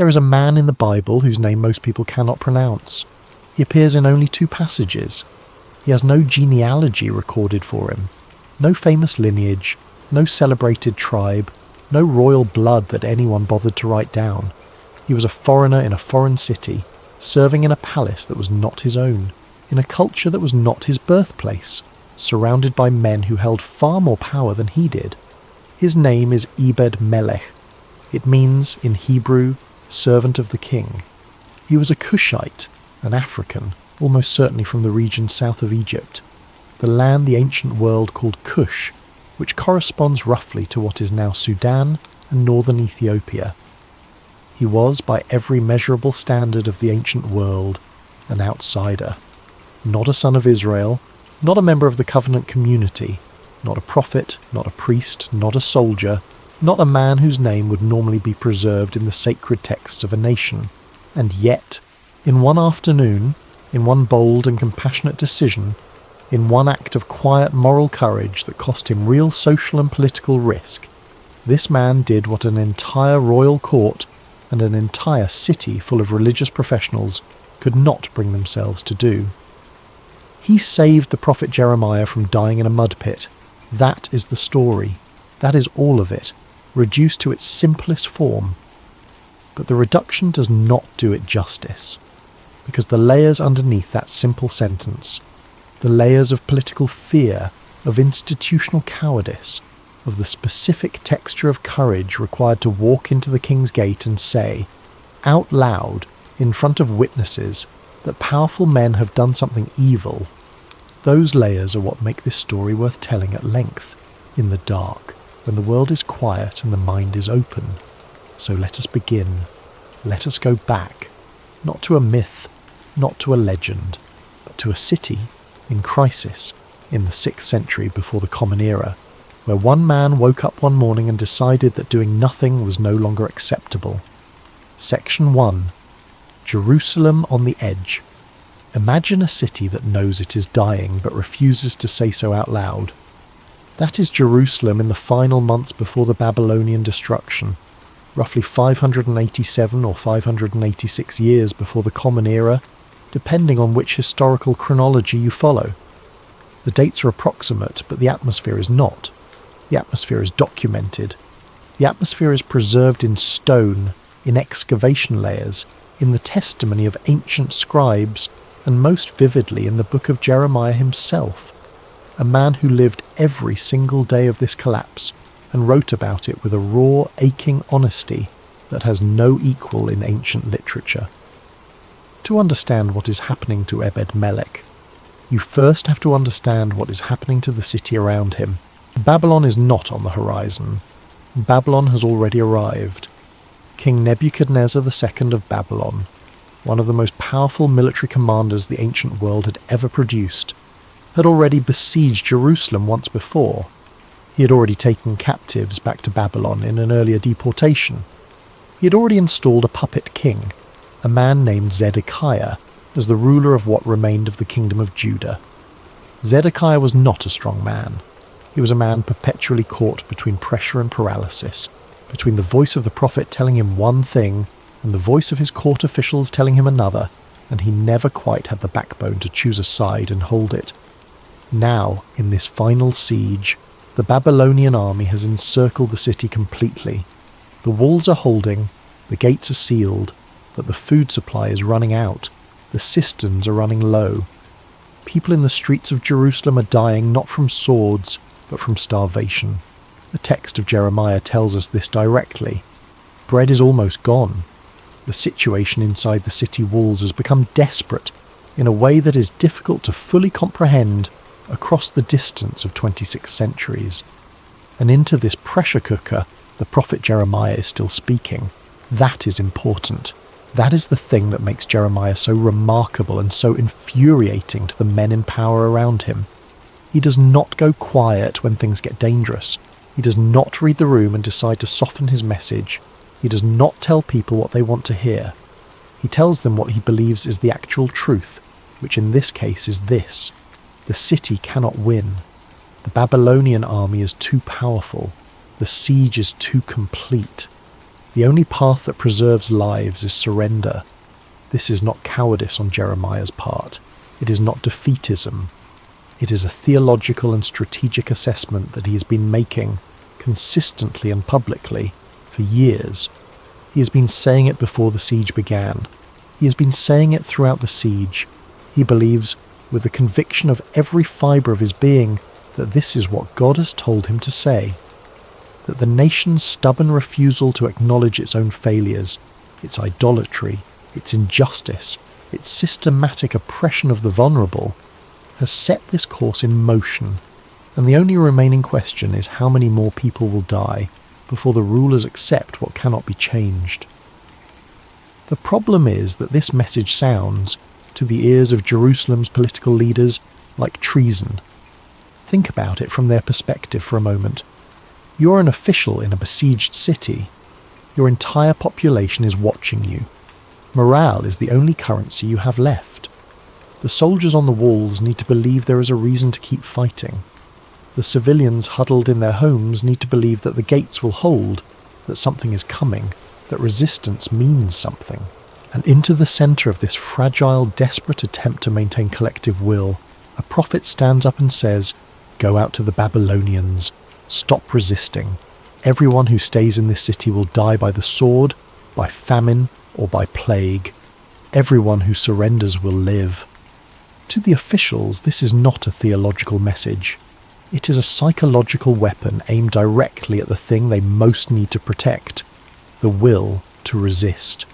There is a man in the Bible whose name most people cannot pronounce. He appears in only 2 passages. He has no genealogy recorded for him, no famous lineage, no celebrated tribe, no royal blood that anyone bothered to write down. He was a foreigner in a foreign city, serving in a palace that was not his own, in a culture that was not his birthplace, surrounded by men who held far more power than he did. His name is Ebed Melech. It means, in Hebrew, servant of the king. He was a Cushite, an African, almost certainly from the region south of Egypt, the land the ancient world called Cush, which corresponds roughly to what is now Sudan and northern Ethiopia. He was, by every measurable standard of the ancient world, an outsider. Not a son of Israel, not a member of the covenant community, not a prophet, not a priest, not a soldier, not a man whose name would normally be preserved in the sacred texts of a nation. And yet, in one afternoon, in one bold and compassionate decision, in one act of quiet moral courage that cost him real social and political risk, this man did what an entire royal court and an entire city full of religious professionals could not bring themselves to do. He saved the prophet Jeremiah from dying in a mud pit. That is the story. That is all of it, reduced to its simplest form. But the reduction does not do it justice, because the layers underneath that simple sentence, the layers of political fear, of institutional cowardice, of the specific texture of courage required to walk into the king's gate and say, out loud, in front of witnesses, that powerful men have done something evil, those layers are what make this story worth telling at length, in the dark, when the world is quiet and the mind is open. So let us begin. Let us go back, not to a myth, not to a legend, but to a city in crisis in the 6th century before the Common Era, where one man woke up one morning and decided that doing nothing was no longer acceptable. Section 1. Jerusalem on the Edge. Imagine a city that knows it is dying but refuses to say so out loud. That is Jerusalem in the final months before the Babylonian destruction, roughly 587 or 586 years before the Common Era, depending on which historical chronology you follow. The dates are approximate, but the atmosphere is not. The atmosphere is documented. The atmosphere is preserved in stone, in excavation layers, in the testimony of ancient scribes, and most vividly in the book of Jeremiah himself, a man who lived every single day of this collapse and wrote about it with a raw, aching honesty that has no equal in ancient literature. To understand what is happening to Ebed Melech, you first have to understand what is happening to the city around him. Babylon is not on the horizon. Babylon has already arrived. King Nebuchadnezzar II of Babylon, one of the most powerful military commanders the ancient world had ever produced, had already besieged Jerusalem once before. He had already taken captives back to Babylon in an earlier deportation. He had already installed a puppet king, a man named Zedekiah, as the ruler of what remained of the kingdom of Judah. Zedekiah was not a strong man. He was a man perpetually caught between pressure and paralysis, between the voice of the prophet telling him one thing and the voice of his court officials telling him another, and he never quite had the backbone to choose a side and hold it. Now, in this final siege, the Babylonian army has encircled the city completely. The walls are holding, the gates are sealed, but the food supply is running out. The cisterns are running low. People in the streets of Jerusalem are dying not from swords, but from starvation. The text of Jeremiah tells us this directly. Bread is almost gone. The situation inside the city walls has become desperate in a way that is difficult to fully comprehend across the distance of 26 centuries. And into this pressure cooker, the prophet Jeremiah is still speaking. That is important. That is the thing that makes Jeremiah so remarkable and so infuriating to the men in power around him. He does not go quiet when things get dangerous. He does not read the room and decide to soften his message. He does not tell people what they want to hear. He tells them what he believes is the actual truth, which in this case is this: the city cannot win. The Babylonian army is too powerful. The siege is too complete. The only path that preserves lives is surrender. This is not cowardice on Jeremiah's part. It is not defeatism. It is a theological and strategic assessment that he has been making, consistently and publicly, for years. He has been saying it before the siege began. He has been saying it throughout the siege. He believes, with the conviction of every fibre of his being, that this is what God has told him to say. That the nation's stubborn refusal to acknowledge its own failures, its idolatry, its injustice, its systematic oppression of the vulnerable, has set this course in motion, and the only remaining question is how many more people will die before the rulers accept what cannot be changed. The problem is that this message sounds, to the ears of Jerusalem's political leaders, like treason. Think about it from their perspective for a moment. You're an official in a besieged city. Your entire population is watching you. Morale is the only currency you have left. The soldiers on the walls need to believe there is a reason to keep fighting. The civilians huddled in their homes need to believe that the gates will hold, that something is coming, that resistance means something. And into the centre of this fragile, desperate attempt to maintain collective will, a prophet stands up and says, "Go out to the Babylonians. Stop resisting. Everyone who stays in this city will die by the sword, by famine, or by plague. Everyone who surrenders will live." To the officials, this is not a theological message. It is a psychological weapon aimed directly at the thing they most need to protect, the will to resist.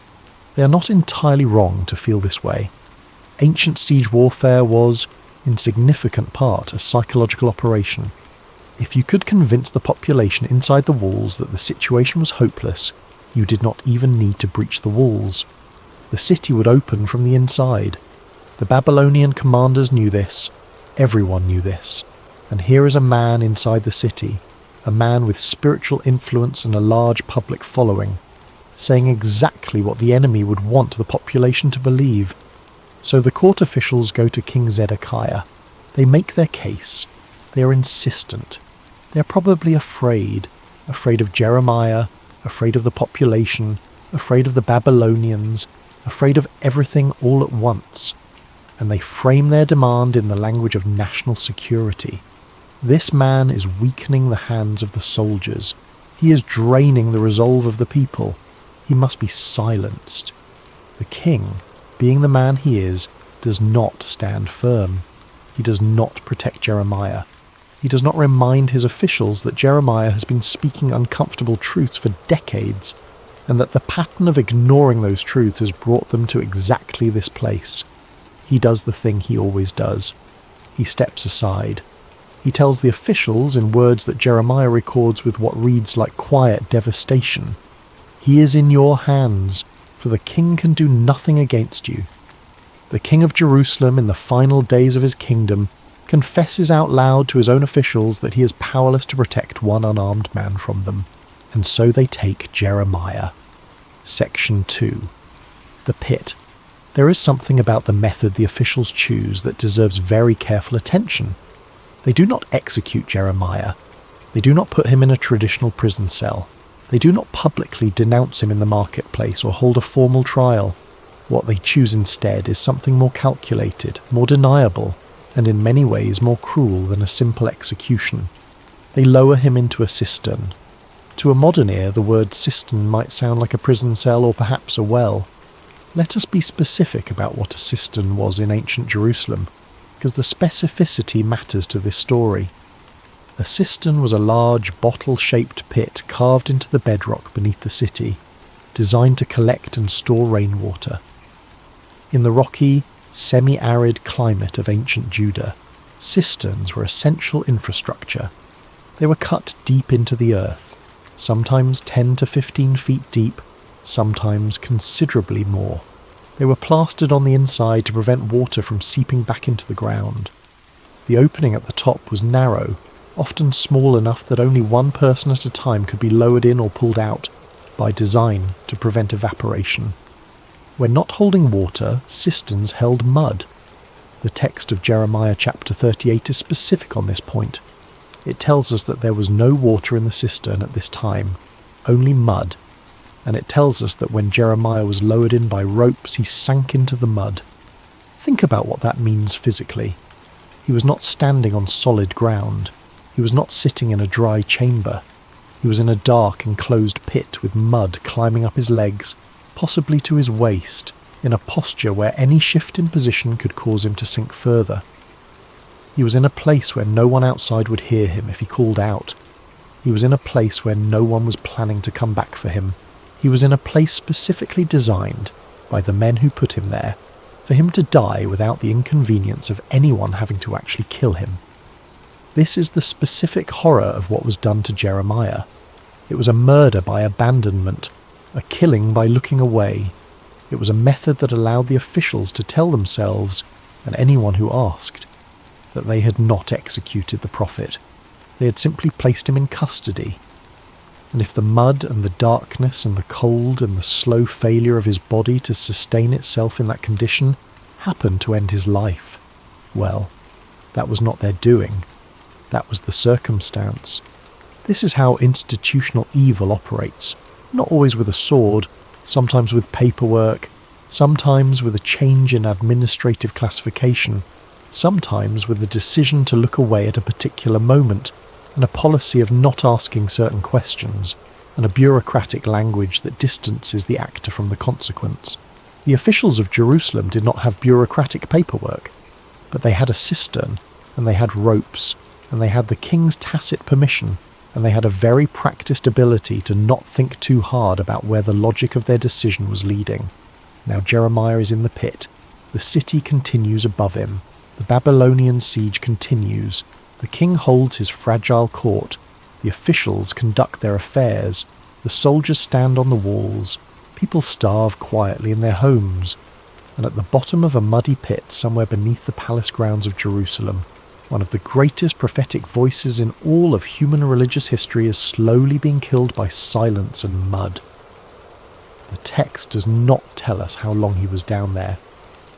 They are not entirely wrong to feel this way. Ancient siege warfare was, in significant part, a psychological operation. If you could convince the population inside the walls that the situation was hopeless, you did not even need to breach the walls. The city would open from the inside. The Babylonian commanders knew this. Everyone knew this. And here is a man inside the city, a man with spiritual influence and a large public following, saying exactly what the enemy would want the population to believe. So the court officials go to King Zedekiah. They make their case. They are insistent. They are probably afraid of Jeremiah, afraid of the population, afraid of the Babylonians, afraid of everything all at once. And they frame their demand in the language of national security. This man is weakening the hands of the soldiers. He is draining the resolve of the people. He must be silenced. The king, being the man he is, does not stand firm. He does not protect Jeremiah. He does not remind his officials that Jeremiah has been speaking uncomfortable truths for decades, and that the pattern of ignoring those truths has brought them to exactly this place. He does the thing he always does. He steps aside. He tells the officials in words that Jeremiah records with what reads like quiet devastation. He is in your hands, for the king can do nothing against you. The king of Jerusalem, in the final days of his kingdom, confesses out loud to his own officials that he is powerless to protect one unarmed man from them. And so they take Jeremiah. Section 2. The pit. There is something about the method the officials choose that deserves very careful attention. They do not execute Jeremiah. They do not put him in a traditional prison cell. They do not publicly denounce him in the marketplace or hold a formal trial. What they choose instead is something more calculated, more deniable, and in many ways more cruel than a simple execution. They lower him into a cistern. To a modern ear, the word cistern might sound like a prison cell or perhaps a well. Let us be specific about what a cistern was in ancient Jerusalem, because the specificity matters to this story. A cistern was a large bottle-shaped pit carved into the bedrock beneath the city, designed to collect and store rainwater. In the rocky, semi-arid climate of ancient Judah, cisterns were essential infrastructure. They were cut deep into the earth, sometimes 10 to 15 feet deep, sometimes considerably more. They were plastered on the inside to prevent water from seeping back into the ground. The opening at the top was narrow, often small enough that only one person at a time could be lowered in or pulled out, by design to prevent evaporation. When not holding water, cisterns held mud. The text of Jeremiah chapter 38 is specific on this point. It tells us that there was no water in the cistern at this time, only mud. and it tells us that when Jeremiah was lowered in by ropes, he sank into the mud. Think about what that means physically. He was not standing on solid ground. He was not sitting in a dry chamber. He was in a dark enclosed pit with mud climbing up his legs, possibly to his waist, in a posture where any shift in position could cause him to sink further. He was in a place where no one outside would hear him if he called out. He was in a place where no one was planning to come back for him. He was in a place specifically designed, by the men who put him there, for him to die without the inconvenience of anyone having to actually kill him. This is the specific horror of what was done to Jeremiah. It was a murder by abandonment, a killing by looking away. It was a method that allowed the officials to tell themselves, and anyone who asked, that they had not executed the prophet. They had simply placed him in custody. And if the mud and the darkness and the cold and the slow failure of his body to sustain itself in that condition happened to end his life, well, that was not their doing. That was the circumstance. This is how institutional evil operates, not always with a sword, sometimes with paperwork, sometimes with a change in administrative classification, sometimes with a decision to look away at a particular moment, and a policy of not asking certain questions, and a bureaucratic language that distances the actor from the consequence. The officials of Jerusalem did not have bureaucratic paperwork, but they had a cistern, and they had ropes, and they had the king's tacit permission, and they had a very practiced ability to not think too hard about where the logic of their decision was leading. Now Jeremiah is in the pit. The city continues above him. The Babylonian siege continues. The king holds his fragile court. The officials conduct their affairs. The soldiers stand on the walls. People starve quietly in their homes. And at the bottom of a muddy pit somewhere beneath the palace grounds of Jerusalem, one of the greatest prophetic voices in all of human religious history is slowly being killed by silence and mud. The text does not tell us how long he was down there.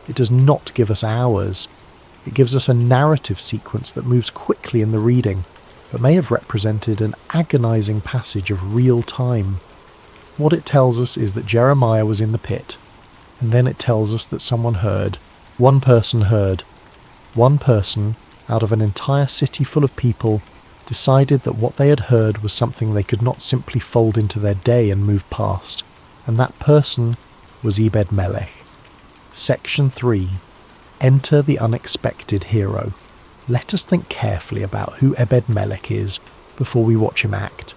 It does not give us hours. It gives us a narrative sequence that moves quickly in the reading, but may have represented an agonizing passage of real time. What it tells us is that Jeremiah was in the pit, and then it tells us that someone heard. One person heard. One person, out of an entire city full of people, decided that what they had heard was something they could not simply fold into their day and move past, and that person was Ebed-Melech. Section 3. Enter the unexpected hero. Let us think carefully about who Ebed-Melech is before we watch him act.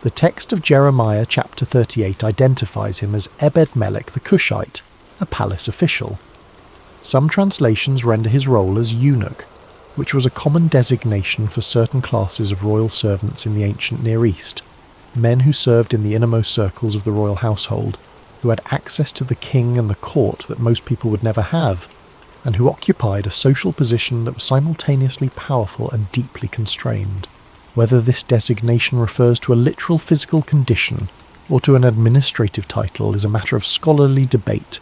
The text of Jeremiah chapter 38 identifies him as Ebed-Melech the Cushite, a palace official. Some translations render his role as eunuch, which was a common designation for certain classes of royal servants in the ancient Near East, men who served in the innermost circles of the royal household, who had access to the king and the court that most people would never have, and who occupied a social position that was simultaneously powerful and deeply constrained. Whether this designation refers to a literal physical condition or to an administrative title is a matter of scholarly debate,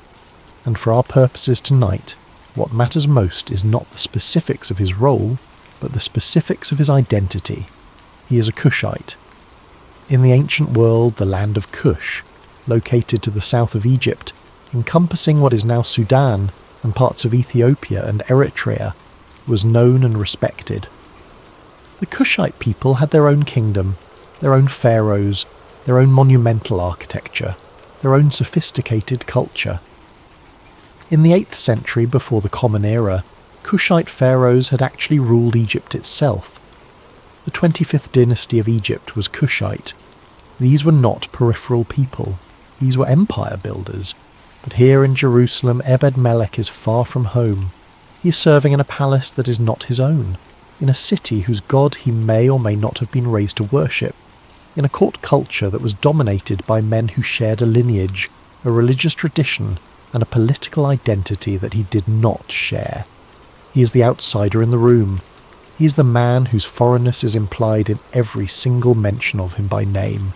and for our purposes tonight, what matters most is not the specifics of his role, but the specifics of his identity. He is a Cushite. In the ancient world, the land of Cush, located to the south of Egypt, encompassing what is now Sudan and parts of Ethiopia and Eritrea, was known and respected. The Cushite people had their own kingdom, their own pharaohs, their own monumental architecture, their own sophisticated culture. In the 8th century before the Common Era, Cushite pharaohs had actually ruled Egypt itself. The 25th dynasty of Egypt was Cushite. These were not peripheral people. These were empire builders. But here in Jerusalem, Ebed-Melech is far from home. He is serving in a palace that is not his own, in a city whose god he may or may not have been raised to worship, in a court culture that was dominated by men who shared a lineage, a religious tradition, and a political identity that he did not share. He is the outsider in the room. He is the man whose foreignness is implied in every single mention of him by name.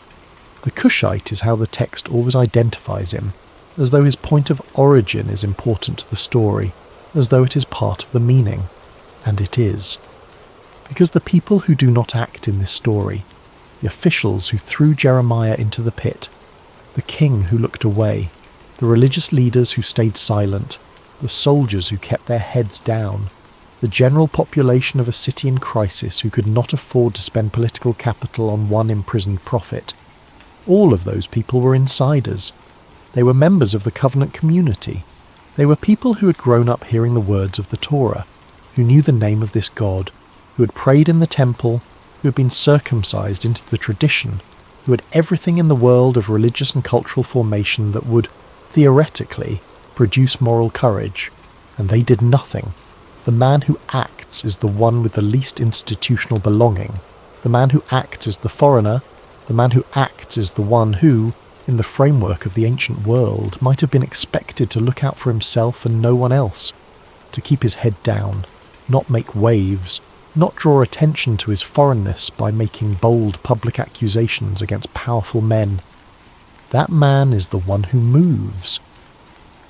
The Cushite is how the text always identifies him, as though his point of origin is important to the story, as though it is part of the meaning. And it is. Because the people who do not act in this story, the officials who threw Jeremiah into the pit, The king who looked away, the religious leaders who stayed silent, the soldiers who kept their heads down, the general population of a city in crisis who could not afford to spend political capital on one imprisoned prophet. All of those people were insiders. They were members of the covenant community. They were people who had grown up hearing the words of the Torah, who knew the name of this God, who had prayed in the temple, who had been circumcised into the tradition, who had everything in the world of religious and cultural formation that would, theoretically, produce moral courage. And they did nothing. The man who acts is the one with the least institutional belonging. The man who acts is the foreigner. The man who acts is the one who, in the framework of the ancient world, might have been expected to look out for himself and no one else, to keep his head down, not make waves, not draw attention to his foreignness by making bold public accusations against powerful men. That man is the one who moves.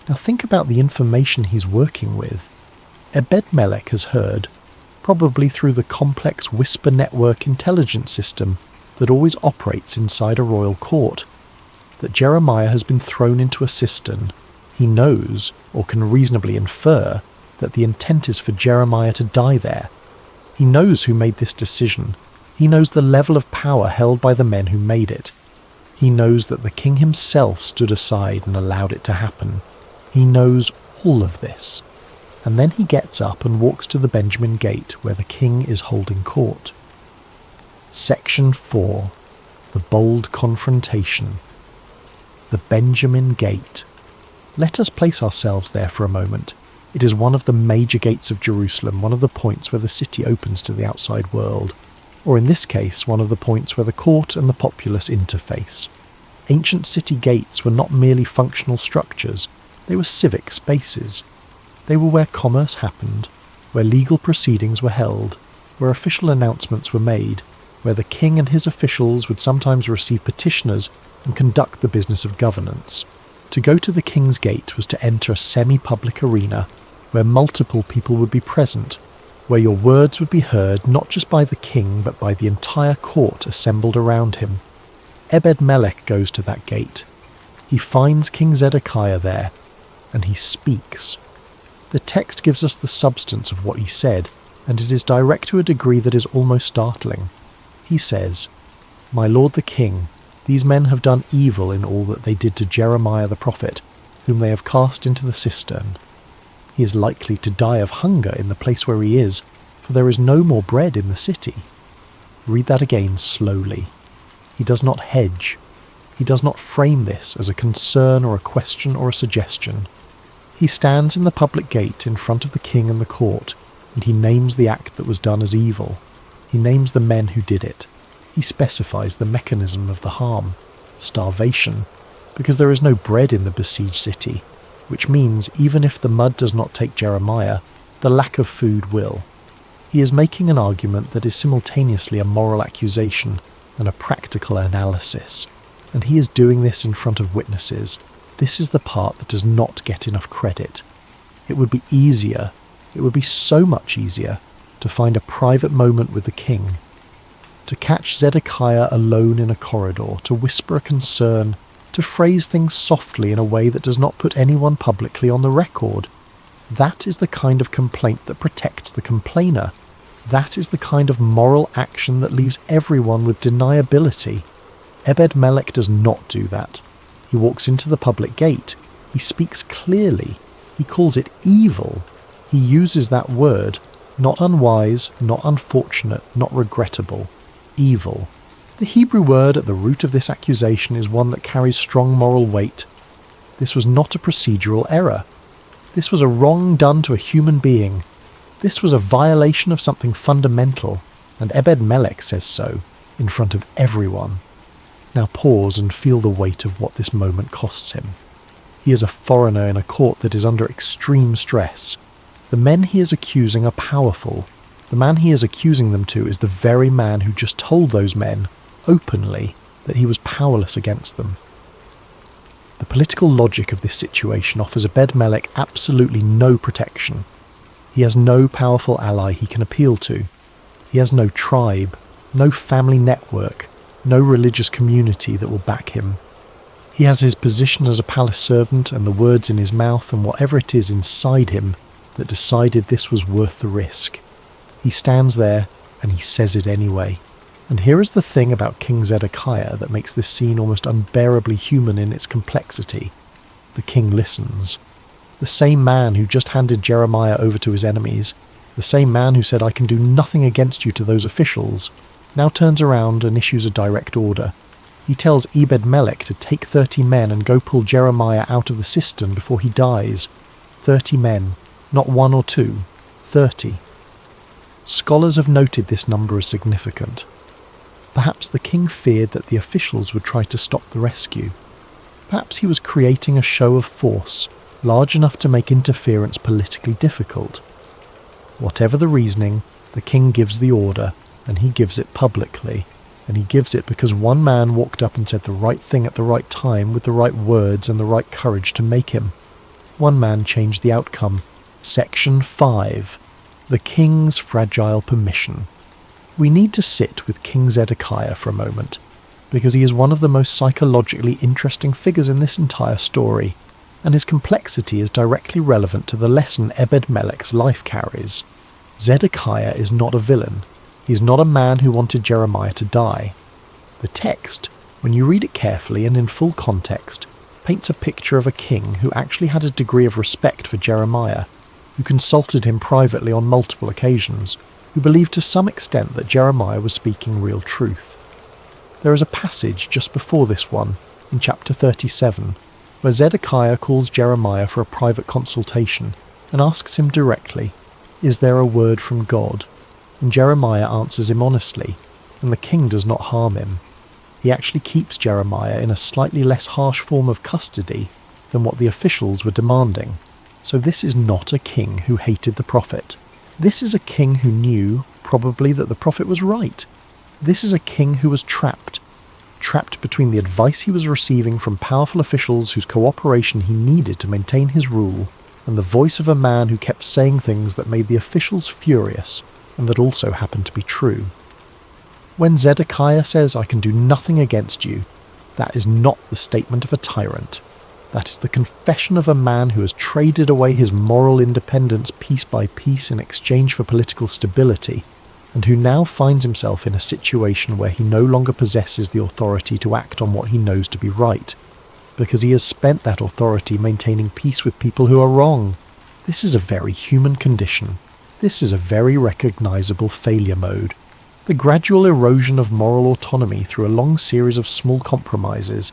Now think about the information he's working with. Ebed-Melech has heard, probably through the complex whisper network intelligence system that always operates inside a royal court, that Jeremiah has been thrown into a cistern. He knows, or can reasonably infer, that the intent is for Jeremiah to die there. He knows who made this decision. He knows the level of power held by the men who made it. He knows that the king himself stood aside and allowed it to happen. He knows all of this. And then he gets up and walks to the Benjamin Gate where the king is holding court. Section 4. The Bold Confrontation. The Benjamin Gate. Let us place ourselves there for a moment. It is one of the major gates of Jerusalem, one of the points where the city opens to the outside world, or in this case, one of the points where the court and the populace interface. Ancient city gates were not merely functional structures, they were civic spaces. They were where commerce happened, where legal proceedings were held, where official announcements were made, where the king and his officials would sometimes receive petitioners and conduct the business of governance. To go to the King's Gate was to enter a semi-public arena where multiple people would be present, where your words would be heard not just by the king but by the entire court assembled around him. Ebed-Melech goes to that gate. He finds King Zedekiah there, and he speaks. The text gives us the substance of what he said, and it is direct to a degree that is almost startling. He says, "My lord the king, these men have done evil in all that they did to Jeremiah the prophet, whom they have cast into the cistern. He is likely to die of hunger in the place where he is, for there is no more bread in the city." Read that again slowly. He does not hedge. He does not frame this as a concern or a question or a suggestion. He stands in the public gate in front of the king and the court, and he names the act that was done as evil. He names the men who did it. He specifies the mechanism of the harm, starvation, because there is no bread in the besieged city, which means even if the mud does not take Jeremiah, the lack of food will. He is making an argument that is simultaneously a moral accusation and a practical analysis, and he is doing this in front of witnesses. This is the part that does not get enough credit. It would be easier, it would be so much easier, to find a private moment with the king, to catch Zedekiah alone in a corridor, to whisper a concern, to phrase things softly in a way that does not put anyone publicly on the record. That is the kind of complaint that protects the complainer. That is the kind of moral action that leaves everyone with deniability. Ebed-Melech does not do that. He walks into the public gate. He speaks clearly. He calls it evil. He uses that word, not unwise, not unfortunate, not regrettable. Evil. The Hebrew word at the root of this accusation is one that carries strong moral weight. This was not a procedural error. This was a wrong done to a human being. This was a violation of something fundamental, and Ebed-Melech says so, in front of everyone. Now pause and feel the weight of what this moment costs him. He is a foreigner in a court that is under extreme stress. The men he is accusing are powerful. The man he is accusing them to is the very man who just told those men, openly, that he was powerless against them. The political logic of this situation offers Ebed-Melech absolutely no protection. He has no powerful ally he can appeal to. He has no tribe, no family network, no religious community that will back him. He has his position as a palace servant and the words in his mouth and whatever it is inside him that decided this was worth the risk. He stands there and he says it anyway. And here is the thing about King Zedekiah that makes this scene almost unbearably human in its complexity. The king listens. The same man who just handed Jeremiah over to his enemies, the same man who said, "I can do nothing against you," to those officials, now turns around and issues a direct order. He tells Ebed-Melech to take 30 men and go pull Jeremiah out of the cistern before he dies. 30 men, not 1 or 2, 30. Scholars have noted this number as significant. Perhaps the king feared that the officials would try to stop the rescue. Perhaps he was creating a show of force, large enough to make interference politically difficult. Whatever the reasoning, the king gives the order, and he gives it publicly. And he gives it because one man walked up and said the right thing at the right time with the right words and the right courage to make him. One man changed the outcome. Section 5. The King's Fragile Permission. We need to sit with King Zedekiah for a moment, because he is one of the most psychologically interesting figures in this entire story, and his complexity is directly relevant to the lesson Ebed-Melech's life carries. Zedekiah is not a villain. He is not a man who wanted Jeremiah to die. The text, when you read it carefully and in full context, paints a picture of a king who actually had a degree of respect for Jeremiah, who consulted him privately on multiple occasions, who believed to some extent that Jeremiah was speaking real truth. There is a passage just before this one, in chapter 37, where Zedekiah calls Jeremiah for a private consultation and asks him directly, "Is there a word from God?" And Jeremiah answers him honestly, and the king does not harm him. He actually keeps Jeremiah in a slightly less harsh form of custody than what the officials were demanding. So this is not a king who hated the prophet. This is a king who knew, probably, that the prophet was right. This is a king who was trapped between the advice he was receiving from powerful officials whose cooperation he needed to maintain his rule, and the voice of a man who kept saying things that made the officials furious, and that also happened to be true. When Zedekiah says, "I can do nothing against you," that is not the statement of a tyrant. That is the confession of a man who has traded away his moral independence piece by piece in exchange for political stability, and who now finds himself in a situation where he no longer possesses the authority to act on what he knows to be right, because he has spent that authority maintaining peace with people who are wrong. This is a very human condition. This is a very recognizable failure mode. The gradual erosion of moral autonomy through a long series of small compromises,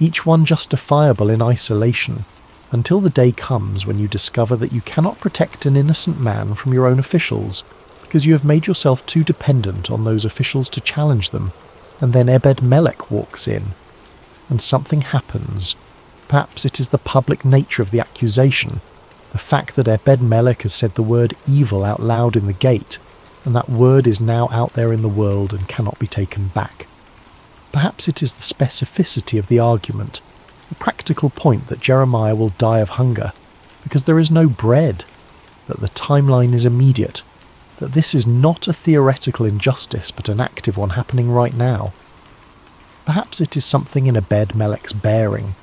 each one justifiable in isolation, until the day comes when you discover that you cannot protect an innocent man from your own officials, because you have made yourself too dependent on those officials to challenge them, and then Ebed-Melech walks in, and something happens. Perhaps it is the public nature of the accusation, the fact that Ebed-Melech has said the word evil out loud in the gate, and that word is now out there in the world and cannot be taken back. Perhaps it is the specificity of the argument, the practical point that Jeremiah will die of hunger, because there is no bread, that the timeline is immediate, that this is not a theoretical injustice but an active one happening right now. Perhaps it is something in Ebed-Melech's bearing,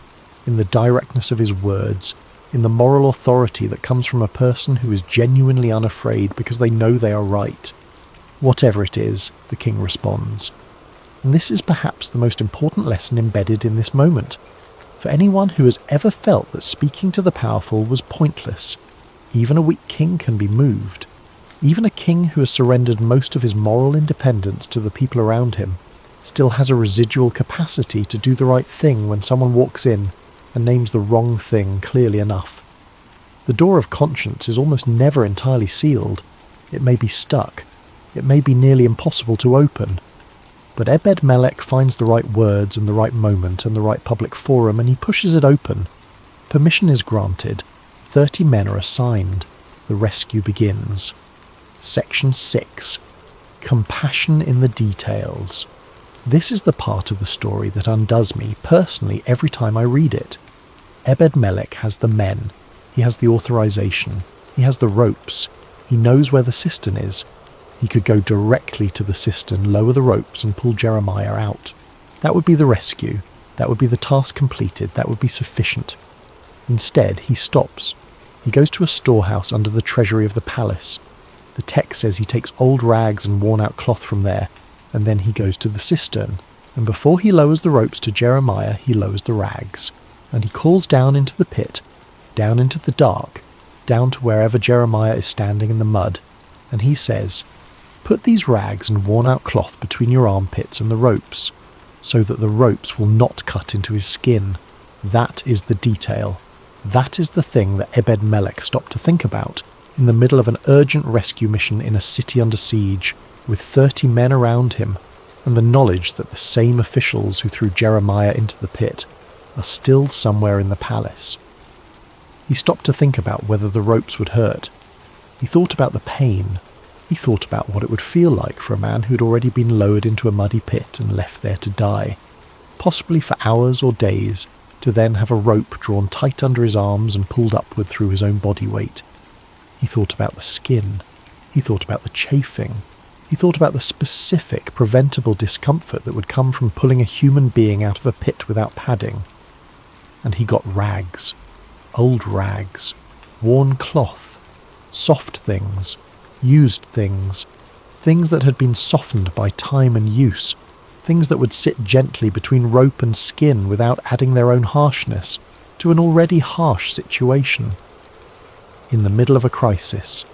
in the directness of his words, in the moral authority that comes from a person who is genuinely unafraid because they know they are right. Whatever it is, the king responds. And this is perhaps the most important lesson embedded in this moment, for anyone who has ever felt that speaking to the powerful was pointless. Even a weak king can be moved. Even a king who has surrendered most of his moral independence to the people around him still has a residual capacity to do the right thing when someone walks in and names the wrong thing clearly enough. The door of conscience is almost never entirely sealed. It may be stuck. It may be nearly impossible to open. But Ebed-Melech finds the right words and the right moment and the right public forum, and he pushes it open. Permission is granted. 30 men are assigned. The rescue begins. Section 6. Compassion in the details. This is the part of the story that undoes me, personally, every time I read it. Ebed-Melech has the men. He has the authorization. He has the ropes. He knows where the cistern is. He could go directly to the cistern, lower the ropes and pull Jeremiah out. That would be the rescue. That would be the task completed. That would be sufficient. Instead, he stops. He goes to a storehouse under the treasury of the palace. The text says he takes old rags and worn-out cloth from there, and then he goes to the cistern. And before he lowers the ropes to Jeremiah, he lowers the rags. And he calls down into the pit, down into the dark, down to wherever Jeremiah is standing in the mud. And he says, "Put these rags and worn-out cloth between your armpits and the ropes, so that the ropes will not cut into his skin." That is the detail. That is the thing that Ebed-Melech stopped to think about in the middle of an urgent rescue mission in a city under siege, with 30 men around him, and the knowledge that the same officials who threw Jeremiah into the pit are still somewhere in the palace. He stopped to think about whether the ropes would hurt. He thought about the pain. He thought about what it would feel like for a man who had already been lowered into a muddy pit and left there to die, possibly for hours or days, to then have a rope drawn tight under his arms and pulled upward through his own body weight. He thought about the skin. He thought about the chafing. He thought about the specific, preventable discomfort that would come from pulling a human being out of a pit without padding. And he got rags. Old rags. Worn cloth. Soft things. Used things. Things that had been softened by time and use. Things that would sit gently between rope and skin without adding their own harshness to an already harsh situation. In the middle of a crisis,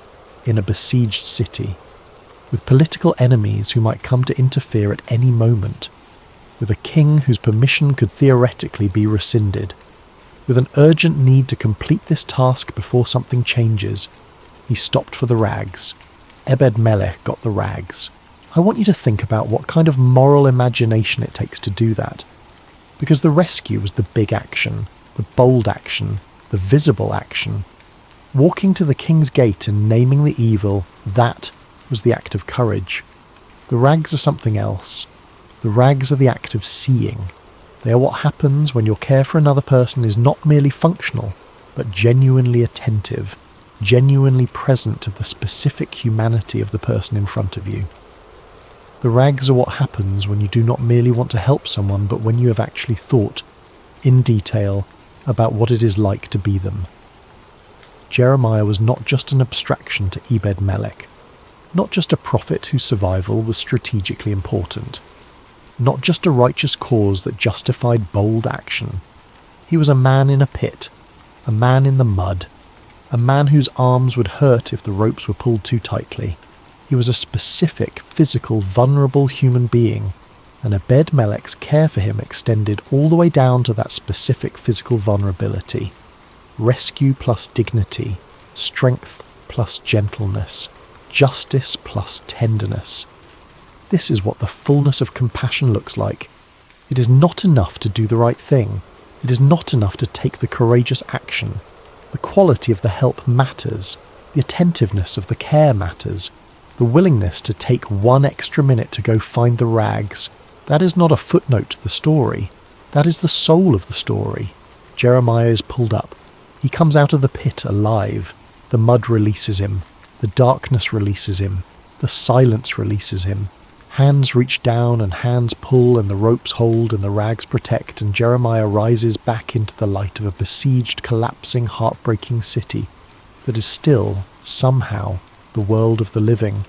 in a besieged city, with political enemies who might come to interfere at any moment, with a king whose permission could theoretically be rescinded, with an urgent need to complete this task before something changes, he stopped for the rags. Ebed-Melech got the rags. I want you to think about what kind of moral imagination it takes to do that. Because the rescue was the big action, the bold action, the visible action. Walking to the king's gate and naming the evil, that was the act of courage. The rags are something else. The rags are the act of seeing. They are what happens when your care for another person is not merely functional, but genuinely attentive, genuinely present to the specific humanity of the person in front of you. The rags are what happens when you do not merely want to help someone, but when you have actually thought, in detail, about what it is like to be them. Jeremiah was not just an abstraction to Ebed-Melech, not just a prophet whose survival was strategically important, not just a righteous cause that justified bold action. He was a man in a pit, a man in the mud, a man whose arms would hurt if the ropes were pulled too tightly. He was a specific, physical, vulnerable human being, and Ebed-Melech's care for him extended all the way down to that specific physical vulnerability. Rescue plus dignity, strength plus gentleness, justice plus tenderness. This is what the fullness of compassion looks like. It is not enough to do the right thing. It is not enough to take the courageous action. The quality of the help matters. The attentiveness of the care matters. The willingness to take 1 extra minute to go find the rags. That is not a footnote to the story. That is the soul of the story. Jeremiah is pulled up. He comes out of the pit alive. The mud releases him. The darkness releases him. The silence releases him. Hands reach down and hands pull and the ropes hold and the rags protect, and Jeremiah rises back into the light of a besieged, collapsing, heartbreaking city that is still, somehow, the world of the living.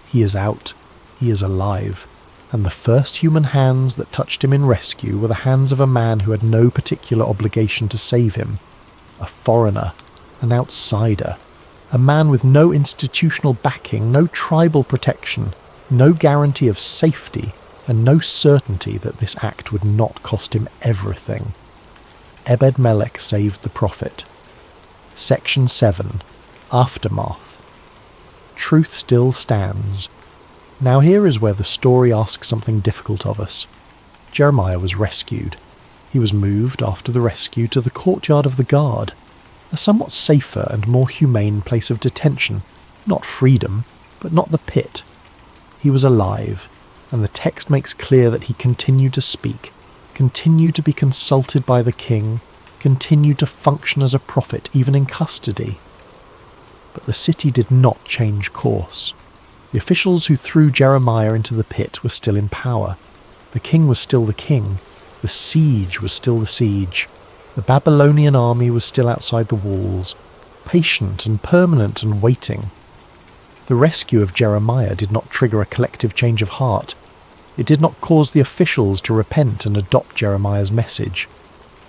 He is out. He is alive. And the first human hands that touched him in rescue were the hands of a man who had no particular obligation to save him. A foreigner. An outsider. A man with no institutional backing, no tribal protection, no guarantee of safety, and no certainty that this act would not cost him everything. Ebed-Melech saved the prophet. Section 7. Aftermath. Truth still stands. Now here is where the story asks something difficult of us. Jeremiah was rescued. He was moved after the rescue to the courtyard of the guard, a somewhat safer and more humane place of detention, not freedom, but not the pit. He was alive, and the text makes clear that he continued to speak, continued to be consulted by the king, continued to function as a prophet even in custody. But the city did not change course. The officials who threw Jeremiah into the pit were still in power. The king was still the king. The siege was still the siege. The Babylonian army was still outside the walls, patient and permanent and waiting. The rescue of Jeremiah did not trigger a collective change of heart. It did not cause the officials to repent and adopt Jeremiah's message.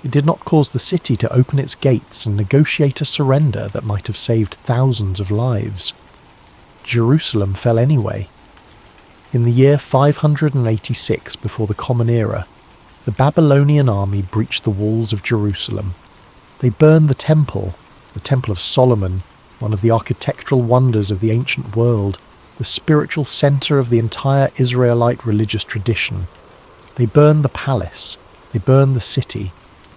It did not cause the city to open its gates and negotiate a surrender that might have saved thousands of lives. Jerusalem fell anyway. In the year 586 before the Common Era, the Babylonian army breached the walls of Jerusalem. They burned the Temple of Solomon, one of the architectural wonders of the ancient world, the spiritual centre of the entire Israelite religious tradition. They burned the palace. They burned the city.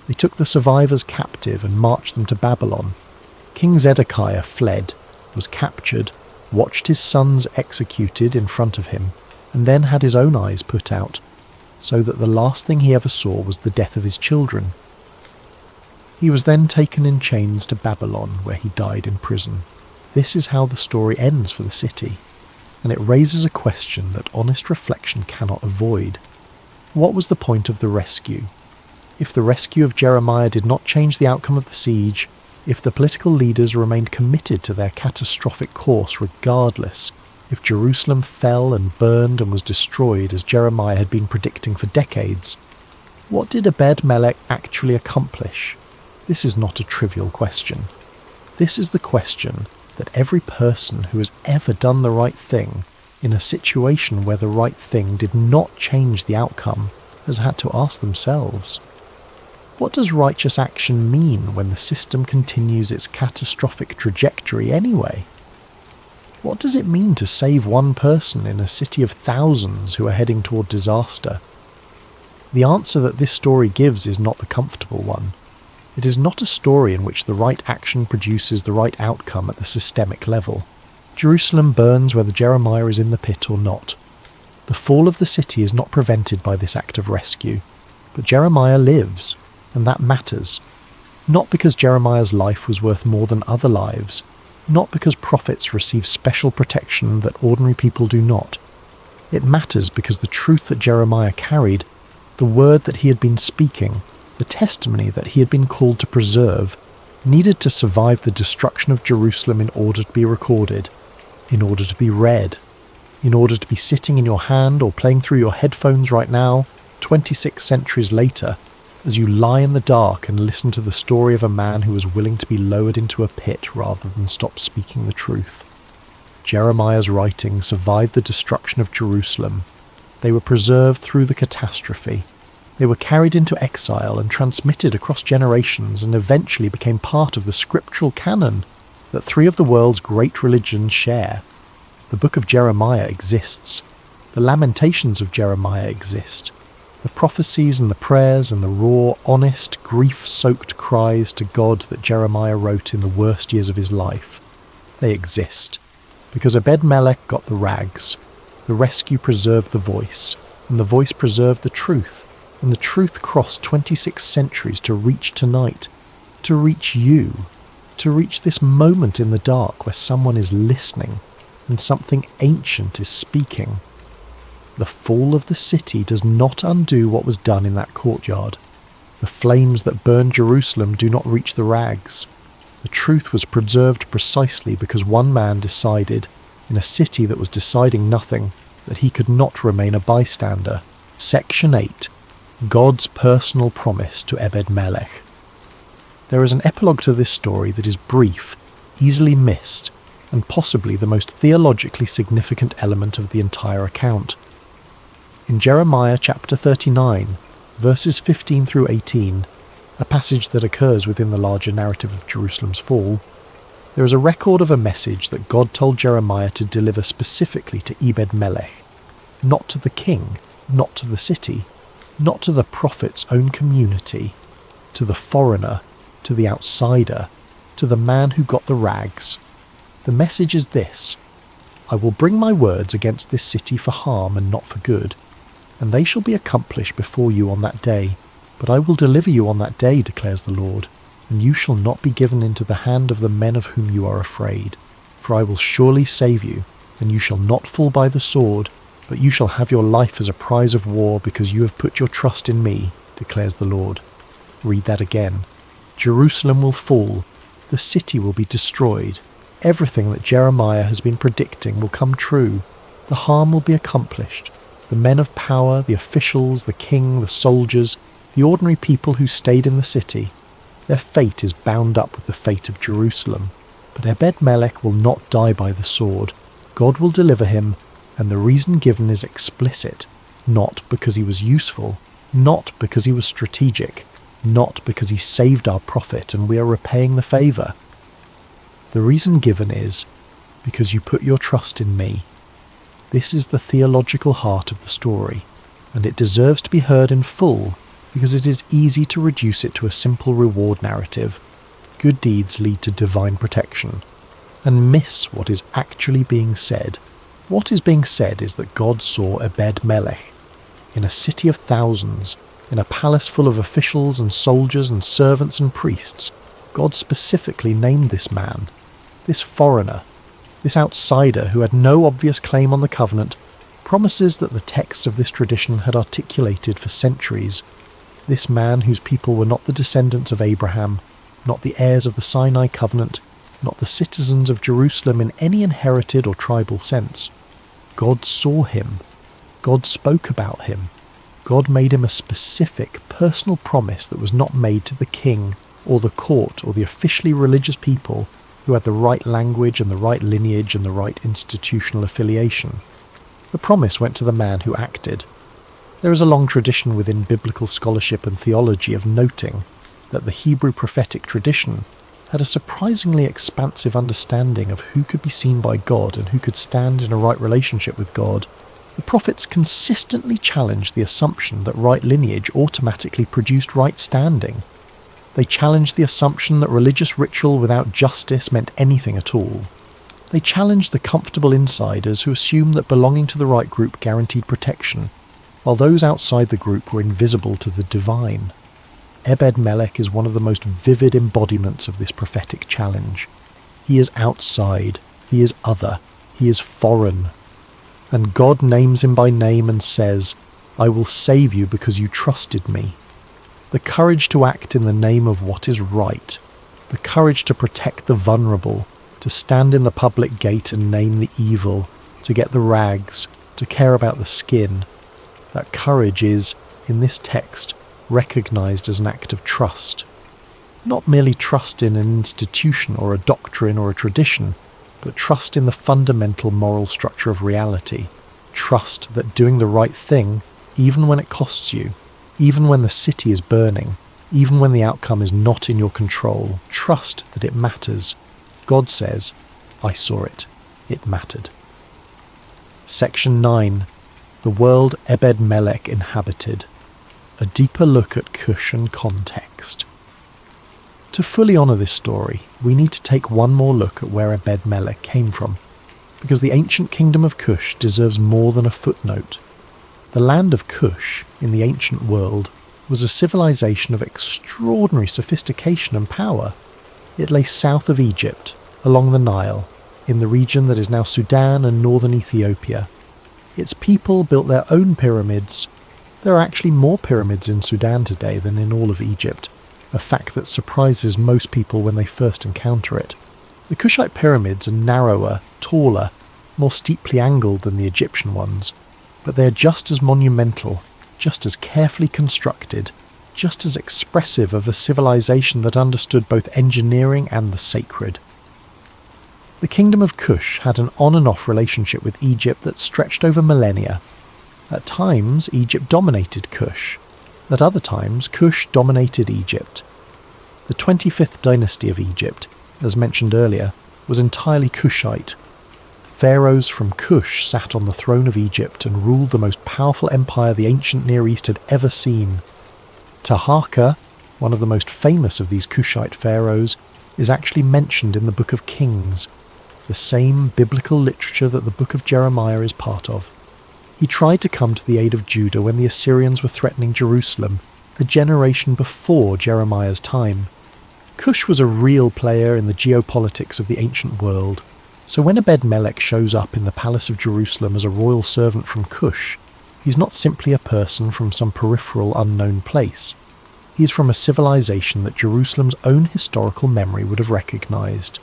They took the survivors captive and marched them to Babylon. King Zedekiah fled, was captured, watched his sons executed in front of him, and then had his own eyes put out, so that the last thing he ever saw was the death of his children. He was then taken in chains to Babylon, where he died in prison. This is how the story ends for the city, and it raises a question that honest reflection cannot avoid. What was the point of the rescue? If the rescue of Jeremiah did not change the outcome of the siege, if the political leaders remained committed to their catastrophic course regardless, if Jerusalem fell and burned and was destroyed as Jeremiah had been predicting for decades, what did Ebed-Melech actually accomplish? This is not a trivial question. This is the question that every person who has ever done the right thing in a situation where the right thing did not change the outcome has had to ask themselves. What does righteous action mean when the system continues its catastrophic trajectory anyway? What does it mean to save one person in a city of thousands who are heading toward disaster? The answer that this story gives is not the comfortable one. It is not a story in which the right action produces the right outcome at the systemic level. Jerusalem burns whether Jeremiah is in the pit or not. The fall of the city is not prevented by this act of rescue, but Jeremiah lives. And that matters. Not because Jeremiah's life was worth more than other lives, not because prophets receive special protection that ordinary people do not. It matters because the truth that Jeremiah carried, the word that he had been speaking, the testimony that he had been called to preserve, needed to survive the destruction of Jerusalem in order to be recorded, in order to be read, in order to be sitting in your hand or playing through your headphones right now, 26 centuries later, as you lie in the dark and listen to the story of a man who was willing to be lowered into a pit rather than stop speaking the truth. Jeremiah's writings survived the destruction of Jerusalem. They were preserved through the catastrophe. They were carried into exile and transmitted across generations and eventually became part of the scriptural canon that three of the world's great religions share. The book of Jeremiah exists. The lamentations of Jeremiah exist. The prophecies and the prayers and the raw, honest, grief-soaked cries to God that Jeremiah wrote in the worst years of his life. They exist. Because Ebed-Melech got the rags. The rescue preserved the voice, and the voice preserved the truth, and the truth crossed 26 centuries to reach tonight, to reach you, to reach this moment in the dark where someone is listening, and something ancient is speaking. The fall of the city does not undo what was done in that courtyard. The flames that burn Jerusalem do not reach the rags. The truth was preserved precisely because one man decided, in a city that was deciding nothing, that he could not remain a bystander. Section 8. God's personal promise to Ebed-Melech. There is an epilogue to this story that is brief, easily missed, and possibly the most theologically significant element of the entire account. In Jeremiah chapter 39, verses 15 through 18, a passage that occurs within the larger narrative of Jerusalem's fall, there is a record of a message that God told Jeremiah to deliver specifically to Ebed-Melech, not to the king, not to the city, not to the prophet's own community, to the foreigner, to the outsider, to the man who got the rags. The message is this: I will bring my words against this city for harm and not for good, and they shall be accomplished before you on that day. But I will deliver you on that day, declares the Lord, and you shall not be given into the hand of the men of whom you are afraid. For I will surely save you, and you shall not fall by the sword, but you shall have your life as a prize of war, because you have put your trust in me, declares the Lord. Read that again. Jerusalem will fall. The city will be destroyed. Everything that Jeremiah has been predicting will come true. The harm will be accomplished. The men of power, the officials, the king, the soldiers, the ordinary people who stayed in the city, their fate is bound up with the fate of Jerusalem. But Ebed-Melech will not die by the sword. God will deliver him, and the reason given is explicit, not because he was useful, not because he was strategic, not because he saved our prophet and we are repaying the favour. The reason given is, because you put your trust in me. This is the theological heart of the story, and it deserves to be heard in full because it is easy to reduce it to a simple reward narrative. Good deeds lead to divine protection, and miss what is actually being said. What is being said is that God saw Ebed-Melech in a city of thousands, in a palace full of officials and soldiers and servants and priests. God specifically named this man, this foreigner, this outsider who had no obvious claim on the covenant, promises that the text of this tradition had articulated for centuries. This man whose people were not the descendants of Abraham, not the heirs of the Sinai covenant, not the citizens of Jerusalem in any inherited or tribal sense. God saw him. God spoke about him. God made him a specific, personal promise that was not made to the king or the court or the officially religious people who had the right language and the right lineage and the right institutional affiliation. The promise went to the man who acted. There is a long tradition within biblical scholarship and theology of noting that the Hebrew prophetic tradition had a surprisingly expansive understanding of who could be seen by God and who could stand in a right relationship with God. The prophets consistently challenged the assumption that right lineage automatically produced right standing. They challenged the assumption that religious ritual without justice meant anything at all. They challenged the comfortable insiders who assumed that belonging to the right group guaranteed protection, while those outside the group were invisible to the divine. Ebed-Melech is one of the most vivid embodiments of this prophetic challenge. He is outside, he is other, he is foreign. And God names him by name and says, "I will save you because you trusted me." The courage to act in the name of what is right, the courage to protect the vulnerable, to stand in the public gate and name the evil, to get the rags, to care about the skin. That courage is, in this text, recognized as an act of trust. Not merely trust in an institution or a doctrine or a tradition, but trust in the fundamental moral structure of reality. Trust that doing the right thing, even when it costs you, even when the city is burning, even when the outcome is not in your control, trust that it matters. God says, "I saw it. It mattered." Section 9. The world Ebed-Melech inhabited. A deeper look at Cush and context. To fully honour this story, we need to take one more look at where Ebed-Melech came from, because the ancient kingdom of Cush deserves more than a footnote. The land of Cush, in the ancient world, was a civilization of extraordinary sophistication and power. It lay south of Egypt, along the Nile, in the region that is now Sudan and northern Ethiopia. Its people built their own pyramids. There are actually more pyramids in Sudan today than in all of Egypt, a fact that surprises most people when they first encounter it. The Kushite pyramids are narrower, taller, more steeply angled than the Egyptian ones, but they are just as monumental, just as carefully constructed, just as expressive of a civilization that understood both engineering and the sacred. The kingdom of Cush had an on and off relationship with Egypt that stretched over millennia. At times, Egypt dominated Cush. At other times, Cush dominated Egypt. The 25th dynasty of Egypt, as mentioned earlier, was entirely Cushite. Pharaohs from Cush sat on the throne of Egypt and ruled the most powerful empire the ancient Near East had ever seen. Taharka, one of the most famous of these Cushite pharaohs, is actually mentioned in the Book of Kings, the same biblical literature that the Book of Jeremiah is part of. He tried to come to the aid of Judah when the Assyrians were threatening Jerusalem, a generation before Jeremiah's time. Cush was a real player in the geopolitics of the ancient world, so when Ebed-Melech shows up in the palace of Jerusalem as a royal servant from Cush, He's not simply a person from some peripheral unknown place. He's from a civilization that Jerusalem's own historical memory would have recognized.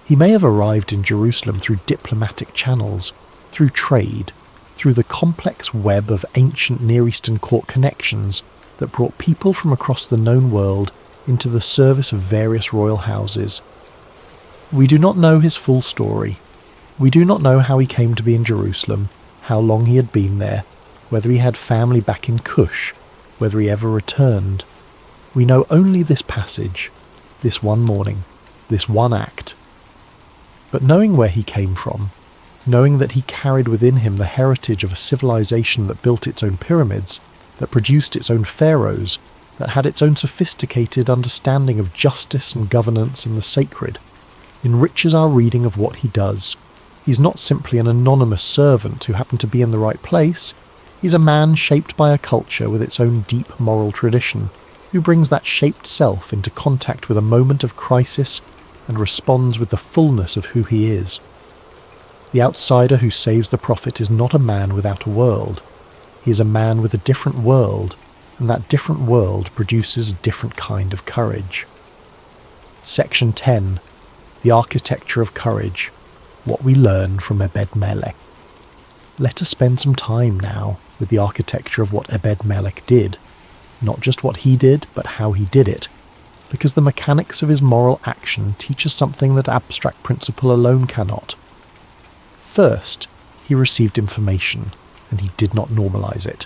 He may have arrived in Jerusalem through diplomatic channels, through trade, through the complex web of ancient Near Eastern court connections that brought people from across the known world into the service of various royal houses. We do not know his full story. We do not know how he came to be in Jerusalem, how long he had been there, whether he had family back in Cush, whether he ever returned. We know only this passage, this one morning, this one act. But knowing where he came from, knowing that he carried within him the heritage of a civilization that built its own pyramids, that produced its own pharaohs, that had its own sophisticated understanding of justice and governance and the sacred, enriches our reading of what he does. He's not simply an anonymous servant who happened to be in the right place. He's a man shaped by a culture with its own deep moral tradition, who brings that shaped self into contact with a moment of crisis and responds with the fullness of who he is. The outsider who saves the prophet is not a man without a world. He is a man with a different world, and that different world produces a different kind of courage. Section 10. The Architecture of Courage. What we learn from Ebed-Melech. Let us spend some time now with the architecture of what Ebed-Melech did. Not just what he did, but how he did it. Because the mechanics of his moral action teach us something that abstract principle alone cannot. First, he received information, and he did not normalize it.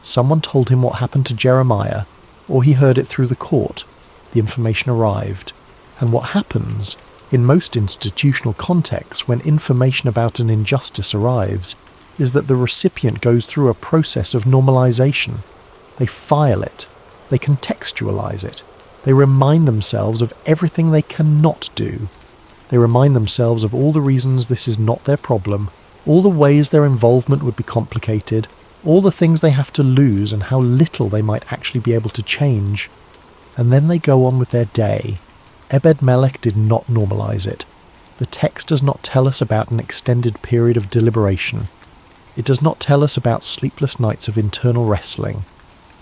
Someone told him what happened to Jeremiah, or he heard it through the court. The information arrived. And what happens, in most institutional contexts when information about an injustice arrives, is that the recipient goes through a process of normalization. They file it. They contextualize it. They remind themselves of everything they cannot do. They remind themselves of all the reasons this is not their problem, all the ways their involvement would be complicated, all the things they have to lose and how little they might actually be able to change. And then they go on with their day. Ebed-Melech did not normalize it. The text does not tell us about an extended period of deliberation. It does not tell us about sleepless nights of internal wrestling.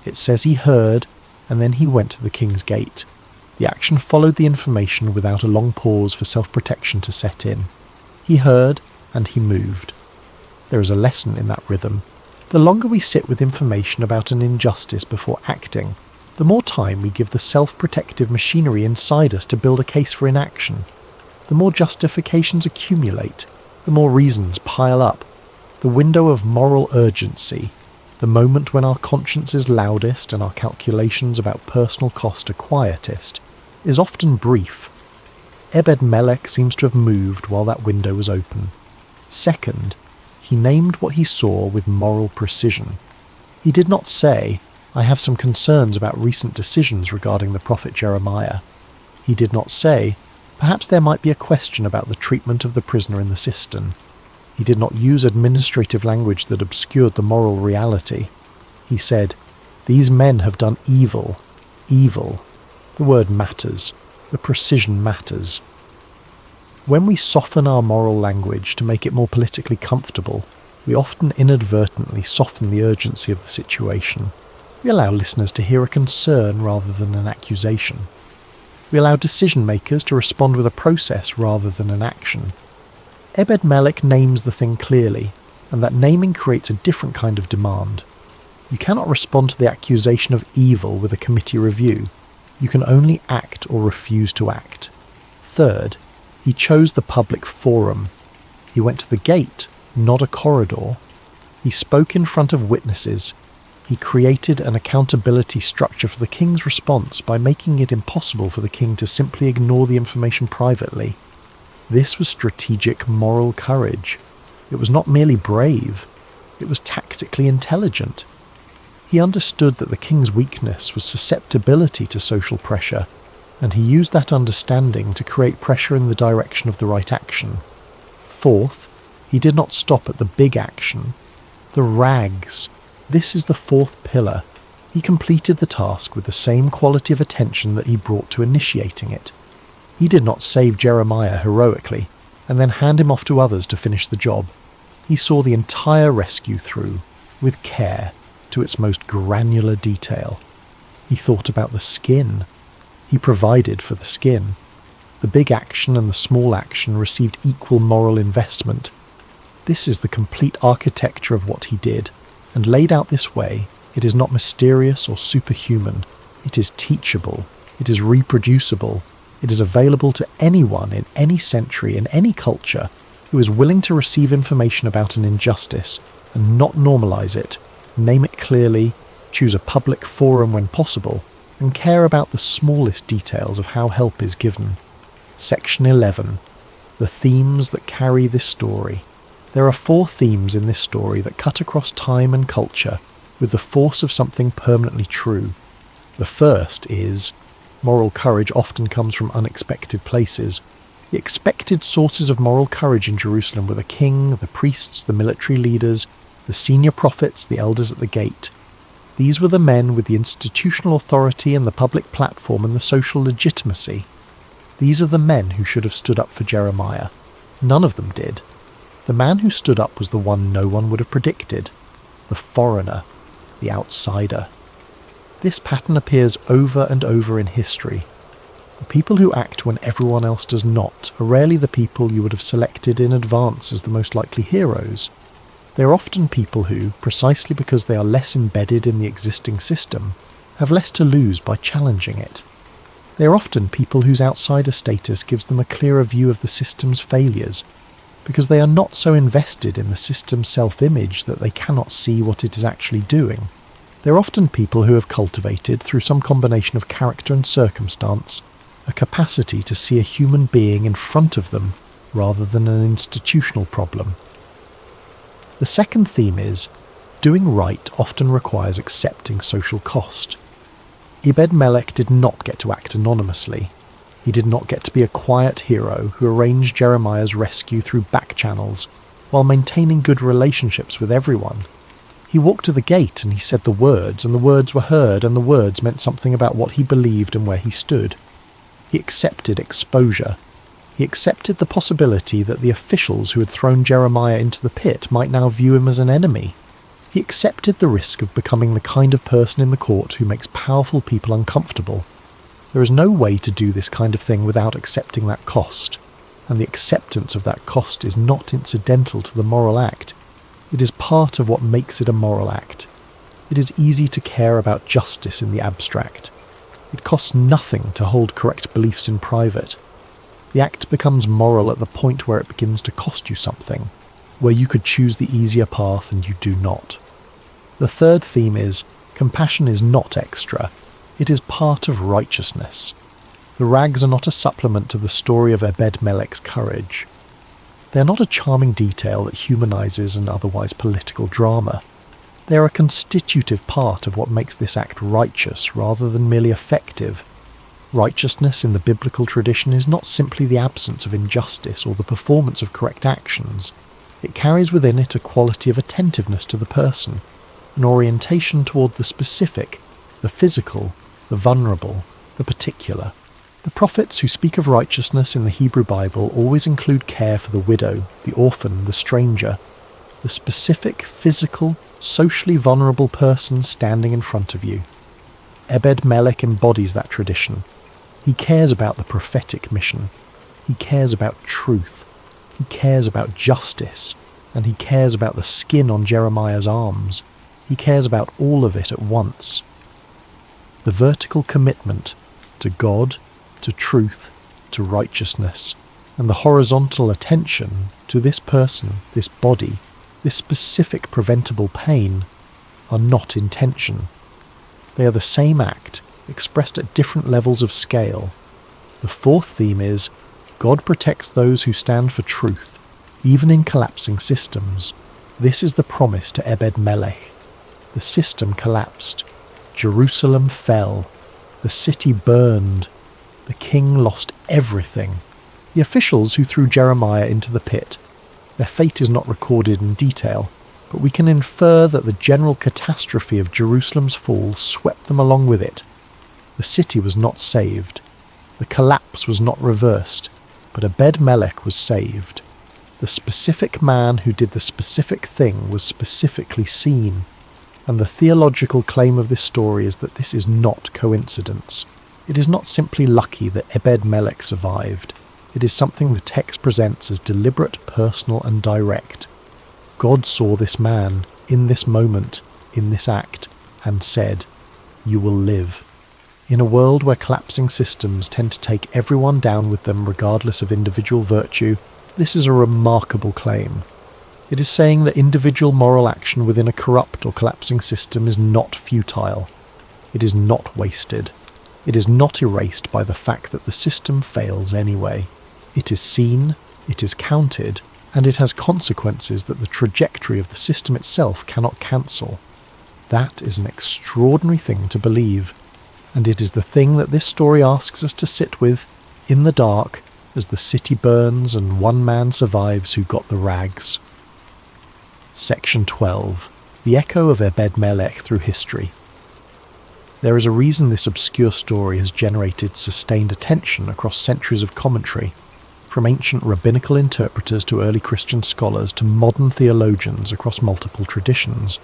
It says he heard, and then he went to the king's gate. The action followed the information without a long pause for self-protection to set in. He heard, and he moved. There is a lesson in that rhythm. The longer we sit with information about an injustice before acting, the more time we give the self-protective machinery inside us to build a case for inaction. The more justifications accumulate, the more reasons pile up. The window of moral urgency, the moment when our conscience is loudest and our calculations about personal cost are quietest, is often brief. Ebed-Melech seems to have moved while that window was open. Second, he named what he saw with moral precision. He did not say, "I have some concerns about recent decisions regarding the prophet Jeremiah." He did not say, "Perhaps there might be a question about the treatment of the prisoner in the cistern." He did not use administrative language that obscured the moral reality. He said, "These men have done evil. Evil." The word matters. The precision matters. When we soften our moral language to make it more politically comfortable, we often inadvertently soften the urgency of the situation. We allow listeners to hear a concern rather than an accusation. We allow decision makers to respond with a process rather than an action. Ebed-Melech names the thing clearly, and that naming creates a different kind of demand. You cannot respond to the accusation of evil with a committee review. You can only act or refuse to act. Third, he chose the public forum. He went to the gate, not a corridor. He spoke in front of witnesses. He created an accountability structure for the king's response by making it impossible for the king to simply ignore the information privately. This was strategic moral courage. It was not merely brave. It was tactically intelligent. He understood that the king's weakness was susceptibility to social pressure, and he used that understanding to create pressure in the direction of the right action. Fourth, he did not stop at the big action. The rags. This is the fourth pillar. He completed the task with the same quality of attention that he brought to initiating it. He did not save Jeremiah heroically, and then hand him off to others to finish the job. He saw the entire rescue through, with care, to its most granular detail. He thought about the skin. He provided for the skin. The big action and the small action received equal moral investment. This is the complete architecture of what he did, and laid out this way, it is not mysterious or superhuman. It is teachable. It is reproducible. It is available to anyone in any century, in any culture, who is willing to receive information about an injustice and not normalize it, name it clearly, choose a public forum when possible, and care about the smallest details of how help is given. Section 11. The themes that carry this story. There are 4 themes in this story that cut across time and culture with the force of something permanently true. The first is, moral courage often comes from unexpected places. The expected sources of moral courage in Jerusalem were the king, the priests, the military leaders, the senior prophets, the elders at the gate. These were the men with the institutional authority and the public platform and the social legitimacy. These are the men who should have stood up for Jeremiah. None of them did. The man who stood up was the one no one would have predicted. The foreigner. The outsider. This pattern appears over and over in history. The people who act when everyone else does not are rarely the people you would have selected in advance as the most likely heroes. They are often people who, precisely because they are less embedded in the existing system, have less to lose by challenging it. They are often people whose outsider status gives them a clearer view of the system's failures, because they are not so invested in the system's self-image that they cannot see what it is actually doing. They are often people who have cultivated, through some combination of character and circumstance, a capacity to see a human being in front of them rather than an institutional problem. The second theme is, doing right often requires accepting social cost. Ebed-Melech did not get to act anonymously. He did not get to be a quiet hero who arranged Jeremiah's rescue through back channels while maintaining good relationships with everyone. He walked to the gate and he said the words, and the words were heard, and the words meant something about what he believed and where he stood. He accepted exposure. He accepted the possibility that the officials who had thrown Jeremiah into the pit might now view him as an enemy. He accepted the risk of becoming the kind of person in the court who makes powerful people uncomfortable. There is no way to do this kind of thing without accepting that cost, and the acceptance of that cost is not incidental to the moral act. It is part of what makes it a moral act. It is easy to care about justice in the abstract. It costs nothing to hold correct beliefs in private. The act becomes moral at the point where it begins to cost you something, where you could choose the easier path and you do not. The third theme is, compassion is not extra. It is part of righteousness. The rags are not a supplement to the story of Ebed-Melech's courage. They are not a charming detail that humanizes an otherwise political drama. They are a constitutive part of what makes this act righteous rather than merely effective. Righteousness in the biblical tradition is not simply the absence of injustice or the performance of correct actions. It carries within it a quality of attentiveness to the person, an orientation toward the specific, the physical, the vulnerable, the particular. The prophets who speak of righteousness in the Hebrew Bible always include care for the widow, the orphan, the stranger, the specific, physical, socially vulnerable person standing in front of you. Ebed-Melech embodies that tradition. He cares about the prophetic mission. He cares about truth. He cares about justice. And he cares about the skin on Jeremiah's arms. He cares about all of it at once. The vertical commitment to God, to truth, to righteousness, and the horizontal attention to this person, this body, this specific preventable pain, are not in tension. They are the same act, expressed at different levels of scale. The fourth theme is, God protects those who stand for truth, even in collapsing systems. This is the promise to Ebed-Melech. The system collapsed. Jerusalem fell. The city burned. The king lost everything. The officials who threw Jeremiah into the pit, their fate is not recorded in detail, but we can infer that the general catastrophe of Jerusalem's fall swept them along with it. The city was not saved. The collapse was not reversed, but Ebed-Melech was saved. The specific man who did the specific thing was specifically seen. And the theological claim of this story is that this is not coincidence. It is not simply lucky that Ebed-Melech survived. It is something the text presents as deliberate, personal and direct. God saw this man, in this moment, in this act, and said, "You will live." In a world where collapsing systems tend to take everyone down with them regardless of individual virtue, this is a remarkable claim. It is saying that individual moral action within a corrupt or collapsing system is not futile. It is not wasted. It is not erased by the fact that the system fails anyway. It is seen, it is counted, and it has consequences that the trajectory of the system itself cannot cancel. That is an extraordinary thing to believe, and it is the thing that this story asks us to sit with in the dark as the city burns and one man survives who got the rags. Section 12. The Echo of Ebed-Melech Through History. There is a reason this obscure story has generated sustained attention across centuries of commentary, from ancient rabbinical interpreters to early Christian scholars to modern theologians across multiple traditions.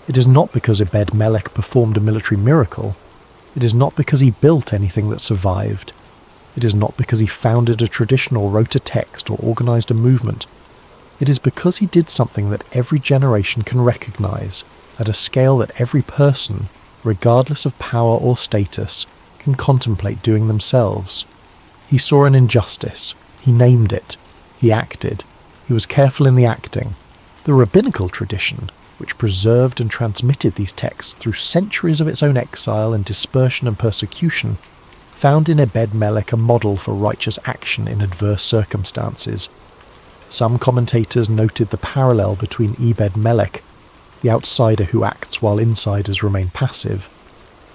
It is not because Ebed-Melech performed a military miracle. It is not because he built anything that survived. It is not because he founded a tradition or wrote a text or organised a movement. It is because he did something that every generation can recognise, at a scale that every person, regardless of power or status, can contemplate doing themselves. He saw an injustice. He named it. He acted. He was careful in the acting. The rabbinical tradition, which preserved and transmitted these texts through centuries of its own exile and dispersion and persecution, found in Ebed-Melech a model for righteous action in adverse circumstances. Some commentators noted the parallel between Ebed-Melech, the outsider who acts while insiders remain passive,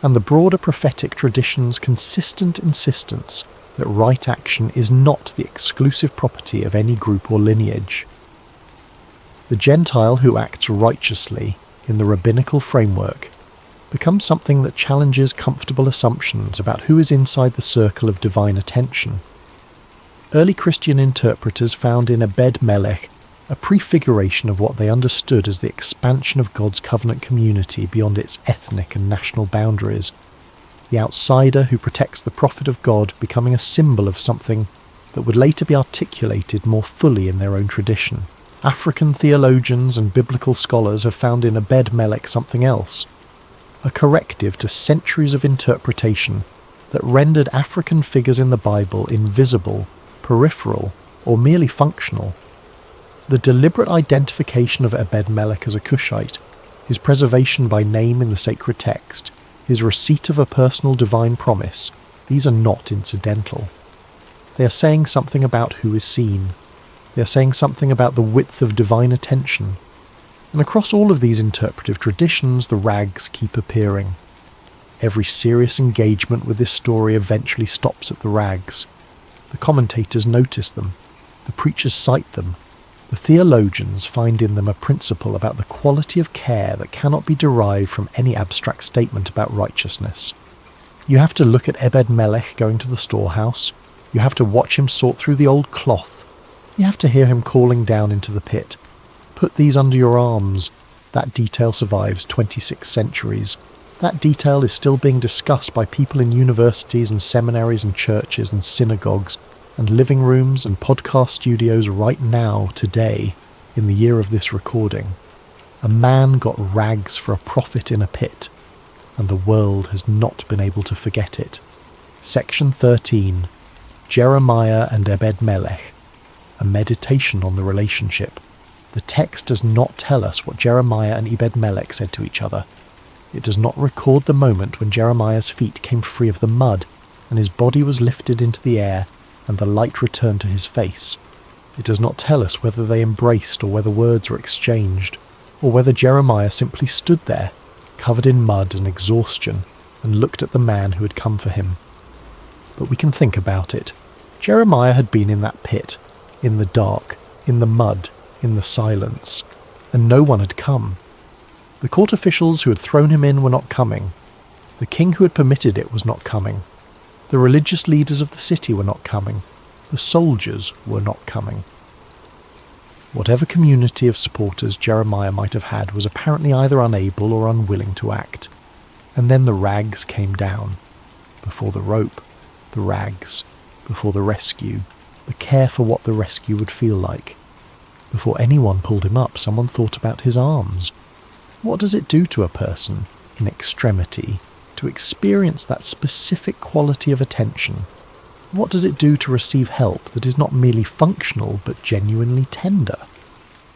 and the broader prophetic tradition's consistent insistence that right action is not the exclusive property of any group or lineage. The Gentile who acts righteously in the rabbinical framework becomes something that challenges comfortable assumptions about who is inside the circle of divine attention. Early Christian interpreters found in Ebed-Melech a prefiguration of what they understood as the expansion of God's covenant community beyond its ethnic and national boundaries, the outsider who protects the prophet of God becoming a symbol of something that would later be articulated more fully in their own tradition. African theologians and biblical scholars have found in Ebed-Melech something else, a corrective to centuries of interpretation that rendered African figures in the Bible invisible, peripheral, or merely functional. The deliberate identification of Ebed-Melech as a Cushite, his preservation by name in the sacred text, his receipt of a personal divine promise, these are not incidental. They are saying something about who is seen. They are saying something about the width of divine attention. And across all of these interpretive traditions, the rags keep appearing. Every serious engagement with this story eventually stops at the rags. The commentators notice them. The preachers cite them. The theologians find in them a principle about the quality of care that cannot be derived from any abstract statement about righteousness. You have to look at Ebed-Melech going to the storehouse. You have to watch him sort through the old cloth. You have to hear him calling down into the pit. Put these under your arms. That detail survives 26 centuries. That detail is still being discussed by people in universities and seminaries and churches and synagogues and living rooms and podcast studios right now, today, in the year of this recording. A man got rags for a prophet in a pit, and the world has not been able to forget it. Section 13. Jeremiah and Ebed-Melech. A meditation on the relationship. The text does not tell us what Jeremiah and Ebed-Melech said to each other. It does not record the moment when Jeremiah's feet came free of the mud, and his body was lifted into the air, and the light returned to his face. It does not tell us whether they embraced or whether words were exchanged, or whether Jeremiah simply stood there, covered in mud and exhaustion, and looked at the man who had come for him. But we can think about it. Jeremiah had been in that pit, in the dark, in the mud, in the silence, and no one had come. The court officials who had thrown him in were not coming. The king who had permitted it was not coming. The religious leaders of the city were not coming. The soldiers were not coming. Whatever community of supporters Jeremiah might have had was apparently either unable or unwilling to act. And then the rags came down. Before the rope, the rags. Before the rescue, the care for what the rescue would feel like. Before anyone pulled him up, someone thought about his arms. What does it do to a person, in extremity, to experience that specific quality of attention? What does it do to receive help that is not merely functional but genuinely tender?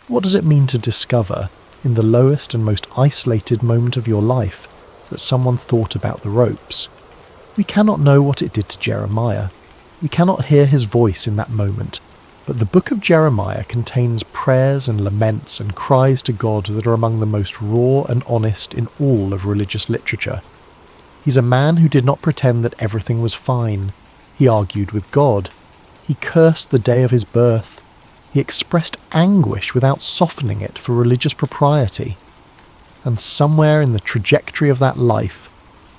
What does it mean to discover, in the lowest and most isolated moment of your life, that someone thought about the ropes? We cannot know what it did to Jeremiah. We cannot hear his voice in that moment, but the book of Jeremiah contains prayers and laments and cries to God that are among the most raw and honest in all of religious literature. He's a man who did not pretend that everything was fine. He argued with God. He cursed the day of his birth. He expressed anguish without softening it for religious propriety. And somewhere in the trajectory of that life,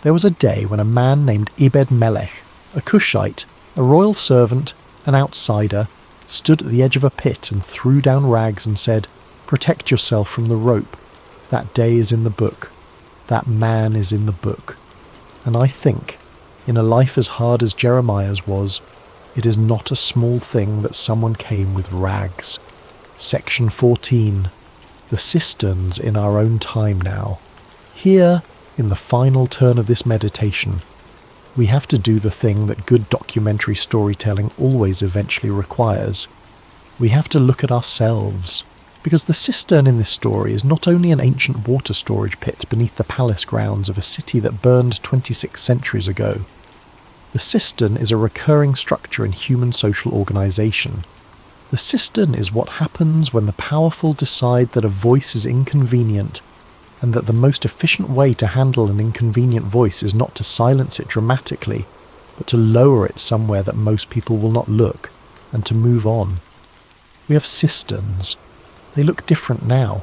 there was a day when a man named Ebed-Melech, a Cushite, a royal servant, an outsider, stood at the edge of a pit and threw down rags and said, "Protect yourself from the rope. That day is in the book. That man is in the book." And I think, in a life as hard as Jeremiah's was, it is not a small thing that someone came with rags. Section 14. The cisterns in our own time now. Here, in the final turn of this meditation, we have to do the thing that good documentary storytelling always eventually requires. We have to look at ourselves, because the cistern in this story is not only an ancient water storage pit beneath the palace grounds of a city that burned 26 centuries ago. The cistern is a recurring structure in human social organisation. The cistern is what happens when the powerful decide that a voice is inconvenient, and that the most efficient way to handle an inconvenient voice is not to silence it dramatically, but to lower it somewhere that most people will not look, and to move on. We have cisterns. They look different now.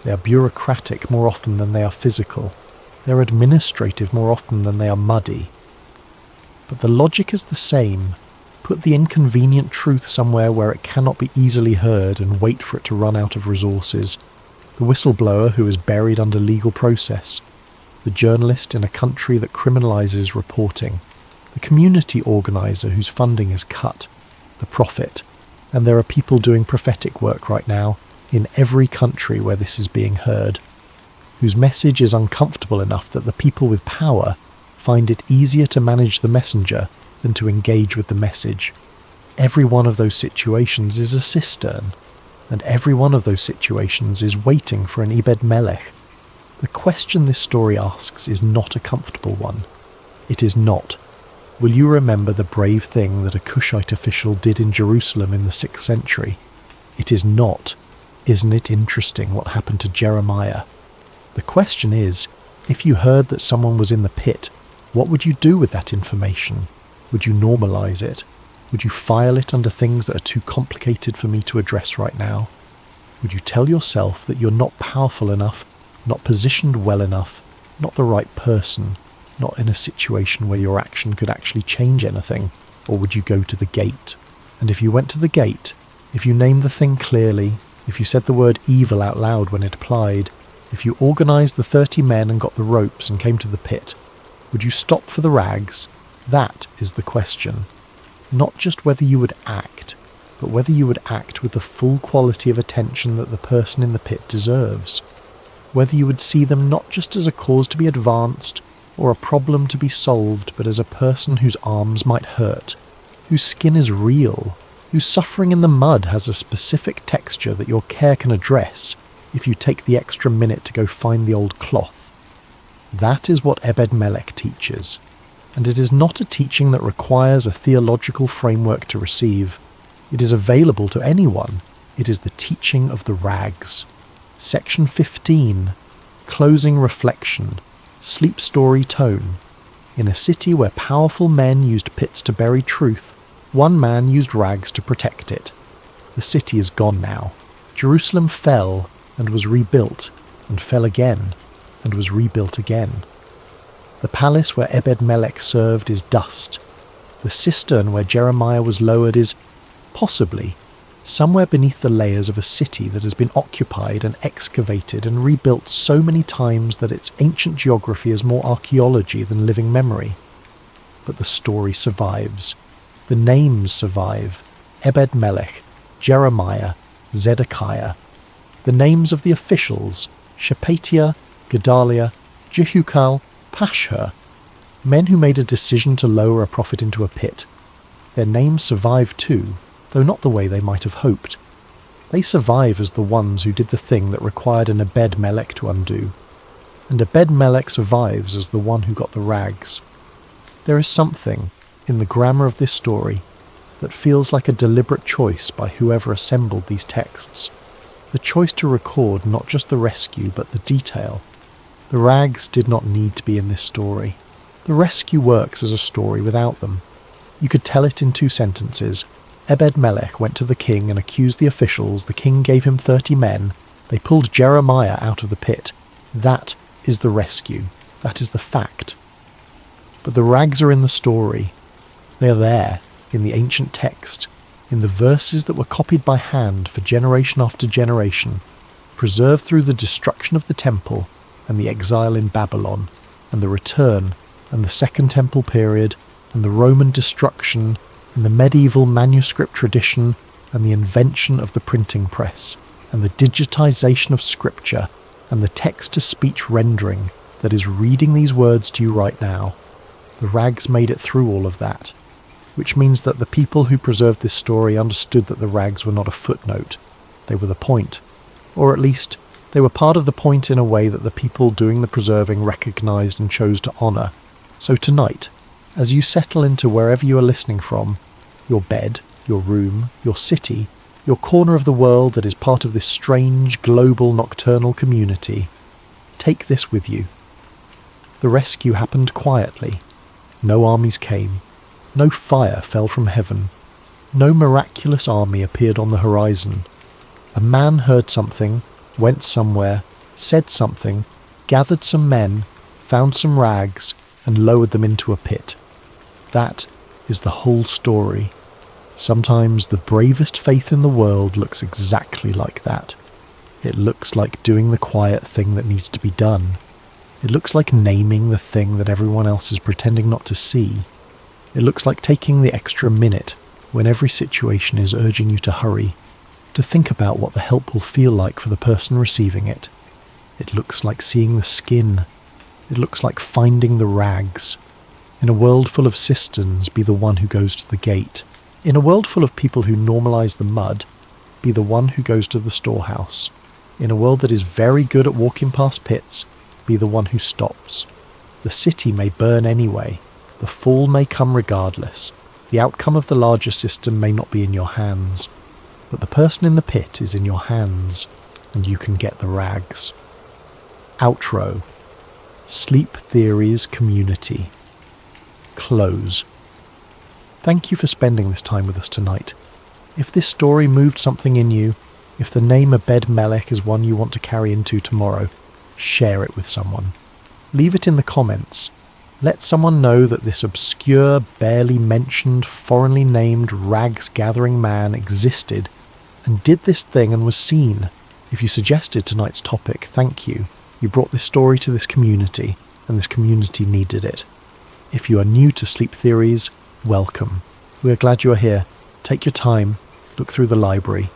They are bureaucratic more often than they are physical. They are administrative more often than they are muddy. But the logic is the same. Put the inconvenient truth somewhere where it cannot be easily heard and wait for it to run out of resources. The whistleblower who is buried under legal process. The journalist in a country that criminalises reporting. The community organiser whose funding is cut. The prophet. And there are people doing prophetic work right now, in every country where this is being heard, whose message is uncomfortable enough that the people with power find it easier to manage the messenger than to engage with the message. Every one of those situations is a cistern, and every one of those situations is waiting for an Ebed-Melech. The question this story asks is not a comfortable one. It is not, will you remember the brave thing that a Cushite official did in Jerusalem in the 6th century? It is not, isn't it interesting what happened to Jeremiah? The question is, if you heard that someone was in the pit, what would you do with that information? Would you normalise it? Would you file it under things that are too complicated for me to address right now? Would you tell yourself that you're not powerful enough, not positioned well enough, not the right person, not in a situation where your action could actually change anything? Or would you go to the gate? And if you went to the gate, if you named the thing clearly, if you said the word evil out loud when it applied, if you organised the 30 men and got the ropes and came to the pit, would you stop for the rags? That is the question. Not just whether you would act, but whether you would act with the full quality of attention that the person in the pit deserves. Whether you would see them not just as a cause to be advanced, or a problem to be solved, but as a person whose arms might hurt, whose skin is real, whose suffering in the mud has a specific texture that your care can address if you take the extra minute to go find the old cloth. That is what Ebed-Melech teaches, and it is not a teaching that requires a theological framework to receive. It is available to anyone. It is the teaching of the rags. Section 15. Closing reflection. Sleep story tone. In a city where powerful men used pits to bury truth, one man used rags to protect it. The city is gone now. Jerusalem fell and was rebuilt, and fell again, and was rebuilt again. The palace where Ebed-Melech served is dust. The cistern where Jeremiah was lowered is, possibly, somewhere beneath the layers of a city that has been occupied and excavated and rebuilt so many times that its ancient geography is more archaeology than living memory. But the story survives. The names survive. Ebed-Melech, Jeremiah, Zedekiah. The names of the officials, Shephatiah, Gedaliah, Jehukal, Pashhur, men who made a decision to lower a prophet into a pit. Their names survive too, though not the way they might have hoped. They survive as the ones who did the thing that required an Ebed-Melech to undo. And Ebed-Melech survives as the one who got the rags. There is something, in the grammar of this story, that feels like a deliberate choice by whoever assembled these texts. The choice to record not just the rescue but the detail. The rags did not need to be in this story. The rescue works as a story without them. You could tell it in 2 sentences. Ebed-Melech went to the king and accused the officials. The king gave him 30 men. They pulled Jeremiah out of the pit. That is the rescue. That is the fact. But the rags are in the story. They are there, in the ancient text, in the verses that were copied by hand for generation after generation, preserved through the destruction of the temple and the exile in Babylon, and the return, and the Second Temple period, and the Roman destruction, and the medieval manuscript tradition, and the invention of the printing press, and the digitization of scripture, and the text-to-speech rendering that is reading these words to you right now. The rags made it through all of that, which means that the people who preserved this story understood that the rags were not a footnote. They were the point. Or at least, they were part of the point in a way that the people doing the preserving recognized and chose to honor. So tonight, as you settle into wherever you are listening from, your bed, your room, your city, your corner of the world that is part of this strange, global, nocturnal community, take this with you. The rescue happened quietly. No armies came. No fire fell from heaven. No miraculous army appeared on the horizon. A man heard something, went somewhere, said something, gathered some men, found some rags, and lowered them into a pit. That is the whole story. Sometimes the bravest faith in the world looks exactly like that. It looks like doing the quiet thing that needs to be done. It looks like naming the thing that everyone else is pretending not to see. It looks like taking the extra minute when every situation is urging you to hurry, to think about what the help will feel like for the person receiving it. It looks like seeing the skin. It looks like finding the rags. In a world full of cisterns, be the one who goes to the gate. In a world full of people who normalize the mud, be the one who goes to the storehouse. In a world that is very good at walking past pits, be the one who stops. The city may burn anyway. The fall may come regardless. The outcome of the larger system may not be in your hands. But the person in the pit is in your hands, and you can get the rags. Outro. Sleep Theories Community. Close. Thank you for spending this time with us tonight. If this story moved something in you, if the name Ebed-Melech is one you want to carry into tomorrow, share it with someone. Leave it in the comments. Let someone know that this obscure, barely mentioned, foreignly named rags-gathering man existed and did this thing and was seen. If you suggested tonight's topic, thank you. You brought this story to this community, and this community needed it. If you are new to Sleep Theories, welcome. We are glad you are here. Take your time. Look through the library.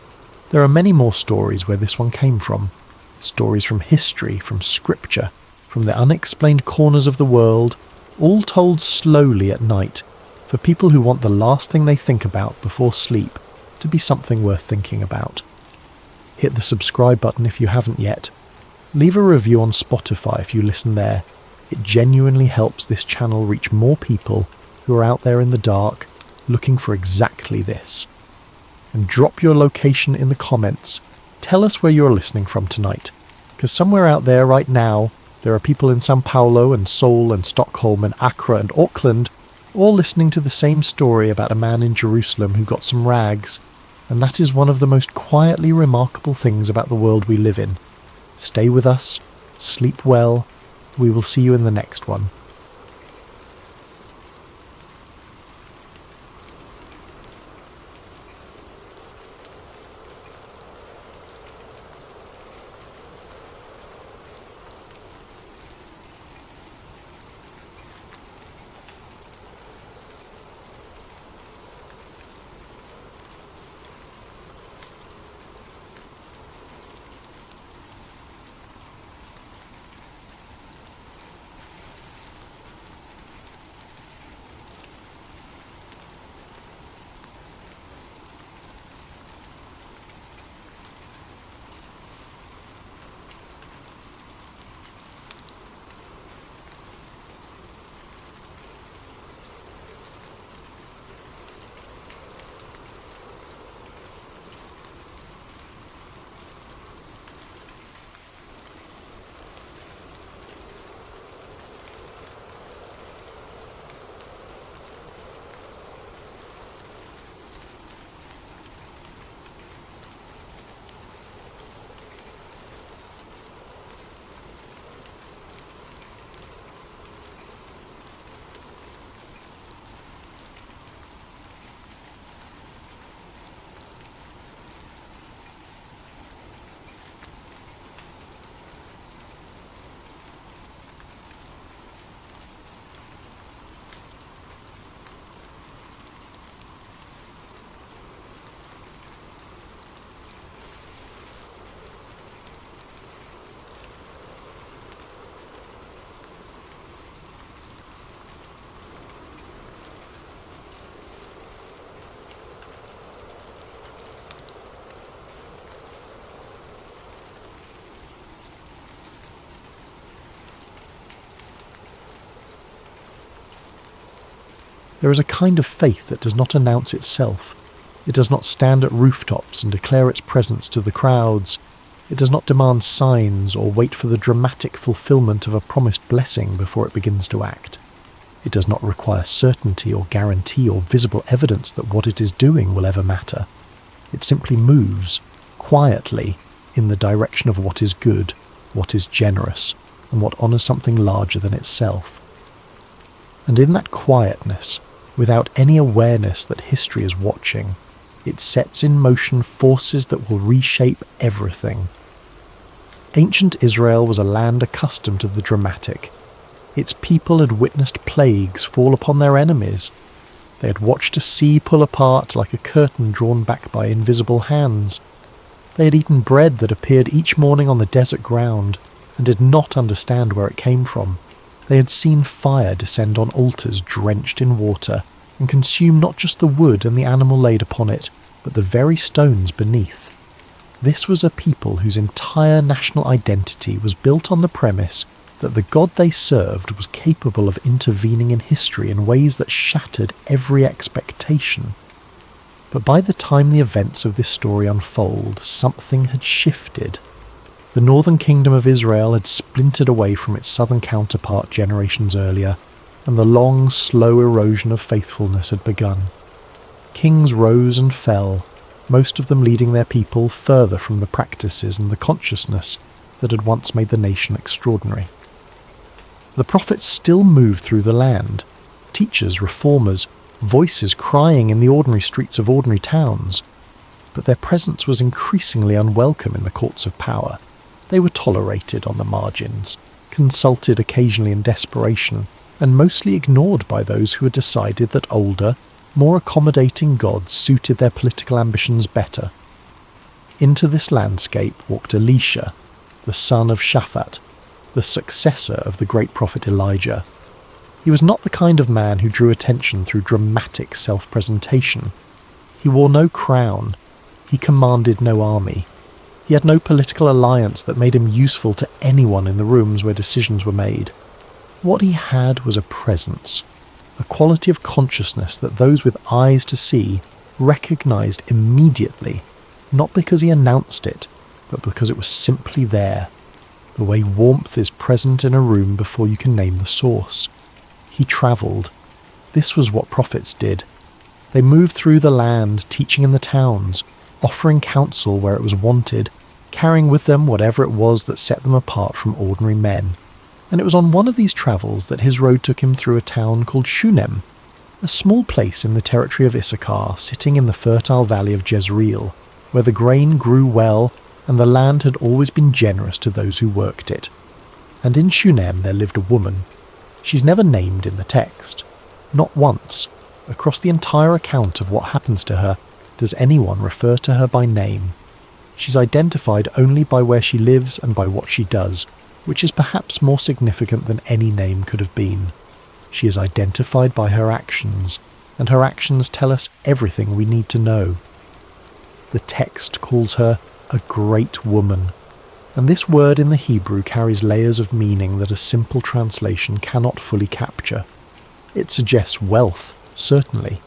There are many more stories where this one came from. Stories from history, from scripture, from the unexplained corners of the world, all told slowly at night, for people who want the last thing they think about before sleep to be something worth thinking about. Hit the subscribe button if you haven't yet. Leave a review on Spotify if you listen there. It genuinely helps this channel reach more people who are out there in the dark looking for exactly this. And drop your location in the comments. Tell us where you're listening from tonight, because somewhere out there right now there are people in Sao Paulo and Seoul and Stockholm and Accra and Auckland all listening to the same story about a man in Jerusalem who got some rags, and that is one of the most quietly remarkable things about the world we live in. Stay with us, sleep well, we will see you in the next one. There is a kind of faith that does not announce itself. It does not stand at rooftops and declare its presence to the crowds. It does not demand signs or wait for the dramatic fulfillment of a promised blessing before it begins to act. It does not require certainty or guarantee or visible evidence that what it is doing will ever matter. It simply moves, quietly, in the direction of what is good, what is generous, and what honours something larger than itself. And in that quietness, without any awareness that history is watching, it sets in motion forces that will reshape everything. Ancient Israel was a land accustomed to the dramatic. Its people had witnessed plagues fall upon their enemies. They had watched a sea pull apart like a curtain drawn back by invisible hands. They had eaten bread that appeared each morning on the desert ground and did not understand where it came from. They had seen fire descend on altars drenched in water and consume not just the wood and the animal laid upon it, but the very stones beneath. This was a people whose entire national identity was built on the premise that the God they served was capable of intervening in history in ways that shattered every expectation. But by the time the events of this story unfold, something had shifted. The northern kingdom of Israel had splintered away from its southern counterpart generations earlier, and the long, slow erosion of faithfulness had begun. Kings rose and fell, most of them leading their people further from the practices and the consciousness that had once made the nation extraordinary. The prophets still moved through the land, teachers, reformers, voices crying in the ordinary streets of ordinary towns, but their presence was increasingly unwelcome in the courts of power. They were tolerated on the margins, consulted occasionally in desperation, and mostly ignored by those who had decided that older, more accommodating gods suited their political ambitions better. Into this landscape walked Elisha, the son of Shaphat, the successor of the great prophet Elijah. He was not the kind of man who drew attention through dramatic self-presentation. He wore no crown. He commanded no army. He had no political alliance that made him useful to anyone in the rooms where decisions were made. What he had was a presence, a quality of consciousness that those with eyes to see recognized immediately, not because he announced it, but because it was simply there, the way warmth is present in a room before you can name the source. He travelled. This was what prophets did. They moved through the land, teaching in the towns, offering counsel where it was wanted, carrying with them whatever it was that set them apart from ordinary men. And it was on one of these travels that his road took him through a town called Shunem, a small place in the territory of Issachar, sitting in the fertile valley of Jezreel, where the grain grew well and the land had always been generous to those who worked it. And in Shunem there lived a woman. She's never named in the text. Not once, across the entire account of what happens to her, does anyone refer to her by name. She's identified only by where she lives and by what she does, which is perhaps more significant than any name could have been. She is identified by her actions, and her actions tell us everything we need to know. The text calls her a great woman, and this word in the Hebrew carries layers of meaning that a simple translation cannot fully capture. It suggests wealth, certainly.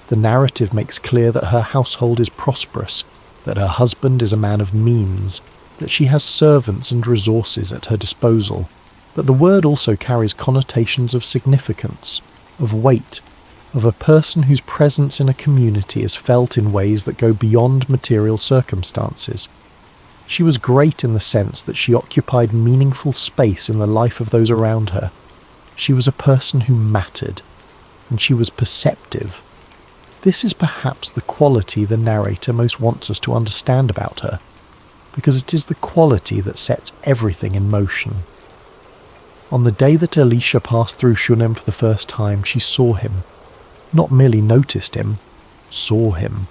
The narrative makes clear that her household is prosperous, that her husband is a man of means, that she has servants and resources at her disposal. But the word also carries connotations of significance, of weight, of a person whose presence in a community is felt in ways that go beyond material circumstances. She was great in the sense that she occupied meaningful space in the life of those around her. She was a person who mattered, and she was perceptive. This is perhaps the quality the narrator most wants us to understand about her, because it is the quality that sets everything in motion. On the day that Elisha passed through Shunem for the first time, she saw him. Not merely noticed him, saw him.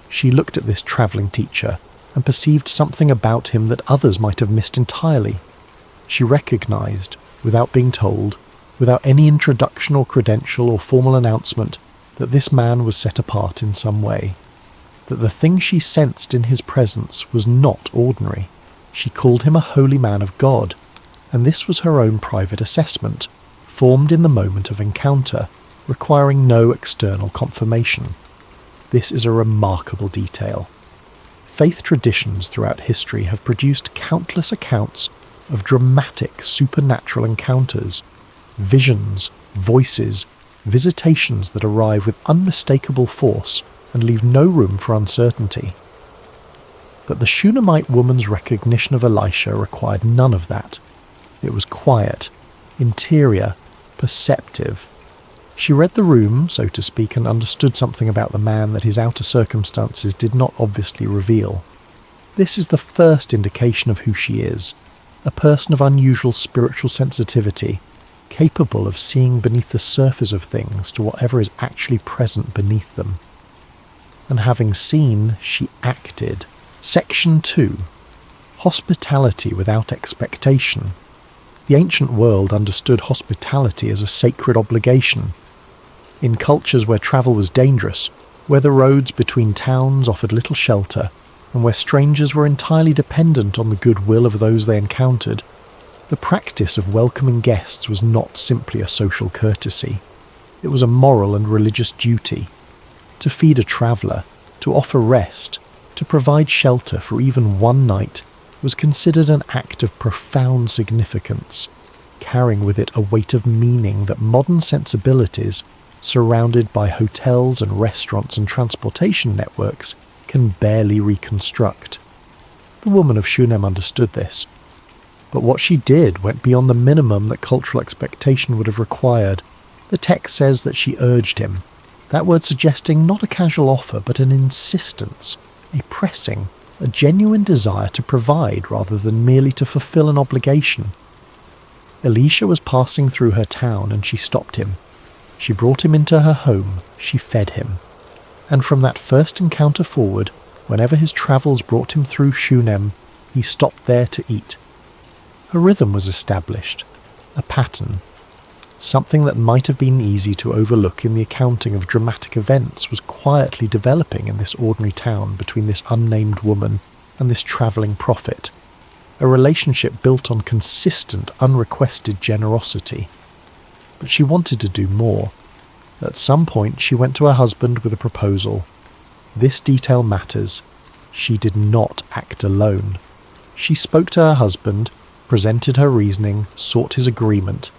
She looked at this travelling teacher and perceived something about him that others might have missed entirely. She recognised, without being told, without any introduction or credential or formal announcement, that this man was set apart in some way, that the thing she sensed in his presence was not ordinary. She called him a holy man of God, and this was her own private assessment, formed in the moment of encounter, requiring no external confirmation. This is a remarkable detail. Faith traditions throughout history have produced countless accounts of dramatic supernatural encounters, visions, voices, visitations that arrive with unmistakable force and leave no room for uncertainty. But the Shunammite woman's recognition of Elisha required none of that. It was quiet, interior, perceptive. She read the room, so to speak, and understood something about the man that his outer circumstances did not obviously reveal. This is the first indication of who she is, a person of unusual spiritual sensitivity, capable of seeing beneath the surface of things to whatever is actually present beneath them. And having seen, she acted. Section 2. Hospitality without expectation. The ancient world understood hospitality as a sacred obligation. In cultures where travel was dangerous, where the roads between towns offered little shelter, and where strangers were entirely dependent on the goodwill of those they encountered, the practice of welcoming guests was not simply a social courtesy. It was a moral and religious duty. To feed a traveller, to offer rest, to provide shelter for even one night was considered an act of profound significance, carrying with it a weight of meaning that modern sensibilities, surrounded by hotels and restaurants and transportation networks, can barely reconstruct. The woman of Shunem understood this. But what she did went beyond the minimum that cultural expectation would have required. The text says that she urged him, that word suggesting not a casual offer but an insistence, a pressing, a genuine desire to provide rather than merely to fulfill an obligation. Elisha was passing through her town and she stopped him. She brought him into her home, she fed him. And from that first encounter forward, whenever his travels brought him through Shunem, he stopped there to eat. A rhythm was established, a pattern. Something that might have been easy to overlook in the accounting of dramatic events was quietly developing in this ordinary town between this unnamed woman and this travelling prophet. A relationship built on consistent, unrequested generosity. But she wanted to do more. At some point she went to her husband with a proposal. This detail matters. She did not act alone. She spoke to her husband, presented her reasoning, sought his agreement.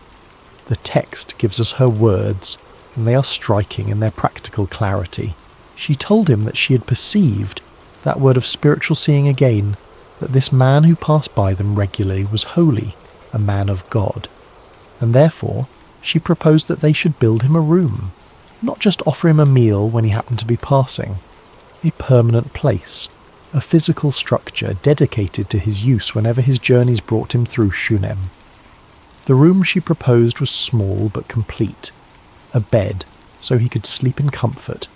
The text gives us her words, and they are striking in their practical clarity. She told him that she had perceived, that word of spiritual seeing again, that this man who passed by them regularly was holy, a man of God, and therefore she proposed that they should build him a room, not just offer him a meal when he happened to be passing, a permanent place, a physical structure dedicated to his use whenever his journeys brought him through Shunem. The room she proposed was small but complete. A bed, so he could sleep in comfort.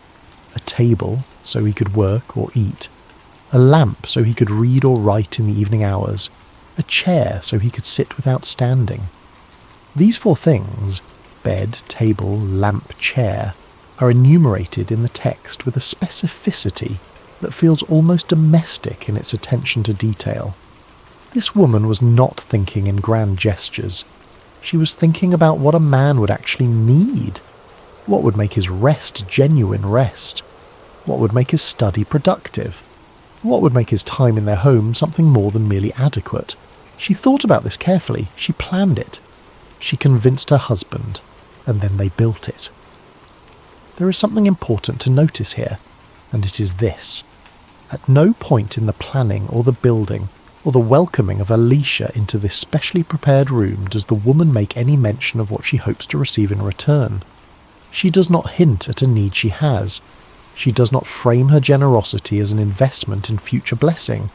A table, so he could work or eat. A lamp, so he could read or write in the evening hours. A chair, so he could sit without standing. These 4 things, bed, table, lamp, chair, are enumerated in the text with a specificity that feels almost domestic in its attention to detail. This woman was not thinking in grand gestures. She was thinking about what a man would actually need. What would make his rest genuine rest? What would make his study productive? What would make his time in their home something more than merely adequate? She thought about this carefully. She planned it. She convinced her husband, and then they built it. There is something important to notice here, and it is this. At no point in the planning or the building or the welcoming of Elisha into this specially prepared room does the woman make any mention of what she hopes to receive in return. She does not hint at a need she has. She does not frame her generosity as an investment in future blessing.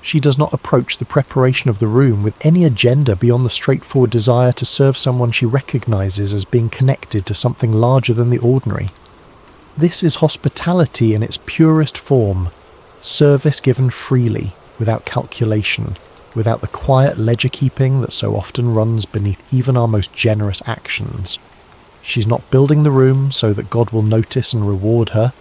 She does not approach the preparation of the room with any agenda beyond the straightforward desire to serve someone she recognizes as being connected to something larger than the ordinary. This is hospitality in its purest form, service given freely, without calculation, without the quiet ledger-keeping that so often runs beneath even our most generous actions. She's not building the room so that God will notice and reward her.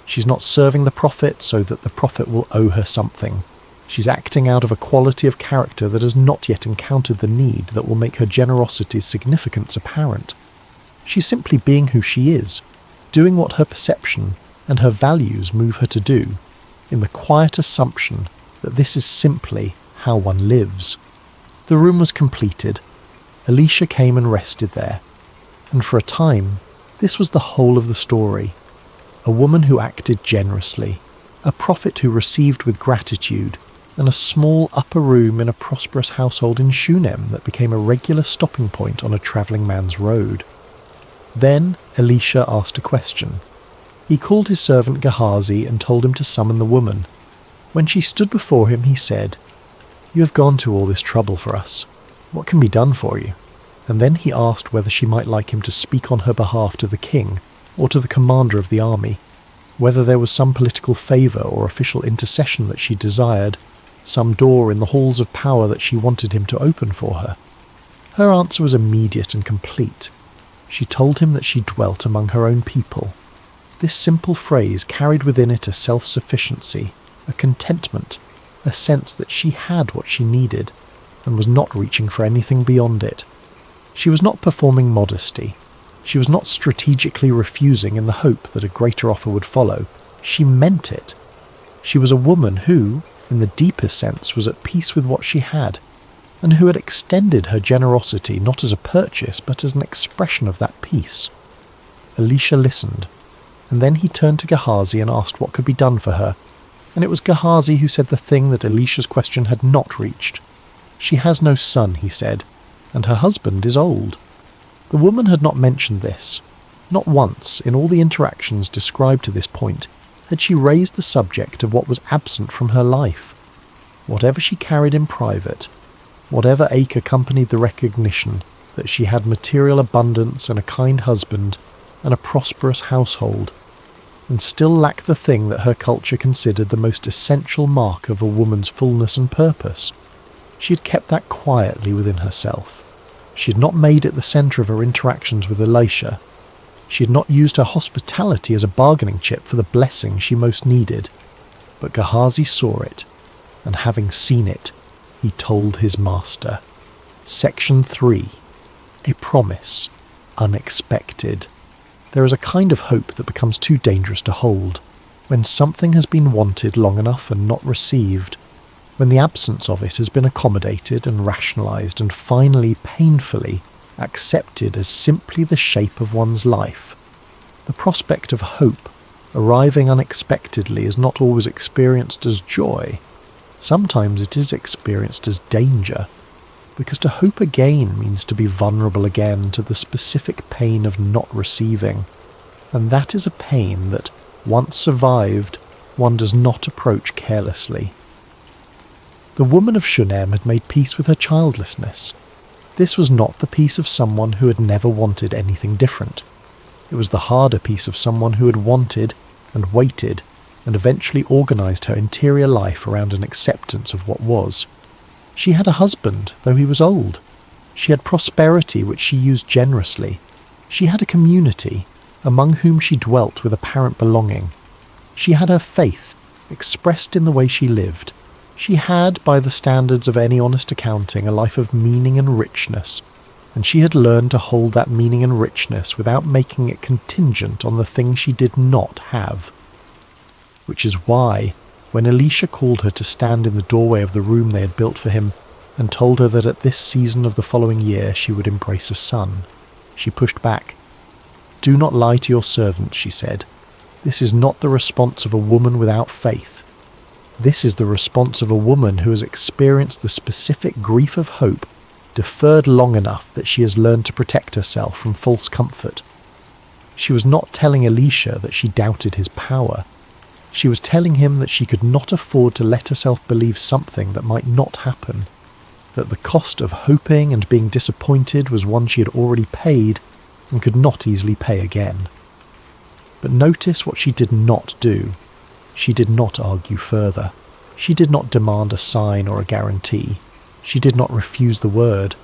She's not serving the prophet so that the prophet will owe her something. She's acting out of a quality of character that has not yet encountered the need that will make her generosity's significance apparent. She's simply being who she is, doing what her perception and her values move her to do, in the quiet assumption that this is simply how one lives. The room was completed. Alicia came and rested there, and for a time, this was the whole of the story. A woman who acted generously, a prophet who received with gratitude, and a small upper room in a prosperous household in Shunem that became a regular stopping point on a travelling man's road. Then Elisha asked a question. He called his servant Gehazi and told him to summon the woman. When she stood before him, he said, "You have gone to all this trouble for us. What can be done for you?" And then he asked whether she might like him to speak on her behalf to the king or to the commander of the army, whether there was some political favour or official intercession that she desired, some door in the halls of power that she wanted him to open for her. Her answer was immediate and complete. She told him that she dwelt among her own people. This simple phrase carried within it a self-sufficiency, a contentment, a sense that she had what she needed and was not reaching for anything beyond it. She was not performing modesty. She was not strategically refusing in the hope that a greater offer would follow. She meant it. She was a woman who, in the deepest sense, was at peace with what she had, and who had extended her generosity not as a purchase but as an expression of that peace. Elisha listened, and then he turned to Gehazi and asked what could be done for her, and it was Gehazi who said the thing that Elisha's question had not reached. "She has no son," he said, "and her husband is old." The woman had not mentioned this. Not once, in all the interactions described to this point, had she raised the subject of what was absent from her life. Whatever she carried in private, whatever ache accompanied the recognition that she had material abundance and a kind husband and a prosperous household, and still lacked the thing that her culture considered the most essential mark of a woman's fullness and purpose. She had kept that quietly within herself. She had not made it the centre of her interactions with Elisha. She had not used her hospitality as a bargaining chip for the blessing she most needed. But Gehazi saw it, and having seen it, he told his master. Section 3. A promise. Unexpected. There is a kind of hope that becomes too dangerous to hold, when something has been wanted long enough and not received, when the absence of it has been accommodated and rationalised and finally, painfully, accepted as simply the shape of one's life. The prospect of hope, arriving unexpectedly, is not always experienced as joy. Sometimes it is experienced as danger, because to hope again means to be vulnerable again to the specific pain of not receiving, and that is a pain that, once survived, one does not approach carelessly. The woman of Shunem had made peace with her childlessness. This was not the peace of someone who had never wanted anything different. It was the harder peace of someone who had wanted and waited and eventually organised her interior life around an acceptance of what was. She had a husband, though he was old. She had prosperity which she used generously. She had a community, among whom she dwelt with apparent belonging. She had her faith, expressed in the way she lived. She had, by the standards of any honest accounting, a life of meaning and richness, and she had learned to hold that meaning and richness without making it contingent on the thing she did not have. Which is why, when Elisha called her to stand in the doorway of the room they had built for him, and told her that at this season of the following year she would embrace a son, she pushed back. "Do not lie to your servant," she said. "This is not the response of a woman without faith. This is the response of a woman who has experienced the specific grief of hope, deferred long enough that she has learned to protect herself from false comfort." She was not telling Elisha that she doubted his power. She was telling him that she could not afford to let herself believe something that might not happen, that the cost of hoping and being disappointed was one she had already paid and could not easily pay again. But notice what she did not do. She did not argue further. She did not demand a sign or a guarantee. She did not refuse the word.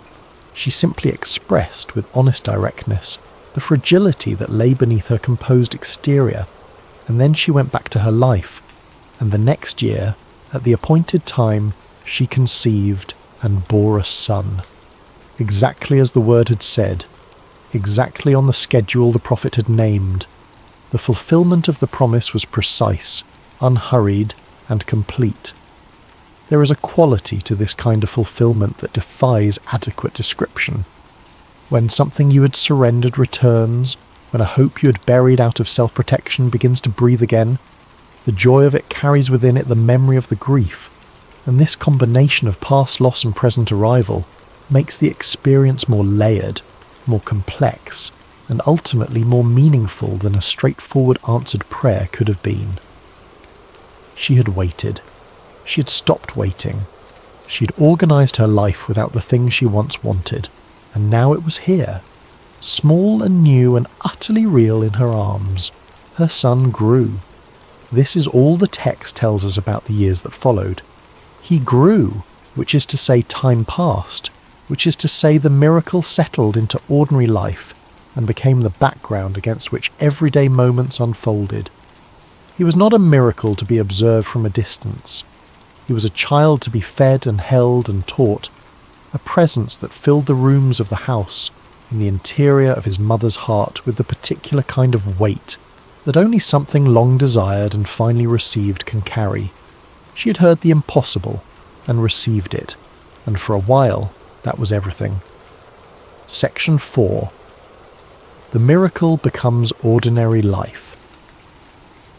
She simply expressed with honest directness the fragility that lay beneath her composed exterior, and then she went back to her life, and the next year, at the appointed time, she conceived and bore a son. Exactly as the word had said, exactly on the schedule the prophet had named. The fulfillment of the promise was precise, unhurried, and complete. There is a quality to this kind of fulfillment that defies adequate description. When something you had surrendered returns, when a hope you had buried out of self-protection begins to breathe again, the joy of it carries within it the memory of the grief, and this combination of past loss and present arrival makes the experience more layered, more complex, and ultimately more meaningful than a straightforward answered prayer could have been. She had waited. She had stopped waiting. She had organised her life without the thing she once wanted, and now it was here, small and new and utterly real in her arms. Her son grew. This is all the text tells us about the years that followed. He grew, which is to say time passed, which is to say the miracle settled into ordinary life and became the background against which everyday moments unfolded. He was not a miracle to be observed from a distance. He was a child to be fed and held and taught, a presence that filled the rooms of the house, in the interior of his mother's heart with the particular kind of weight that only something long desired and finally received can carry. She had heard the impossible and received it, and for a while that was everything. Section 4. The miracle becomes ordinary life.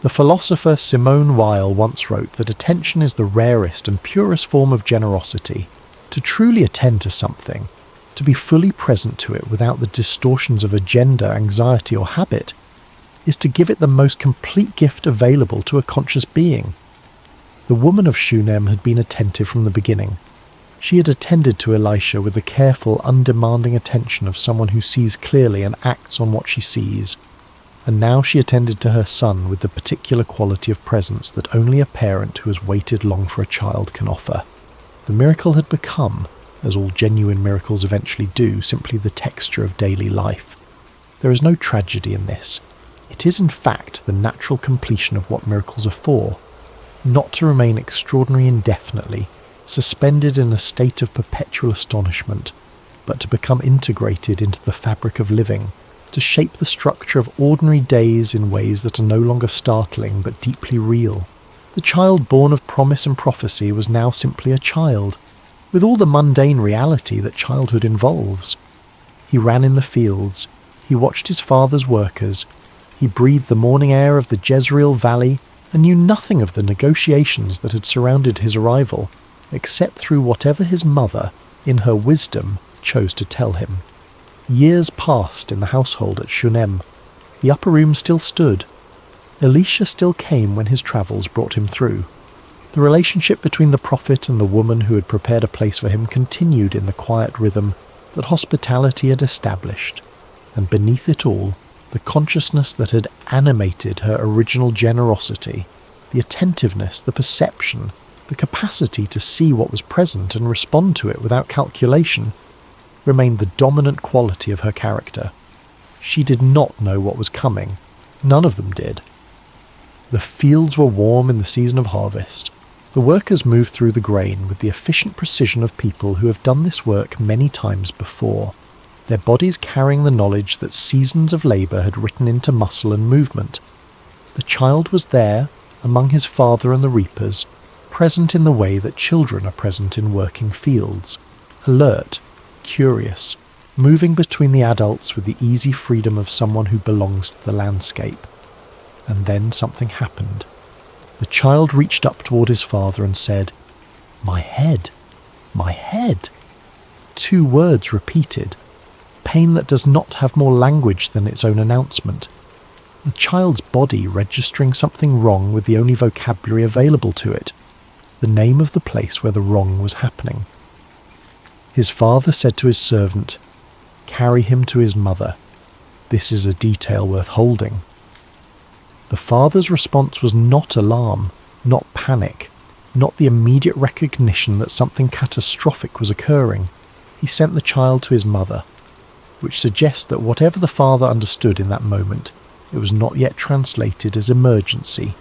The philosopher Simone Weil once wrote that attention is the rarest and purest form of generosity. To truly attend to something, to be fully present to it without the distortions of agenda, anxiety or habit, is to give it the most complete gift available to a conscious being. The woman of Shunem had been attentive from the beginning. She had attended to Elisha with the careful, undemanding attention of someone who sees clearly and acts on what she sees. And now she attended to her son with the particular quality of presence that only a parent who has waited long for a child can offer. The miracle had become, as all genuine miracles eventually do, simply the texture of daily life. There is no tragedy in this. It is in fact the natural completion of what miracles are for, not to remain extraordinary indefinitely, suspended in a state of perpetual astonishment, but to become integrated into the fabric of living, to shape the structure of ordinary days in ways that are no longer startling but deeply real. The child born of promise and prophecy was now simply a child, with all the mundane reality that childhood involves. He ran in the fields, he watched his father's workers, he breathed the morning air of the Jezreel Valley and knew nothing of the negotiations that had surrounded his arrival, except through whatever his mother, in her wisdom, chose to tell him. Years passed in the household at Shunem. The upper room still stood. Elisha still came when his travels brought him through. The relationship between the prophet and the woman who had prepared a place for him continued in the quiet rhythm that hospitality had established, and beneath it all, the consciousness that had animated her original generosity, the attentiveness, the perception, the capacity to see what was present and respond to it without calculation, remained the dominant quality of her character. She did not know what was coming. None of them did. The fields were warm in the season of harvest. The workers moved through the grain with the efficient precision of people who have done this work many times before, their bodies carrying the knowledge that seasons of labour had written into muscle and movement. The child was there, among his father and the reapers, present in the way that children are present in working fields, alert, curious, moving between the adults with the easy freedom of someone who belongs to the landscape. And then something happened. The child reached up toward his father and said, "My head, my head." 2 words repeated, pain that does not have more language than its own announcement. The child's body registering something wrong with the only vocabulary available to it, the name of the place where the wrong was happening. His father said to his servant, "Carry him to his mother. This is a detail worth holding." The father's response was not alarm, not panic, not the immediate recognition that something catastrophic was occurring. He sent the child to his mother, which suggests that whatever the father understood in that moment, it was not yet translated as emergency.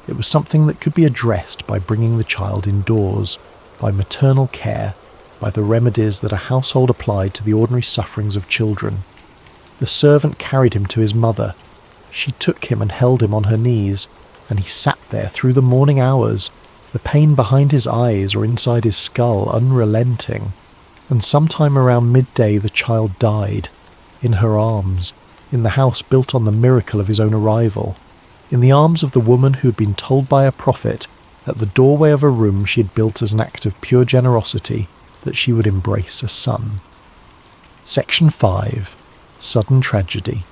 It was something that could be addressed by bringing the child indoors, by maternal care, by the remedies that a household applied to the ordinary sufferings of children. The servant carried him to his mother. She took him and held him on her knees, and he sat there through the morning hours, the pain behind his eyes or inside his skull unrelenting. And sometime around midday the child died, in her arms, in the house built on the miracle of his own arrival, in the arms of the woman who had been told by a prophet, at the doorway of a room she had built as an act of pure generosity, that she would embrace a son. Section 5. Sudden Tragedy.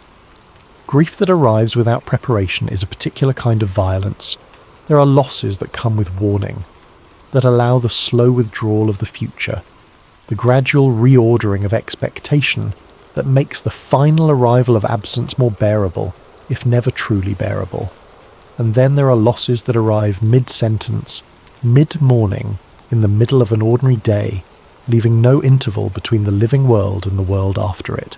Grief that arrives without preparation is a particular kind of violence. There are losses that come with warning, that allow the slow withdrawal of the future, the gradual reordering of expectation that makes the final arrival of absence more bearable, if never truly bearable. And then there are losses that arrive mid-sentence, mid-morning, in the middle of an ordinary day, leaving no interval between the living world and the world after it.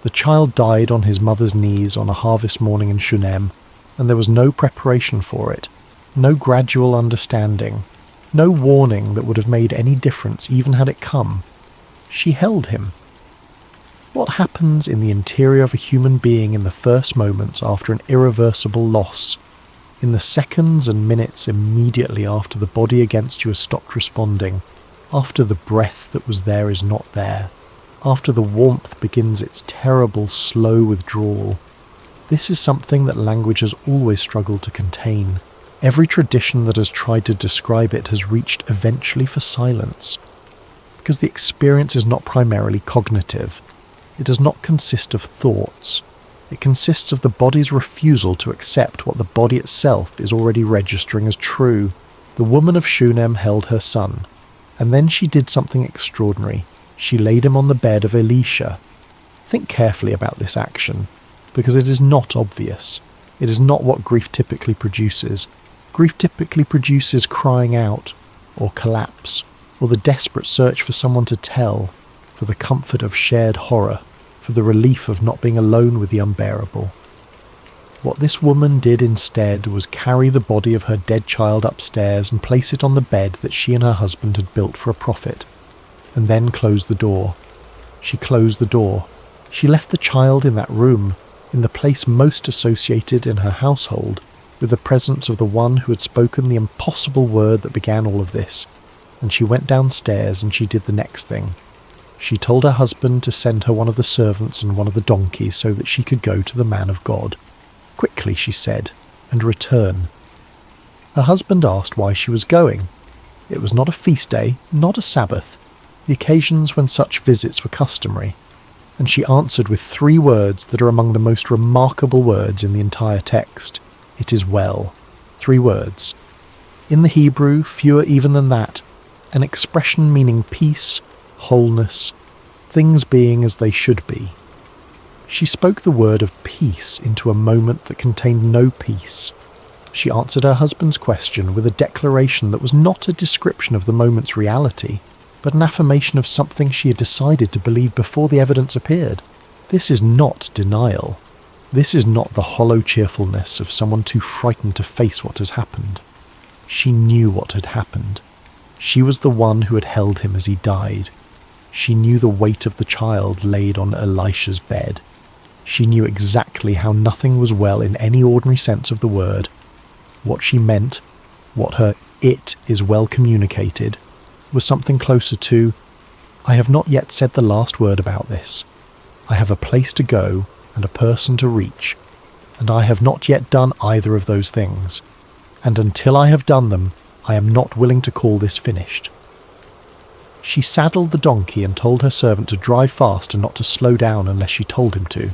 The child died on his mother's knees on a harvest morning in Shunem, and there was no preparation for it, no gradual understanding, no warning that would have made any difference even had it come. She held him. What happens in the interior of a human being in the first moments after an irreversible loss, in the seconds and minutes immediately after the body against you has stopped responding, after the breath that was there is not there, after the warmth begins its terrible, slow withdrawal? This is something that language has always struggled to contain. Every tradition that has tried to describe it has reached eventually for silence, because the experience is not primarily cognitive. It does not consist of thoughts. It consists of the body's refusal to accept what the body itself is already registering as true. The woman of Shunem held her son, and then she did something extraordinary. She laid him on the bed of Elisha. Think carefully about this action, because it is not obvious. It is not what grief typically produces. Grief typically produces crying out, or collapse, or the desperate search for someone to tell, for the comfort of shared horror, for the relief of not being alone with the unbearable. What this woman did instead was carry the body of her dead child upstairs and place it on the bed that she and her husband had built for a prophet, and then close the door. She closed the door. She left the child in that room, in the place most associated in her household with the presence of the one who had spoken the impossible word that began all of this, and she went downstairs and she did the next thing. She told her husband to send her one of the servants and one of the donkeys so that she could go to the man of God. Quickly, she said, and return. Her husband asked why she was going. It was not a feast day, not a Sabbath, the occasions when such visits were customary, and she answered with 3 words that are among the most remarkable words in the entire text. It is well. 3 words. In the Hebrew, fewer even than that, an expression meaning peace, wholeness, things being as they should be. She spoke the word of peace into a moment that contained no peace. She answered her husband's question with a declaration that was not a description of the moment's reality, but an affirmation of something she had decided to believe before the evidence appeared. This is not denial. This is not the hollow cheerfulness of someone too frightened to face what has happened. She knew what had happened. She was the one who had held him as he died. She knew the weight of the child laid on Elisha's bed. She knew exactly how nothing was well in any ordinary sense of the word. What she meant, what her "it" is well communicated, was something closer to, I have not yet said the last word about this. I have a place to go and a person to reach, and I have not yet done either of those things. And until I have done them, I am not willing to call this finished. She saddled the donkey and told her servant to drive fast and not to slow down unless she told him to.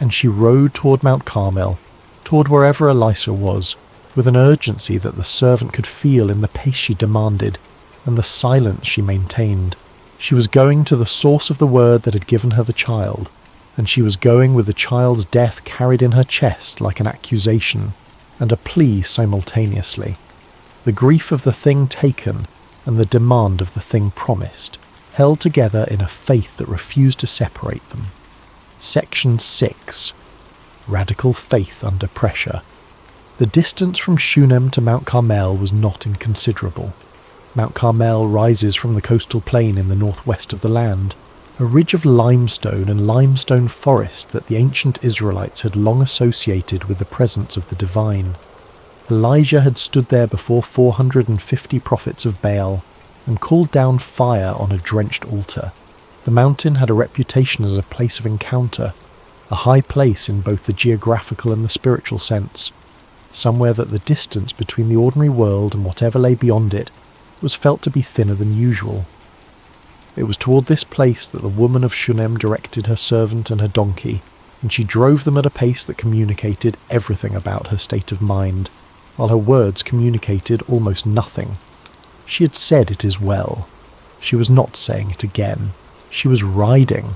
And she rode toward Mount Carmel, toward wherever Elisha was, with an urgency that the servant could feel in the pace she demanded and the silence she maintained. She was going to the source of the word that had given her the child, and she was going with the child's death carried in her chest like an accusation and a plea simultaneously. The grief of the thing taken and the demand of the thing promised, held together in a faith that refused to separate them. Section 6. Radical faith under pressure. The distance from Shunem to Mount Carmel was not inconsiderable. Mount Carmel rises from the coastal plain in the northwest of the land, a ridge of limestone and limestone forest that the ancient Israelites had long associated with the presence of the divine. Elijah had stood there before 450 prophets of Baal and called down fire on a drenched altar. The mountain had a reputation as a place of encounter, a high place in both the geographical and the spiritual sense, somewhere that the distance between the ordinary world and whatever lay beyond it was felt to be thinner than usual. It was toward this place that the woman of Shunem directed her servant and her donkey, and she drove them at a pace that communicated everything about her state of mind, while her words communicated almost nothing. She had said it is well. She was not saying it again. She was riding.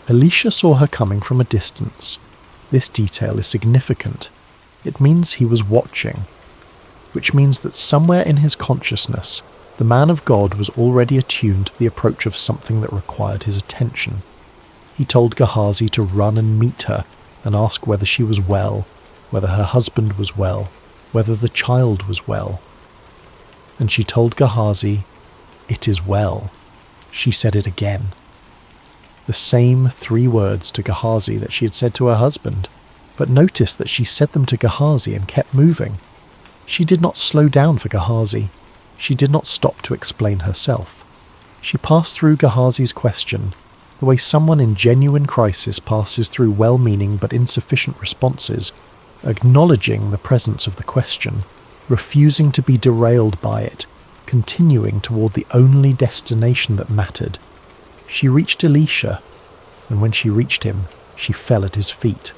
Elisha saw her coming from a distance. This detail is significant. It means he was watching, which means that somewhere in his consciousness, the man of God was already attuned to the approach of something that required his attention. He told Gehazi to run and meet her and ask whether she was well, whether her husband was well, whether the child was well. And she told Gehazi, "It is well." She said it again. The same 3 words to Gehazi that she had said to her husband, but notice that she said them to Gehazi and kept moving. She did not slow down for Gehazi. She did not stop to explain herself. She passed through Gehazi's question, the way someone in genuine crisis passes through well-meaning but insufficient responses, acknowledging the presence of the question, refusing to be derailed by it, continuing toward the only destination that mattered. She reached Elisha, and when she reached him, she fell at his feet.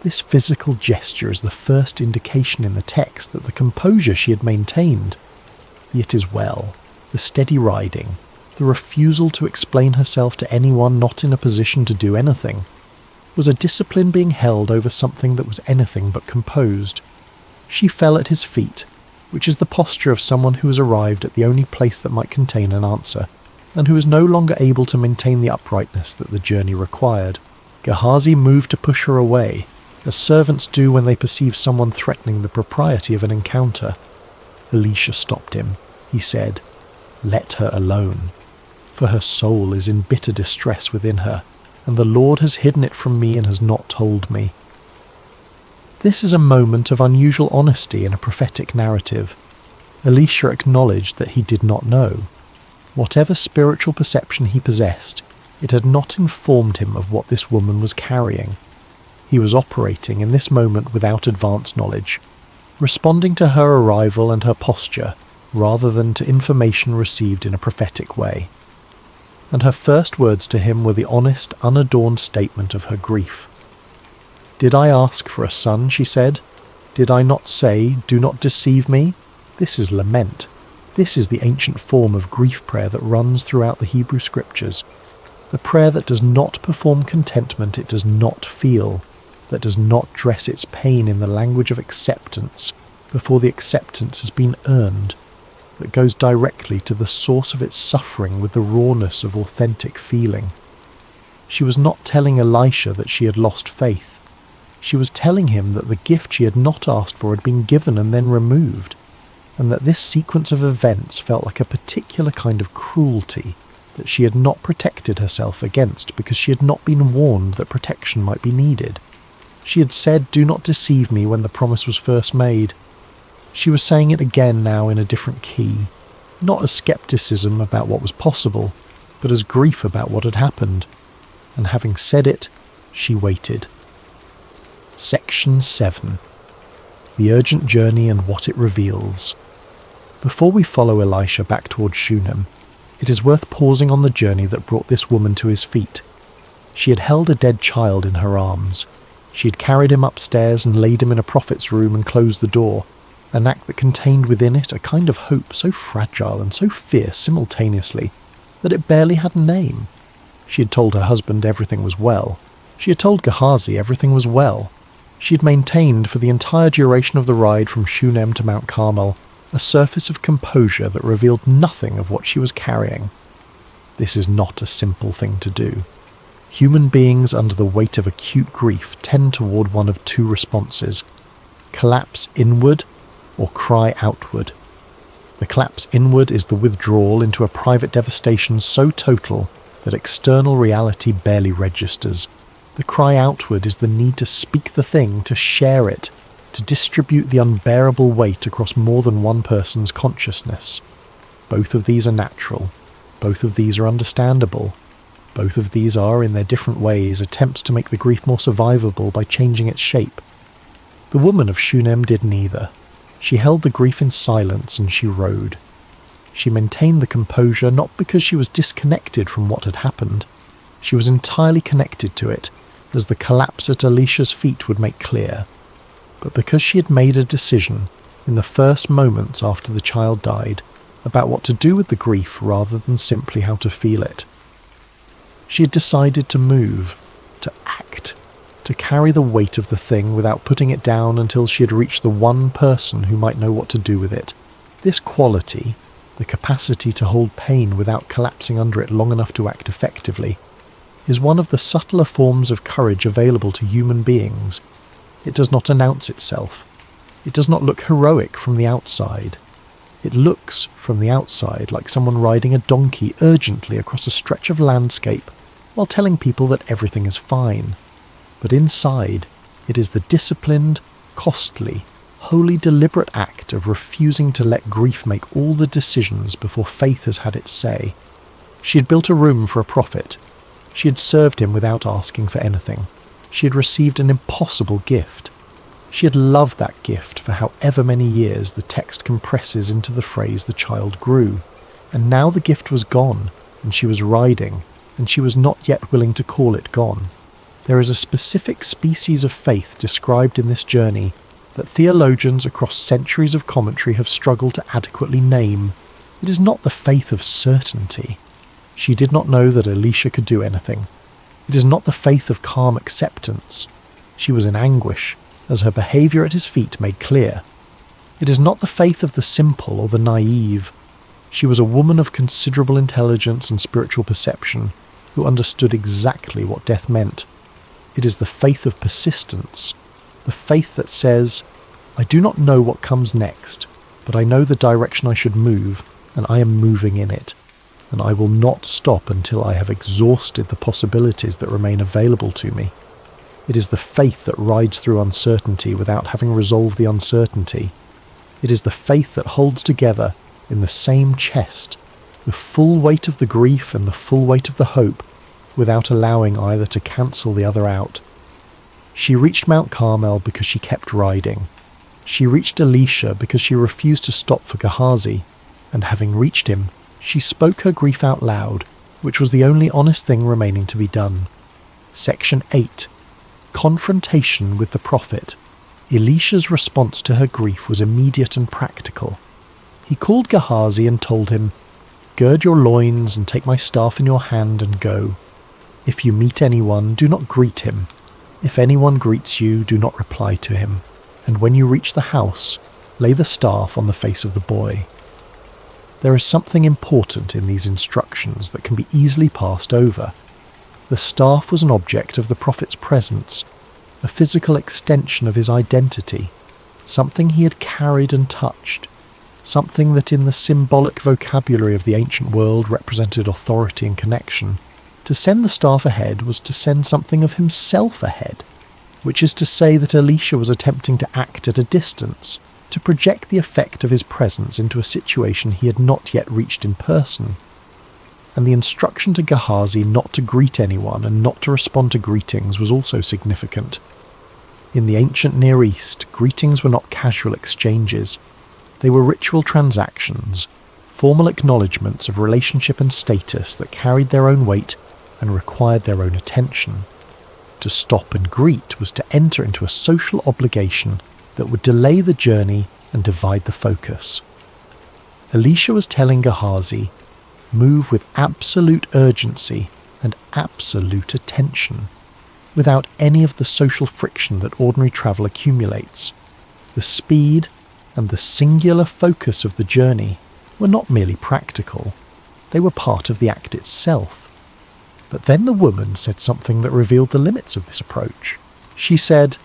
This physical gesture is the first indication in the text that the composure she had maintained, the "it is well," the steady riding, the refusal to explain herself to anyone not in a position to do anything, was a discipline being held over something that was anything but composed. She fell at his feet, which is the posture of someone who has arrived at the only place that might contain an answer, and who is no longer able to maintain the uprightness that the journey required. Gehazi moved to push her away, as servants do when they perceive someone threatening the propriety of an encounter. Elisha stopped him. He said, "Let her alone, for her soul is in bitter distress within her, and the Lord has hidden it from me and has not told me." This is a moment of unusual honesty in a prophetic narrative. Elisha acknowledged that he did not know. Whatever spiritual perception he possessed, it had not informed him of what this woman was carrying. He was operating in this moment without advanced knowledge, responding to her arrival and her posture rather than to information received in a prophetic way. And her first words to him were the honest, unadorned statement of her grief. "Did I ask for a son?" she said. "Did I not say, 'Do not deceive me'?" This is lament. This is the ancient form of grief prayer that runs throughout the Hebrew scriptures. The prayer that does not perform contentment it does not feel, that does not dress its pain in the language of acceptance before the acceptance has been earned, that goes directly to the source of its suffering with the rawness of authentic feeling. She was not telling Elisha that she had lost faith. She was telling him that the gift she had not asked for had been given and then removed, and that this sequence of events felt like a particular kind of cruelty that she had not protected herself against because she had not been warned that protection might be needed. She had said, "Do not deceive me," when the promise was first made. She was saying it again now in a different key, not as skepticism about what was possible, but as grief about what had happened. And having said it, she waited. Section 7. The urgent journey and what it reveals. Before we follow Elisha back towards Shunem, it is worth pausing on the journey that brought this woman to his feet. She had held a dead child in her arms. She had carried him upstairs and laid him in a prophet's room and closed the door, an act that contained within it a kind of hope so fragile and so fierce simultaneously that it barely had a name. She had told her husband everything was well. She had told Gehazi everything was well. She had maintained for the entire duration of the ride from Shunem to Mount Carmel a surface of composure that revealed nothing of what she was carrying. This is not a simple thing to do. Human beings under the weight of acute grief tend toward one of 2 responses: collapse inward or cry outward. The collapse inward is the withdrawal into a private devastation so total that external reality barely registers. The cry outward is the need to speak the thing, to share it, to distribute the unbearable weight across more than one person's consciousness. Both of these are natural. Both of these are understandable. Both of these are, in their different ways, attempts to make the grief more survivable by changing its shape. The woman of Shunem did neither. She held the grief in silence and she rode. She maintained the composure not because she was disconnected from what had happened. She was entirely connected to it, as the collapse at Alicia's feet would make clear, but because she had made a decision, in the first moments after the child died, about what to do with the grief rather than simply how to feel it. She had decided to move, to act, to carry the weight of the thing without putting it down until she had reached the one person who might know what to do with it. This quality, the capacity to hold pain without collapsing under it long enough to act effectively, is one of the subtler forms of courage available to human beings. It does not announce itself. It does not look heroic from the outside. It looks, from the outside, like someone riding a donkey urgently across a stretch of landscape while telling people that everything is fine. But inside, it is the disciplined, costly, wholly deliberate act of refusing to let grief make all the decisions before faith has had its say. She had built a room for a prophet. She had served him without asking for anything. She had received an impossible gift. She had loved that gift for however many years the text compresses into the phrase the child grew. And now the gift was gone, and she was riding, and she was not yet willing to call it gone. There is a specific species of faith described in this journey that theologians across centuries of commentary have struggled to adequately name. It is not the faith of certainty. She did not know that Alicia could do anything. It is not the faith of calm acceptance. She was in anguish, as her behaviour at his feet made clear. It is not the faith of the simple or the naive. She was a woman of considerable intelligence and spiritual perception, who understood exactly what death meant. It is the faith of persistence, the faith that says, I do not know what comes next, but I know the direction I should move, and I am moving in it, and I will not stop until I have exhausted the possibilities that remain available to me. It is the faith that rides through uncertainty without having resolved the uncertainty. It is the faith that holds together, in the same chest, the full weight of the grief and the full weight of the hope, without allowing either to cancel the other out. She reached Mount Carmel because she kept riding. She reached Alicia because she refused to stop for Gehazi, and having reached him, she spoke her grief out loud, which was the only honest thing remaining to be done. Section 8. Confrontation with the prophet. Elisha's response to her grief was immediate and practical. He called Gehazi and told him, Gird your loins and take my staff in your hand and go. If you meet anyone, do not greet him. If anyone greets you, do not reply to him. And when you reach the house, lay the staff on the face of the boy. There is something important in these instructions that can be easily passed over. The staff was an object of the prophet's presence, a physical extension of his identity, something he had carried and touched, something that in the symbolic vocabulary of the ancient world represented authority and connection. To send the staff ahead was to send something of himself ahead, which is to say that Elisha was attempting to act at a distance, to project the effect of his presence into a situation he had not yet reached in person. And the instruction to Gehazi not to greet anyone and not to respond to greetings was also significant. In the ancient Near East, greetings were not casual exchanges. They were ritual transactions, formal acknowledgements of relationship and status that carried their own weight and required their own attention. To stop and greet was to enter into a social obligation that would delay the journey and divide the focus. Elisha was telling Gehazi, move with absolute urgency and absolute attention, without any of the social friction that ordinary travel accumulates. The speed and the singular focus of the journey were not merely practical, they were part of the act itself. But then the woman said something that revealed the limits of this approach. She said,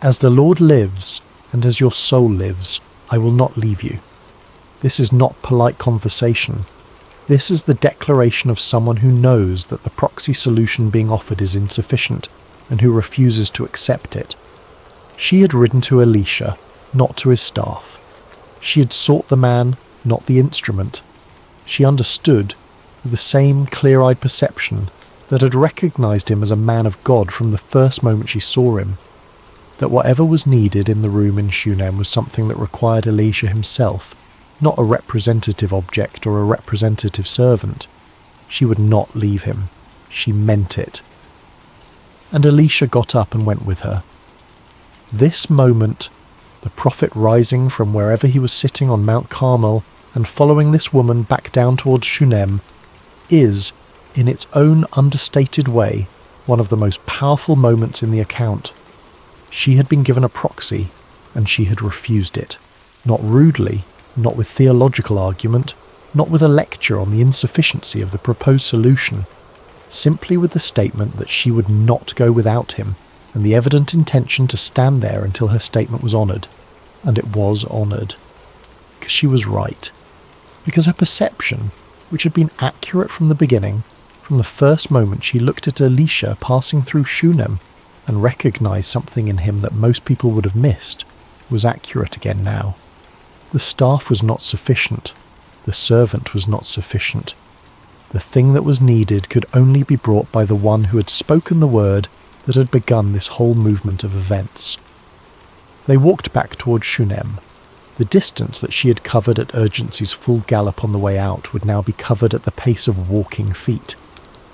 As the Lord lives, and as your soul lives, I will not leave you. This is not polite conversation. This is the declaration of someone who knows that the proxy solution being offered is insufficient and who refuses to accept it. She had ridden to Elisha, not to his staff. She had sought the man, not the instrument. She understood, with the same clear-eyed perception, that had recognised him as a man of God from the first moment she saw him, that whatever was needed in the room in Shunem was something that required Elisha himself, not a representative object or a representative servant. She would not leave him. She meant it. And Elisha got up and went with her. This moment, the prophet rising from wherever he was sitting on Mount Carmel and following this woman back down towards Shunem, is, in its own understated way, one of the most powerful moments in the account. She had been given a proxy, and she had refused it. Not rudely, not with theological argument, not with a lecture on the insufficiency of the proposed solution, simply with the statement that she would not go without him, and the evident intention to stand there until her statement was honoured. And it was honoured. Because she was right. Because her perception, which had been accurate from the beginning, from the first moment she looked at Elisha passing through Shunem and recognised something in him that most people would have missed, was accurate again now. The staff was not sufficient. The servant was not sufficient. The thing that was needed could only be brought by the one who had spoken the word that had begun this whole movement of events. They walked back towards Shunem. The distance that she had covered at Urgency's full gallop on the way out would now be covered at the pace of walking feet,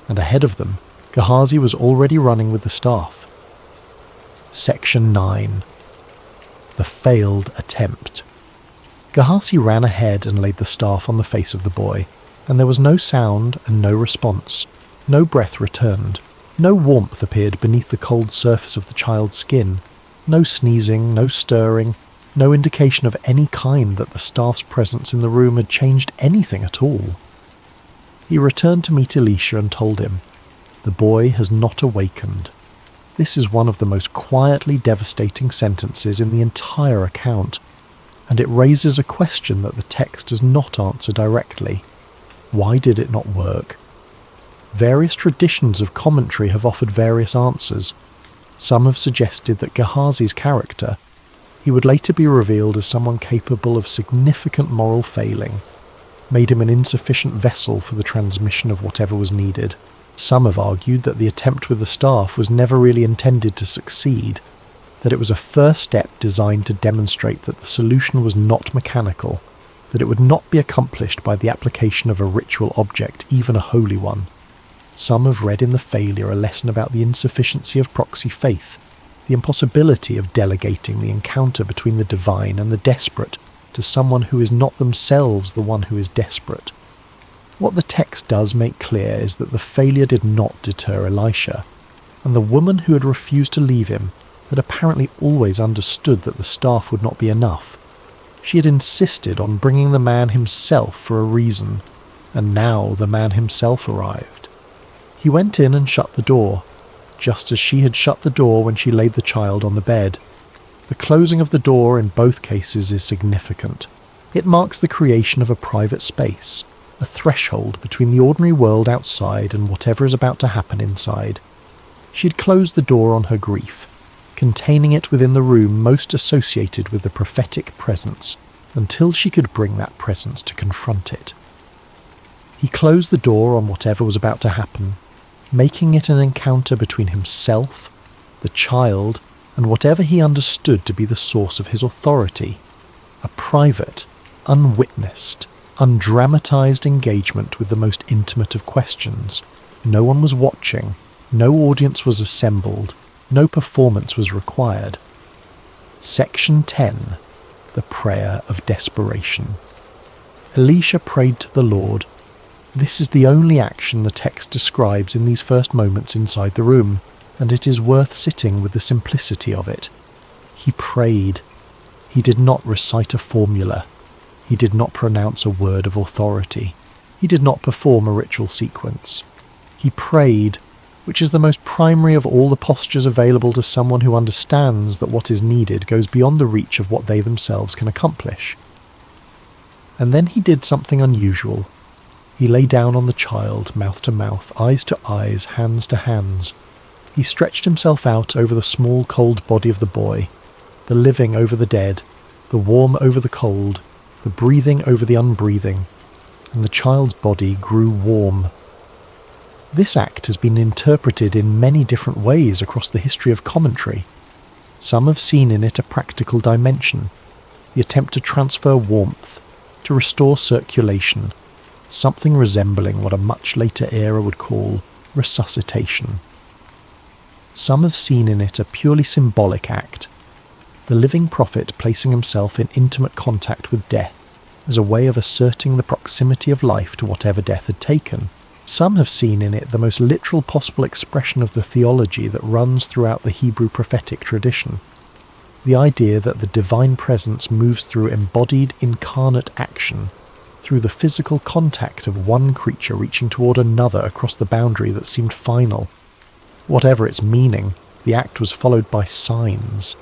and ahead of them, Gehazi was already running with the staff. Section 9. The Failed Attempt. Gehazi ran ahead and laid the staff on the face of the boy, and there was no sound and no response. No breath returned. No warmth appeared beneath the cold surface of the child's skin. No sneezing, no stirring, no indication of any kind that the staff's presence in the room had changed anything at all. He returned to meet Elisha and told him, "The boy has not awakened." This is one of the most quietly devastating sentences in the entire account, and it raises a question that the text does not answer directly. Why did it not work? Various traditions of commentary have offered various answers. Some have suggested that Gehazi's character, he would later be revealed as someone capable of significant moral failing, made him an insufficient vessel for the transmission of whatever was needed. Some have argued that the attempt with the staff was never really intended to succeed, that it was a first step designed to demonstrate that the solution was not mechanical, that it would not be accomplished by the application of a ritual object, even a holy one. Some have read in the failure a lesson about the insufficiency of proxy faith, the impossibility of delegating the encounter between the divine and the desperate to someone who is not themselves the one who is desperate. What the text does make clear is that the failure did not deter Elisha, and the woman who had refused to leave him had apparently always understood that the staff would not be enough. She had insisted on bringing the man himself for a reason, and now the man himself arrived. He went in and shut the door, just as she had shut the door when she laid the child on the bed. The closing of the door in both cases is significant. It marks the creation of a private space, a threshold between the ordinary world outside and whatever is about to happen inside. She had closed the door on her grief, containing it within the room most associated with the prophetic presence, until she could bring that presence to confront it. He closed the door on whatever was about to happen, making it an encounter between himself, the child, and whatever he understood to be the source of his authority, a private, unwitnessed, undramatized engagement with the most intimate of questions. No one was watching, no audience was assembled, no performance was required. Section 10. The Prayer of Desperation. Elisha prayed to the Lord. This is the only action the text describes in these first moments inside the room, and it is worth sitting with the simplicity of it. He prayed. He did not recite a formula. He did not pronounce a word of authority. He did not perform a ritual sequence. He prayed, which is the most primary of all the postures available to someone who understands that what is needed goes beyond the reach of what they themselves can accomplish. And then he did something unusual. He lay down on the child, mouth to mouth, eyes to eyes, hands to hands. He stretched himself out over the small, cold body of the boy, the living over the dead, the warm over the cold, the breathing over the unbreathing, and the child's body grew warm. This act has been interpreted in many different ways across the history of commentary. Some have seen in it a practical dimension, the attempt to transfer warmth, to restore circulation, something resembling what a much later era would call resuscitation. Some have seen in it a purely symbolic act, the living prophet placing himself in intimate contact with death as a way of asserting the proximity of life to whatever death had taken. Some have seen in it the most literal possible expression of the theology that runs throughout the Hebrew prophetic tradition. The idea that the divine presence moves through embodied, incarnate action, through the physical contact of one creature reaching toward another across the boundary that seemed final. Whatever its meaning, the act was followed by signs.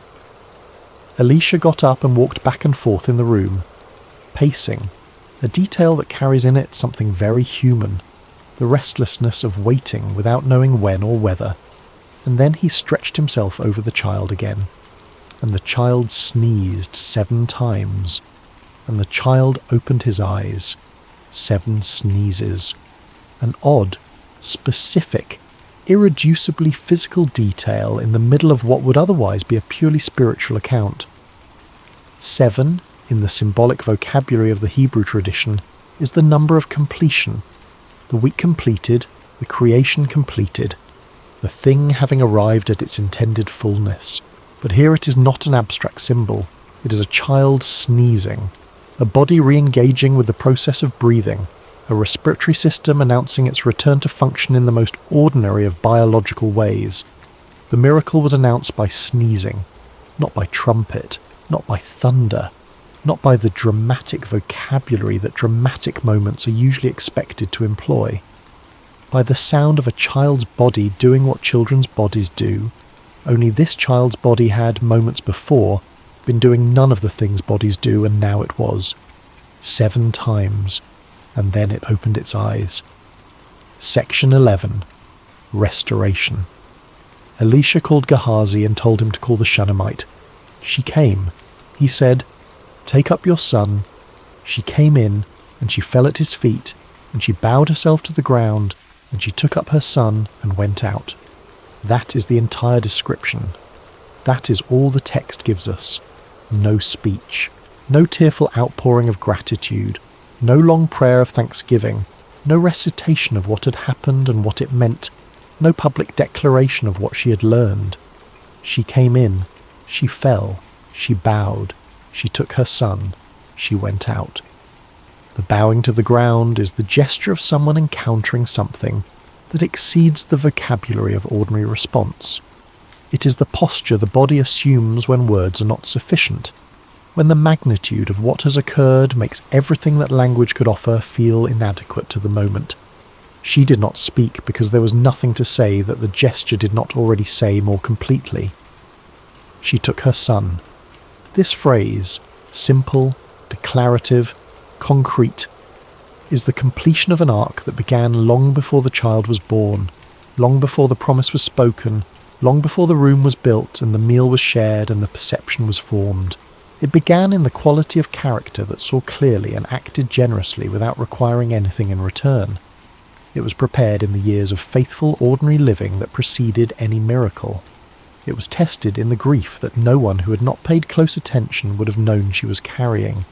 Elisha got up and walked back and forth in the room, pacing, a detail that carries in it something very human, the restlessness of waiting without knowing when or whether, and then he stretched himself over the child again, and the child sneezed 7 times, and the child opened his eyes, 7 sneezes, an odd, specific, irreducibly physical detail in the middle of what would otherwise be a purely spiritual account. 7, in the symbolic vocabulary of the Hebrew tradition, is the number of completion, the week completed, the creation completed, the thing having arrived at its intended fullness. But here it is not an abstract symbol, it is a child sneezing, a body re-engaging with the process of breathing, a respiratory system announcing its return to function in the most ordinary of biological ways. The miracle was announced by sneezing, not by trumpet, not by thunder, not by the dramatic vocabulary that dramatic moments are usually expected to employ. By the sound of a child's body doing what children's bodies do, only this child's body had, moments before, been doing none of the things bodies do, and now it was. 7 times, and then it opened its eyes. Section 11. Restoration. Elisha called Gehazi and told him to call the Shunammite. She came. He said, "Take up your son." She came in, and she fell at his feet, and she bowed herself to the ground, and she took up her son and went out. That is the entire description. That is all the text gives us. No speech, no tearful outpouring of gratitude, no long prayer of thanksgiving, no recitation of what had happened and what it meant, no public declaration of what she had learned. She came in, she fell, she bowed, she took her son, she went out. The bowing to the ground is the gesture of someone encountering something that exceeds the vocabulary of ordinary response. It is the posture the body assumes when words are not sufficient, when the magnitude of what has occurred makes everything that language could offer feel inadequate to the moment. She did not speak because there was nothing to say that the gesture did not already say more completely. She took her son. This phrase, simple, declarative, concrete, is the completion of an arc that began long before the child was born, long before the promise was spoken, long before the room was built and the meal was shared and the perception was formed. It began in the quality of character that saw clearly and acted generously without requiring anything in return. It was prepared in the years of faithful ordinary living that preceded any miracle. It was tested in the grief that no one who had not paid close attention would have known she was carrying,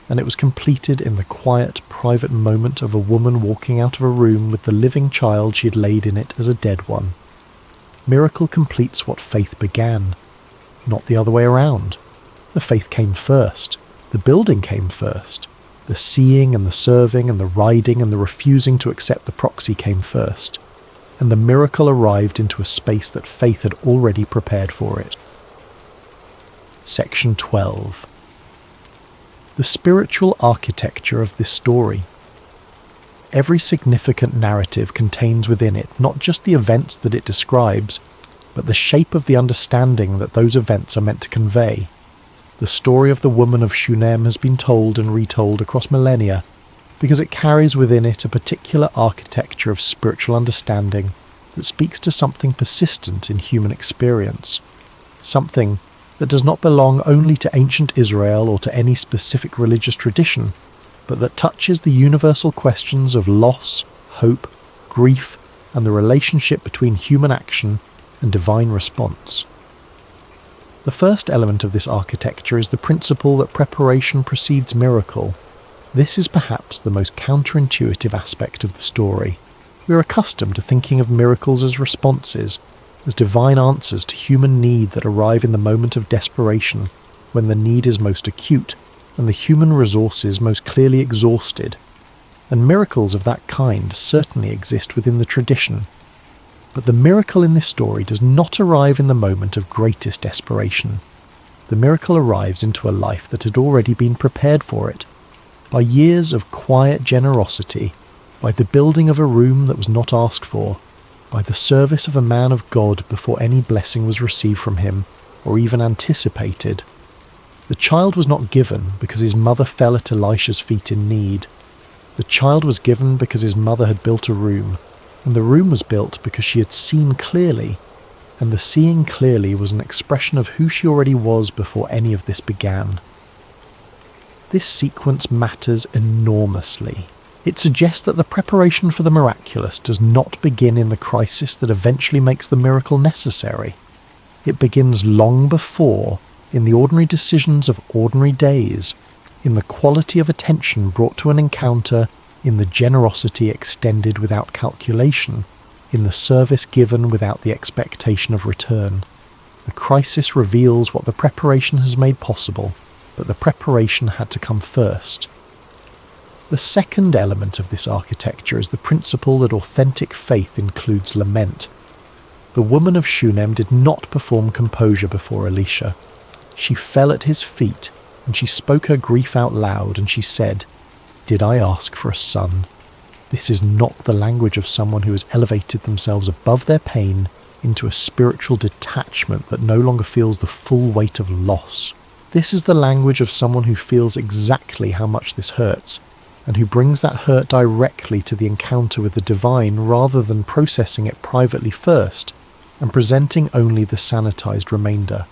and it was completed in the quiet, private moment of a woman walking out of a room with the living child she had laid in it as a dead one. Miracle completes what faith began, not the other way around. The faith came first, the building came first, the seeing and the serving and the riding and the refusing to accept the proxy came first, and the miracle arrived into a space that faith had already prepared for it. Section 12. The spiritual architecture of this story. Every significant narrative contains within it not just the events that it describes, but the shape of the understanding that those events are meant to convey. The story of the woman of Shunem has been told and retold across millennia, because it carries within it a particular architecture of spiritual understanding that speaks to something persistent in human experience, something that does not belong only to ancient Israel or to any specific religious tradition, but that touches the universal questions of loss, hope, grief, and the relationship between human action and divine response. The first element of this architecture is the principle that preparation precedes miracle. This is perhaps the most counterintuitive aspect of the story. We are accustomed to thinking of miracles as responses, as divine answers to human need that arrive in the moment of desperation, when the need is most acute and the human resources most clearly exhausted. And miracles of that kind certainly exist within the tradition. But the miracle in this story does not arrive in the moment of greatest desperation. The miracle arrives into a life that had already been prepared for it, by years of quiet generosity, by the building of a room that was not asked for, by the service of a man of God before any blessing was received from him, or even anticipated. The child was not given because his mother fell at Elisha's feet in need. The child was given because his mother had built a room, and the room was built because she had seen clearly, and the seeing clearly was an expression of who she already was before any of this began. This sequence matters enormously. It suggests that the preparation for the miraculous does not begin in the crisis that eventually makes the miracle necessary. It begins long before, in the ordinary decisions of ordinary days, in the quality of attention brought to an encounter, in the generosity extended without calculation, in the service given without the expectation of return. The crisis reveals what the preparation has made possible, but the preparation had to come first. The second element of this architecture is the principle that authentic faith includes lament. The woman of Shunem did not perform composure before Elisha. She fell at his feet, and she spoke her grief out loud, and she said, "Did I ask for a son?" This is not the language of someone who has elevated themselves above their pain into a spiritual detachment that no longer feels the full weight of loss. This is the language of someone who feels exactly how much this hurts, and who brings that hurt directly to the encounter with the divine rather than processing it privately first and presenting only the sanitized remainder.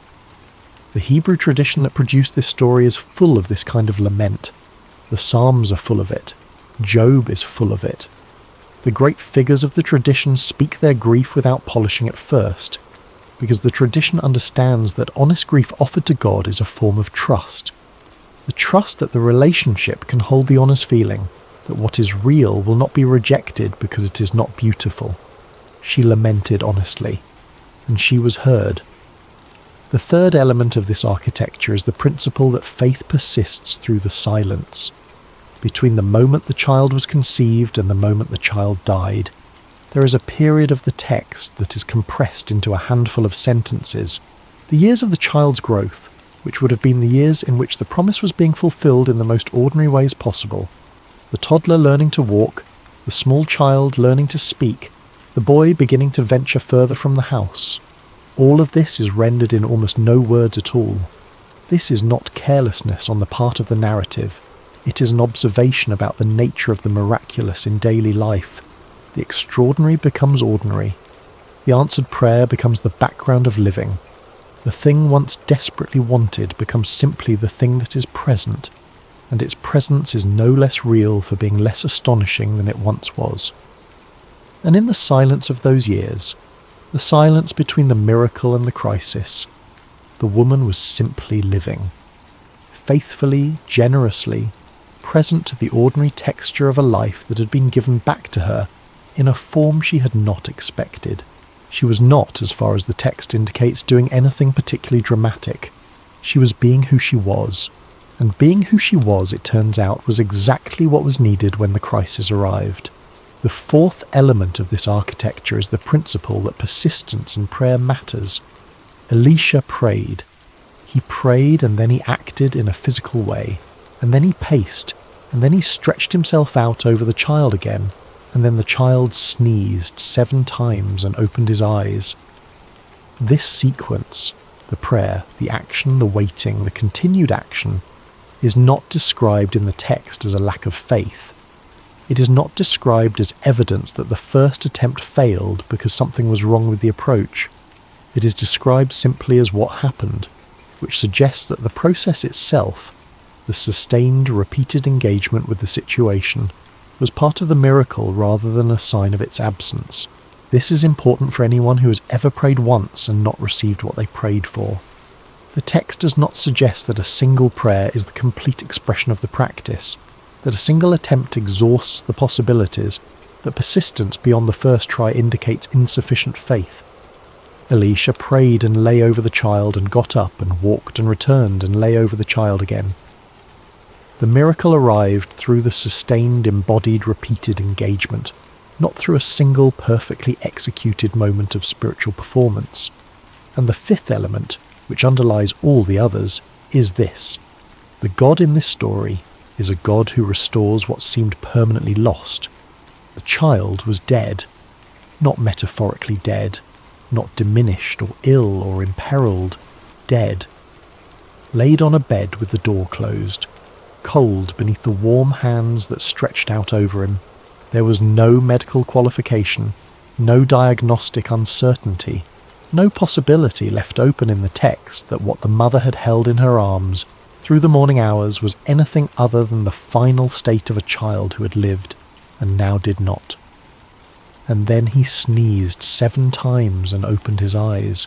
The Hebrew tradition that produced this story is full of this kind of lament. The Psalms are full of it. Job is full of it. The great figures of the tradition speak their grief without polishing it first, because the tradition understands that honest grief offered to God is a form of trust. The trust that the relationship can hold the honest feeling that what is real will not be rejected because it is not beautiful. She lamented honestly, and she was heard. The third element of this architecture is the principle that faith persists through the silence. Between the moment the child was conceived and the moment the child died, there is a period of the text that is compressed into a handful of sentences. The years of the child's growth, which would have been the years in which the promise was being fulfilled in the most ordinary ways possible. The toddler learning to walk, the small child learning to speak, the boy beginning to venture further from the house. All of this is rendered in almost no words at all. This is not carelessness on the part of the narrative. It is an observation about the nature of the miraculous in daily life. The extraordinary becomes ordinary. The answered prayer becomes the background of living. The thing once desperately wanted becomes simply the thing that is present, and its presence is no less real for being less astonishing than it once was. And in the silence of those years, the silence between the miracle and the crisis, the woman was simply living. Faithfully, generously, present to the ordinary texture of a life that had been given back to her in a form she had not expected. She was not, as far as the text indicates, doing anything particularly dramatic. She was being who she was, and being who she was, it turns out, was exactly what was needed when the crisis arrived. The fourth element of this architecture is the principle that persistence in prayer matters. Elisha prayed. He prayed, and then he acted in a physical way, and then he paced, and then he stretched himself out over the child again, and then the child sneezed 7 times and opened his eyes. This sequence, the prayer, the action, the waiting, the continued action, is not described in the text as a lack of faith. It is not described as evidence that the first attempt failed because something was wrong with the approach. It is described simply as what happened, which suggests that the process itself, the sustained, repeated engagement with the situation, was part of the miracle rather than a sign of its absence. This is important for anyone who has ever prayed once and not received what they prayed for. The text does not suggest that a single prayer is the complete expression of the practice, that a single attempt exhausts the possibilities, that persistence beyond the first try indicates insufficient faith. Elisha prayed and lay over the child and got up and walked and returned and lay over the child again. The miracle arrived through the sustained, embodied, repeated engagement, not through a single perfectly executed moment of spiritual performance. And the fifth element, which underlies all the others, is this. The God in this story is a God who restores what seemed permanently lost. The child was dead, not metaphorically dead, not diminished or ill or imperiled, dead. Laid on a bed with the door closed, cold beneath the warm hands that stretched out over him. There was no medical qualification, no diagnostic uncertainty, no possibility left open in the text that what the mother had held in her arms through the morning hours was anything other than the final state of a child who had lived and now did not. And then he sneezed 7 times and opened his eyes.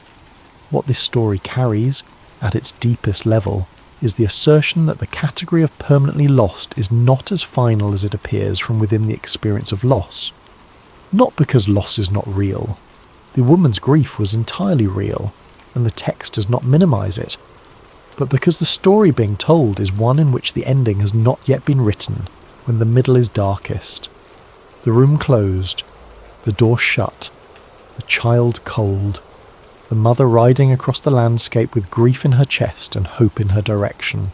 What this story carries, at its deepest level, is the assertion that the category of permanently lost is not as final as it appears from within the experience of loss. Not because loss is not real. The woman's grief was entirely real, and the text does not minimize it, but because the story being told is one in which the ending has not yet been written, when the middle is darkest. The room closed, the door shut, the child cold, the mother riding across the landscape with grief in her chest and hope in her direction.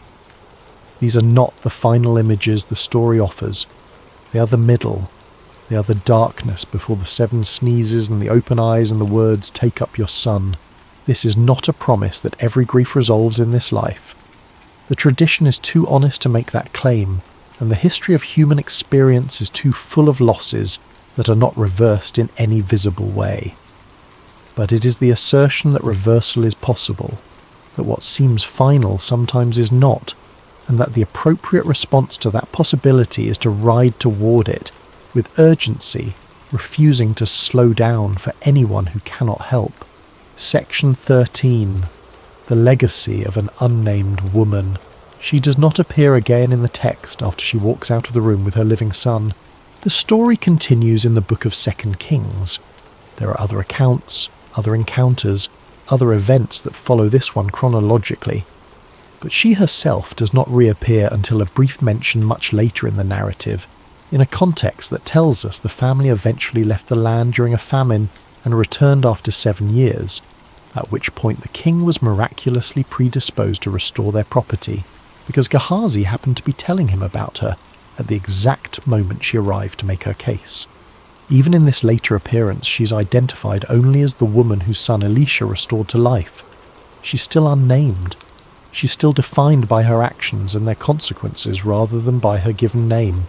These are not the final images the story offers. They are the middle. They are the darkness before the 7 sneezes and the open eyes and the words, "Take up your son." This is not a promise that every grief resolves in this life. The tradition is too honest to make that claim, and the history of human experience is too full of losses that are not reversed in any visible way. But it is the assertion that reversal is possible, that what seems final sometimes is not, and that the appropriate response to that possibility is to ride toward it, with urgency, refusing to slow down for anyone who cannot help. Section 13. The legacy of an unnamed woman. She does not appear again in the text after she walks out of the room with her living son. The story continues in the book of 2 Kings. There are other accounts, other encounters, other events that follow this one chronologically. But she herself does not reappear until a brief mention much later in the narrative, in a context that tells us the family eventually left the land during a famine and returned after 7 years, at which point the king was miraculously predisposed to restore their property, because Gehazi happened to be telling him about her at the exact moment she arrived to make her case. Even in this later appearance, she's identified only as the woman whose son Elisha restored to life. She's still unnamed. She's still defined by her actions and their consequences rather than by her given name.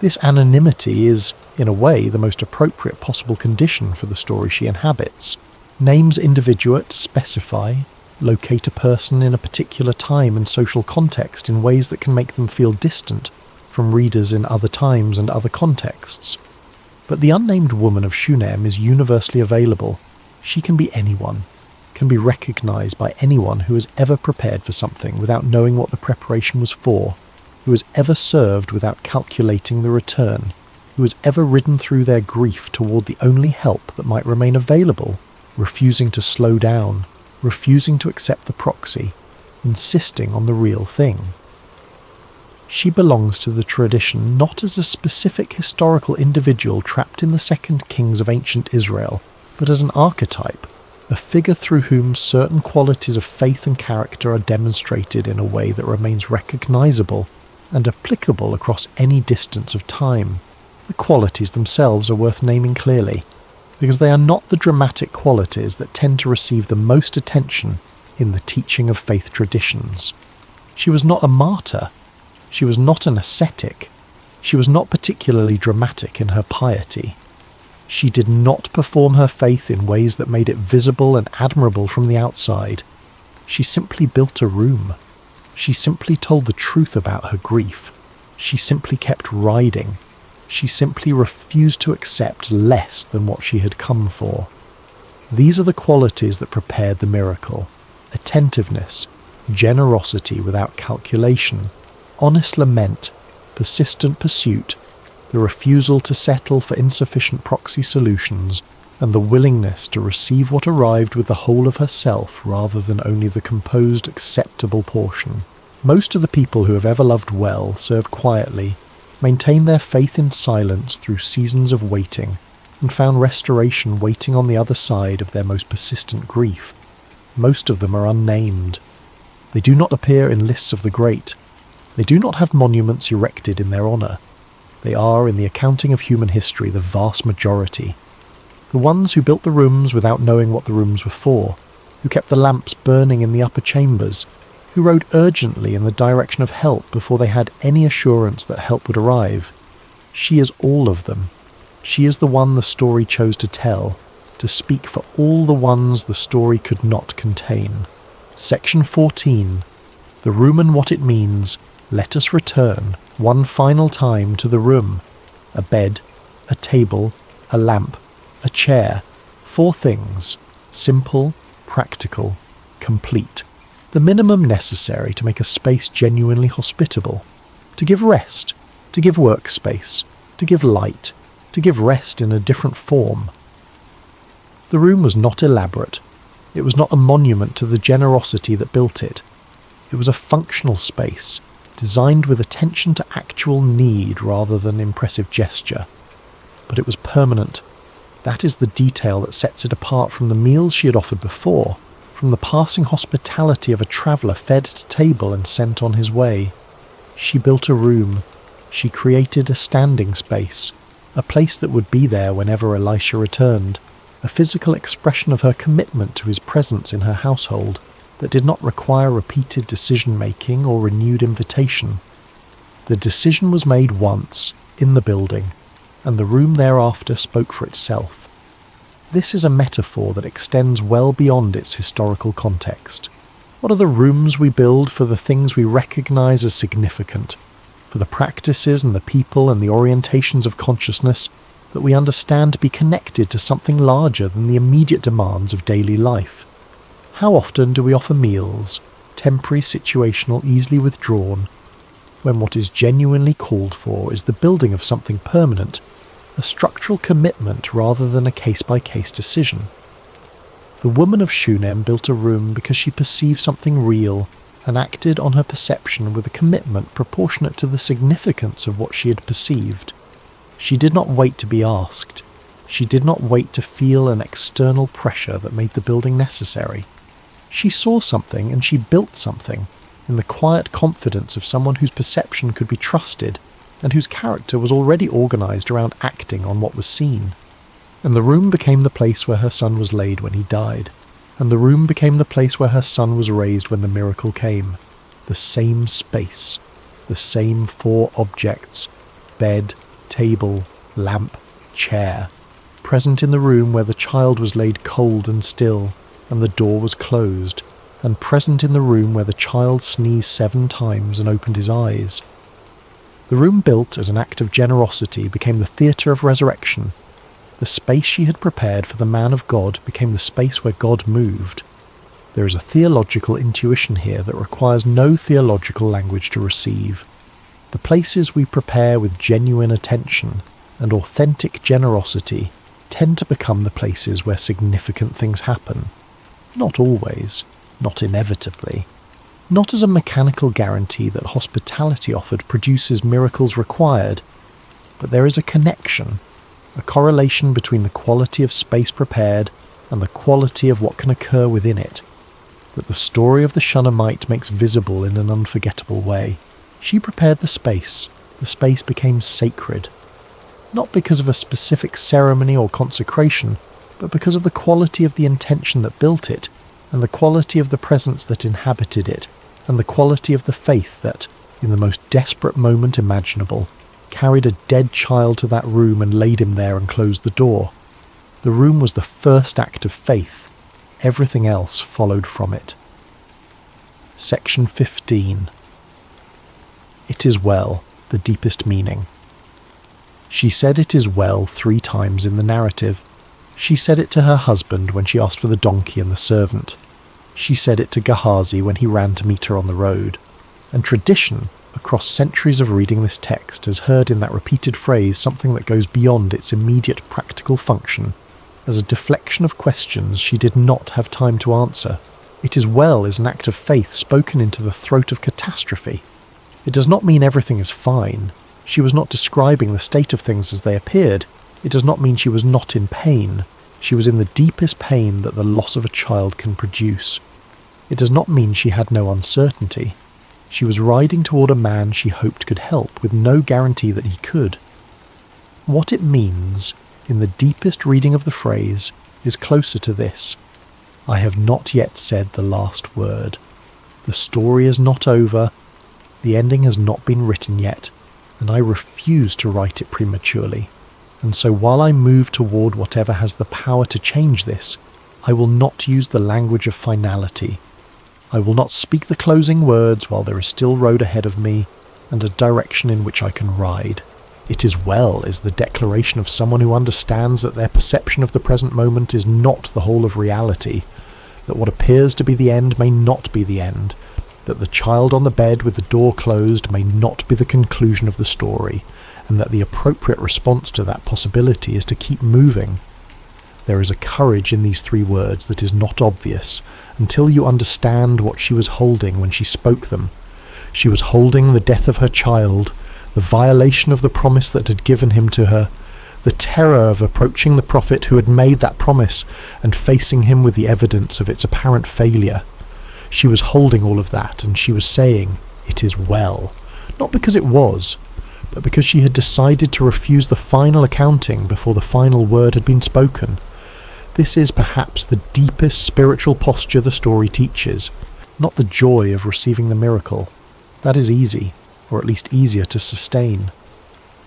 This anonymity is, in a way, the most appropriate possible condition for the story she inhabits. Names individuate, specify, locate a person in a particular time and social context in ways that can make them feel distant from readers in other times and other contexts. But the unnamed woman of Shunem is universally available. She can be anyone, can be recognized by anyone who has ever prepared for something without knowing what the preparation was for, who has ever served without calculating the return, who has ever ridden through their grief toward the only help that might remain available, refusing to slow down, refusing to accept the proxy, insisting on the real thing. She belongs to the tradition not as a specific historical individual trapped in the 2 Kings of ancient Israel, but as an archetype, a figure through whom certain qualities of faith and character are demonstrated in a way that remains recognizable and applicable across any distance of time. The qualities themselves are worth naming clearly, because they are not the dramatic qualities that tend to receive the most attention in the teaching of faith traditions. She was not a martyr. She was not an ascetic. She was not particularly dramatic in her piety. She did not perform her faith in ways that made it visible and admirable from the outside. She simply built a room. She simply told the truth about her grief. She simply kept riding. She simply refused to accept less than what she had come for. These are the qualities that prepared the miracle: attentiveness, generosity without calculation, honest lament, persistent pursuit, the refusal to settle for insufficient proxy solutions, and the willingness to receive what arrived with the whole of herself rather than only the composed, acceptable portion. Most of the people who have ever loved well served quietly, maintained their faith in silence through seasons of waiting, and found restoration waiting on the other side of their most persistent grief. Most of them are unnamed. They do not appear in lists of the great. They do not have monuments erected in their honour. They are, in the accounting of human history, the vast majority. The ones who built the rooms without knowing what the rooms were for, who kept the lamps burning in the upper chambers, who rode urgently in the direction of help before they had any assurance that help would arrive. She is all of them. She is the one the story chose to tell, to speak for all the ones the story could not contain. Section 14. The room and what it means. Let us return, one final time, to the room. A bed, a table, a lamp, a chair. 4 things. Simple, practical, complete. The minimum necessary to make a space genuinely hospitable. To give rest, to give workspace, to give light, to give rest in a different form. The room was not elaborate. It was not a monument to the generosity that built it. It was a functional space, designed with attention to actual need rather than impressive gesture. But it was permanent. That is the detail that sets it apart from the meals she had offered before, from the passing hospitality of a traveller fed at a table and sent on his way. She built a room. She created a standing space, a place that would be there whenever Elisha returned, a physical expression of her commitment to his presence in her household that did not require repeated decision-making or renewed invitation. The decision was made once, in the building, and the room thereafter spoke for itself. This is a metaphor that extends well beyond its historical context. What are the rooms we build for the things we recognize as significant, for the practices and the people and the orientations of consciousness that we understand to be connected to something larger than the immediate demands of daily life? How often do we offer meals, temporary, situational, easily withdrawn, when what is genuinely called for is the building of something permanent, a structural commitment rather than a case-by-case decision? The woman of Shunem built a room because she perceived something real and acted on her perception with a commitment proportionate to the significance of what she had perceived. She did not wait to be asked. She did not wait to feel an external pressure that made the building necessary. She saw something and she built something, in the quiet confidence of someone whose perception could be trusted and whose character was already organized around acting on what was seen. And the room became the place where her son was laid when he died, and the room became the place where her son was raised when the miracle came. The same space, the same 4 objects: bed, table, lamp, chair, present in the room where the child was laid cold and still, and the door was closed, and present in the room where the child sneezed 7 times and opened his eyes. The room built as an act of generosity became the theatre of resurrection. The space she had prepared for the man of God became the space where God moved. There is a theological intuition here that requires no theological language to receive. The places we prepare with genuine attention and authentic generosity tend to become the places where significant things happen. Not always, not inevitably. Not as a mechanical guarantee that hospitality offered produces miracles required, but there is a connection, a correlation between the quality of space prepared and the quality of what can occur within it, that the story of the Shunammite makes visible in an unforgettable way. She prepared the space became sacred, not because of a specific ceremony or consecration, but because of the quality of the intention that built it, and the quality of the presence that inhabited it, and the quality of the faith that, in the most desperate moment imaginable, carried a dead child to that room and laid him there and closed the door. The room was the first act of faith. Everything else followed from it. Section 15. It is well, the deepest meaning. She said it is well 3 times in the narrative. She said it to her husband when she asked for the donkey and the servant. She said it to Gehazi when he ran to meet her on the road. And tradition, across centuries of reading this text, has heard in that repeated phrase something that goes beyond its immediate practical function, as a deflection of questions she did not have time to answer. It is well is an act of faith spoken into the throat of catastrophe. It does not mean everything is fine. She was not describing the state of things as they appeared. It does not mean she was not in pain. She was in the deepest pain that the loss of a child can produce. It does not mean she had no uncertainty. She was riding toward a man she hoped could help, with no guarantee that he could. What it means, in the deepest reading of the phrase, is closer to this. I have not yet said the last word. The story is not over. The ending has not been written yet, and I refuse to write it prematurely. And so while I move toward whatever has the power to change this, I will not use the language of finality. I will not speak the closing words while there is still road ahead of me and a direction in which I can ride. It is well is the declaration of someone who understands that their perception of the present moment is not the whole of reality, that what appears to be the end may not be the end, that the child on the bed with the door closed may not be the conclusion of the story, and that the appropriate response to that possibility is to keep moving. There is a courage in these 3 words that is not obvious until you understand what she was holding when she spoke them. She was holding the death of her child, the violation of the promise that had given him to her, the terror of approaching the prophet who had made that promise and facing him with the evidence of its apparent failure. She was holding all of that, and she was saying, "It is well," not because it was, but because she had decided to refuse the final accounting before the final word had been spoken. This is perhaps the deepest spiritual posture the story teaches, not the joy of receiving the miracle. That is easy, or at least easier to sustain.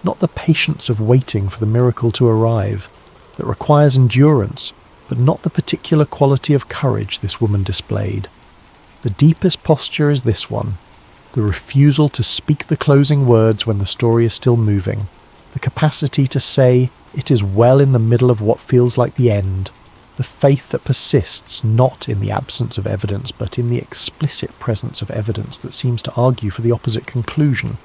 Not the patience of waiting for the miracle to arrive, that requires endurance, but not the particular quality of courage this woman displayed. The deepest posture is this one, the refusal to speak the closing words when the story is still moving, the capacity to say, "It is well" in the middle of what feels like the end, the faith that persists not in the absence of evidence but in the explicit presence of evidence that seems to argue for the opposite conclusion.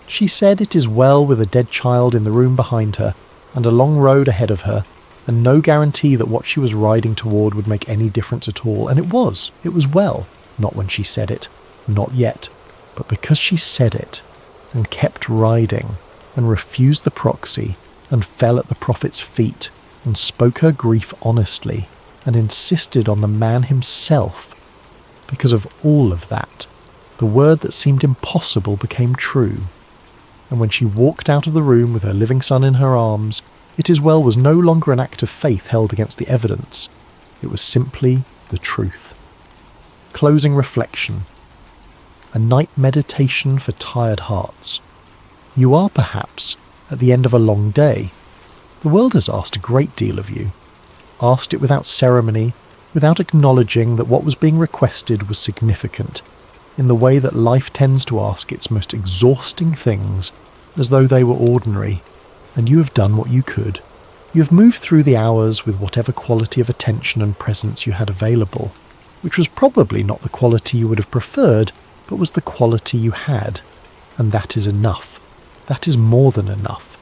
She said it is well with a dead child in the room behind her and a long road ahead of her, and no guarantee that what she was riding toward would make any difference at all, and it was well, not when she said it, not yet, but because she said it, and kept riding, and refused the proxy, and fell at the prophet's feet, and spoke her grief honestly, and insisted on the man himself. Because of all of that, the word that seemed impossible became true. And when she walked out of the room with her living son in her arms, it is well was no longer an act of faith held against the evidence. It was simply the truth. Closing reflection. A night meditation for tired hearts. You are perhaps at the end of a long day. The world has asked a great deal of you. Asked it without ceremony, without acknowledging that what was being requested was significant, in the way that life tends to ask its most exhausting things as though they were ordinary, and you have done what you could. You have moved through the hours with whatever quality of attention and presence you had available, which was probably not the quality you would have preferred, but was the quality you had. And that is enough. That is more than enough.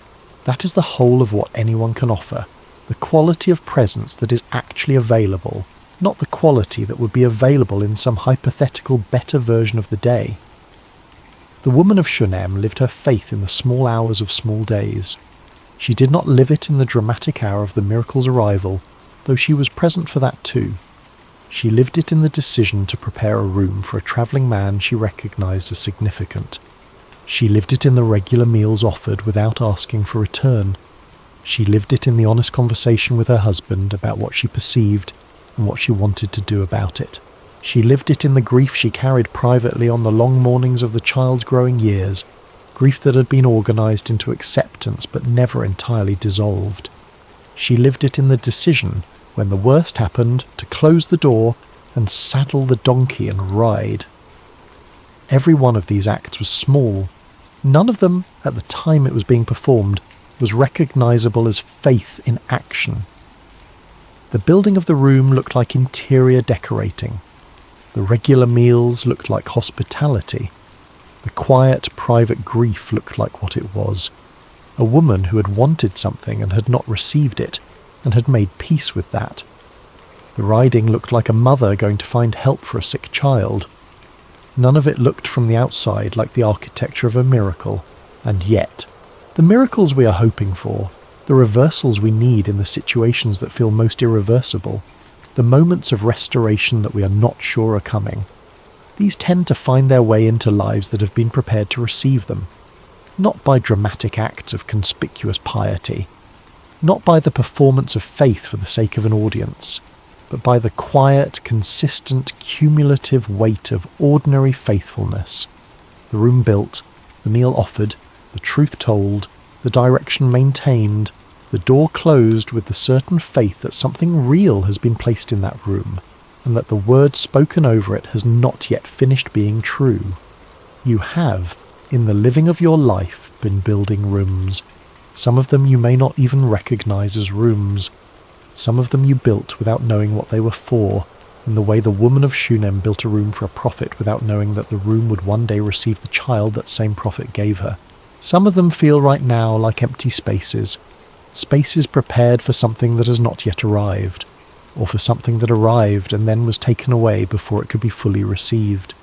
That is the whole of what anyone can offer, the quality of presence that is actually available, not the quality that would be available in some hypothetical better version of the day. The woman of Shunem lived her faith in the small hours of small days. She did not live it in the dramatic hour of the miracle's arrival, though she was present for that too. She lived it in the decision to prepare a room for a travelling man she recognised as significant. She lived it in the regular meals offered without asking for return. She lived it in the honest conversation with her husband about what she perceived and what she wanted to do about it. She lived it in the grief she carried privately on the long mornings of the child's growing years, grief that had been organised into acceptance but never entirely dissolved. She lived it in the decision, when the worst happened, to close the door and saddle the donkey and ride. Every one of these acts was small. None of them, at the time it was being performed, was recognisable as faith in action. The building of the room looked like interior decorating. The regular meals looked like hospitality. The quiet, private grief looked like what it was. A woman who had wanted something and had not received it, and had made peace with that. The riding looked like a mother going to find help for a sick child. None of it looked from the outside like the architecture of a miracle, and yet, the miracles we are hoping for, the reversals we need in the situations that feel most irreversible, the moments of restoration that we are not sure are coming, these tend to find their way into lives that have been prepared to receive them, not by dramatic acts of conspicuous piety, not by the performance of faith for the sake of an audience, but by the quiet, consistent, cumulative weight of ordinary faithfulness. The room built, the meal offered, the truth told, the direction maintained, the door closed with the certain faith that something real has been placed in that room, and that the word spoken over it has not yet finished being true. You have, in the living of your life, been building rooms. Some of them you may not even recognise as rooms. Some of them you built without knowing what they were for, in the way the woman of Shunem built a room for a prophet without knowing that the room would one day receive the child that same prophet gave her. Some of them feel right now like empty spaces, spaces prepared for something that has not yet arrived, or for something that arrived and then was taken away before it could be fully received.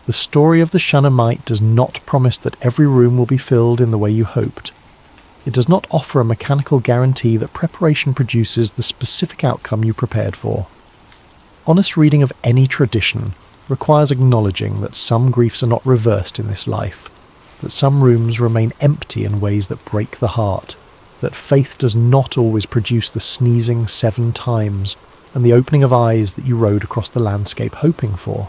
The story of the Shunammite does not promise that every room will be filled in the way you hoped. It does not offer a mechanical guarantee that preparation produces the specific outcome you prepared for. Honest reading of any tradition requires acknowledging that some griefs are not reversed in this life, that some rooms remain empty in ways that break the heart, that faith does not always produce the sneezing 7 times and the opening of eyes that you rode across the landscape hoping for.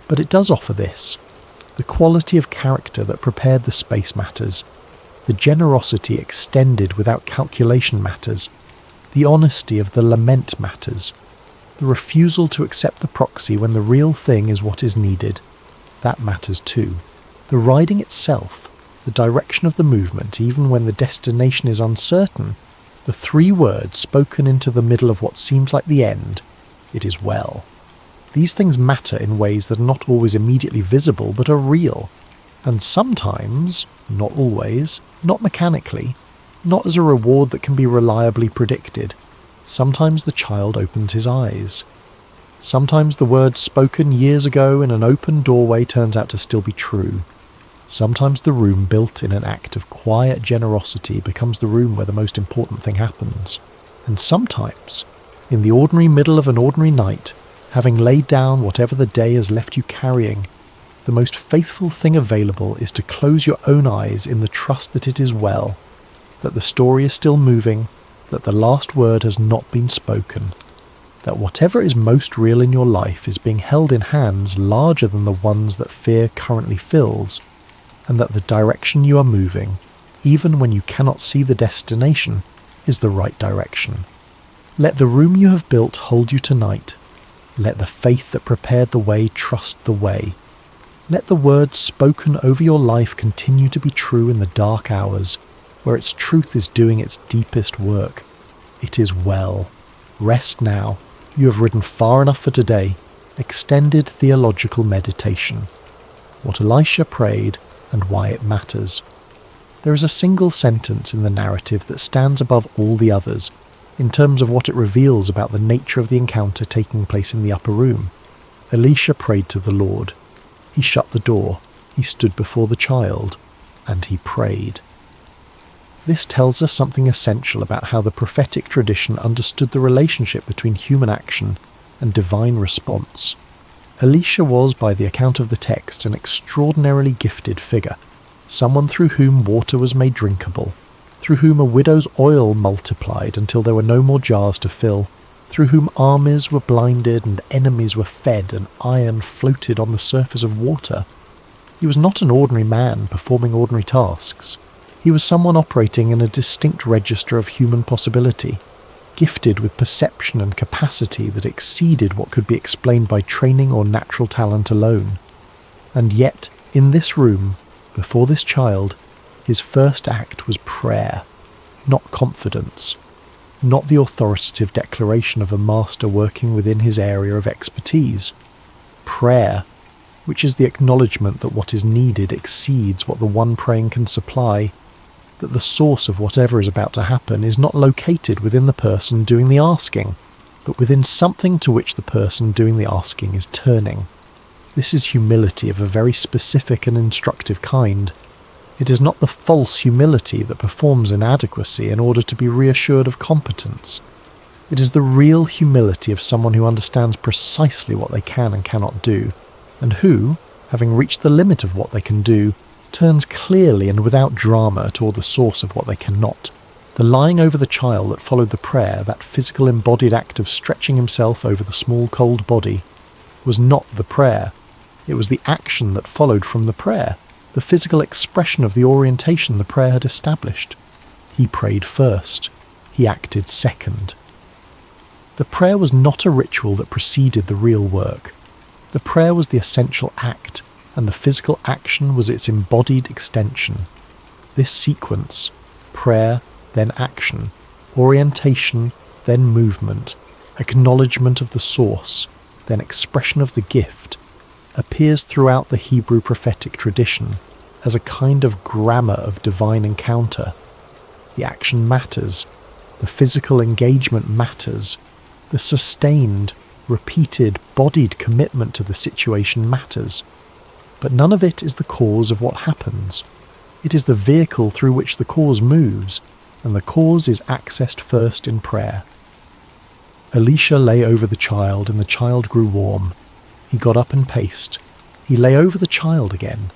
But it does offer this. The quality of character that prepared the space matters. The generosity extended without calculation matters. The honesty of the lament matters. The refusal to accept the proxy when the real thing is what is needed. That matters too. The riding itself, the direction of the movement, even when the destination is uncertain, the 3 words spoken into the middle of what seems like the end, it is well. These things matter in ways that are not always immediately visible but are real, and sometimes, not always, not mechanically, not as a reward that can be reliably predicted. Sometimes the child opens his eyes. Sometimes the word spoken years ago in an open doorway turns out to still be true. Sometimes the room built in an act of quiet generosity becomes the room where the most important thing happens. And sometimes, in the ordinary middle of an ordinary night, having laid down whatever the day has left you carrying, the most faithful thing available is to close your own eyes in the trust that it is well, that the story is still moving, that the last word has not been spoken, that whatever is most real in your life is being held in hands larger than the ones that fear currently fills, and that the direction you are moving, even when you cannot see the destination, is the right direction. Let the room you have built hold you tonight. Let the faith that prepared the way trust the way. Let the words spoken over your life continue to be true in the dark hours, where its truth is doing its deepest work. It is well. Rest now. You have ridden far enough for today. Extended theological meditation. What Elisha prayed and why it matters. There is a single sentence in the narrative that stands above all the others, in terms of what it reveals about the nature of the encounter taking place in the upper room. Elisha prayed to the Lord. He shut the door, he stood before the child, and he prayed. This tells us something essential about how the prophetic tradition understood the relationship between human action and divine response. Elisha was, by the account of the text, an extraordinarily gifted figure, someone through whom water was made drinkable, through whom a widow's oil multiplied until there were no more jars to fill, through whom armies were blinded and enemies were fed and iron floated on the surface of water. He was not an ordinary man performing ordinary tasks. He was someone operating in a distinct register of human possibility, gifted with perception and capacity that exceeded what could be explained by training or natural talent alone. And yet, in this room, before this child, his first act was prayer, not confidence, not the authoritative declaration of a master working within his area of expertise. Prayer, which is the acknowledgement that what is needed exceeds what the one praying can supply, that the source of whatever is about to happen is not located within the person doing the asking, but within something to which the person doing the asking is turning. This is humility of a very specific and instructive kind. It is not the false humility that performs inadequacy in order to be reassured of competence. It is the real humility of someone who understands precisely what they can and cannot do, and who, having reached the limit of what they can do, turns clearly and without drama toward the source of what they cannot. The lying over the child that followed the prayer, that physical embodied act of stretching himself over the small cold body, was not the prayer. It was the action that followed from the prayer, the physical expression of the orientation the prayer had established. He prayed first. He acted second. The prayer was not a ritual that preceded the real work. The prayer was the essential act, and the physical action was its embodied extension. This sequence, prayer, then action, orientation, then movement, acknowledgement of the source, then expression of the gift, appears throughout the Hebrew prophetic tradition as a kind of grammar of divine encounter. The action matters, the physical engagement matters, the sustained, repeated, bodied commitment to the situation matters. But none of it is the cause of what happens. It is the vehicle through which the cause moves, and the cause is accessed first in prayer. Elisha lay over the child, and the child grew warm. He got up and paced. He lay over the child again.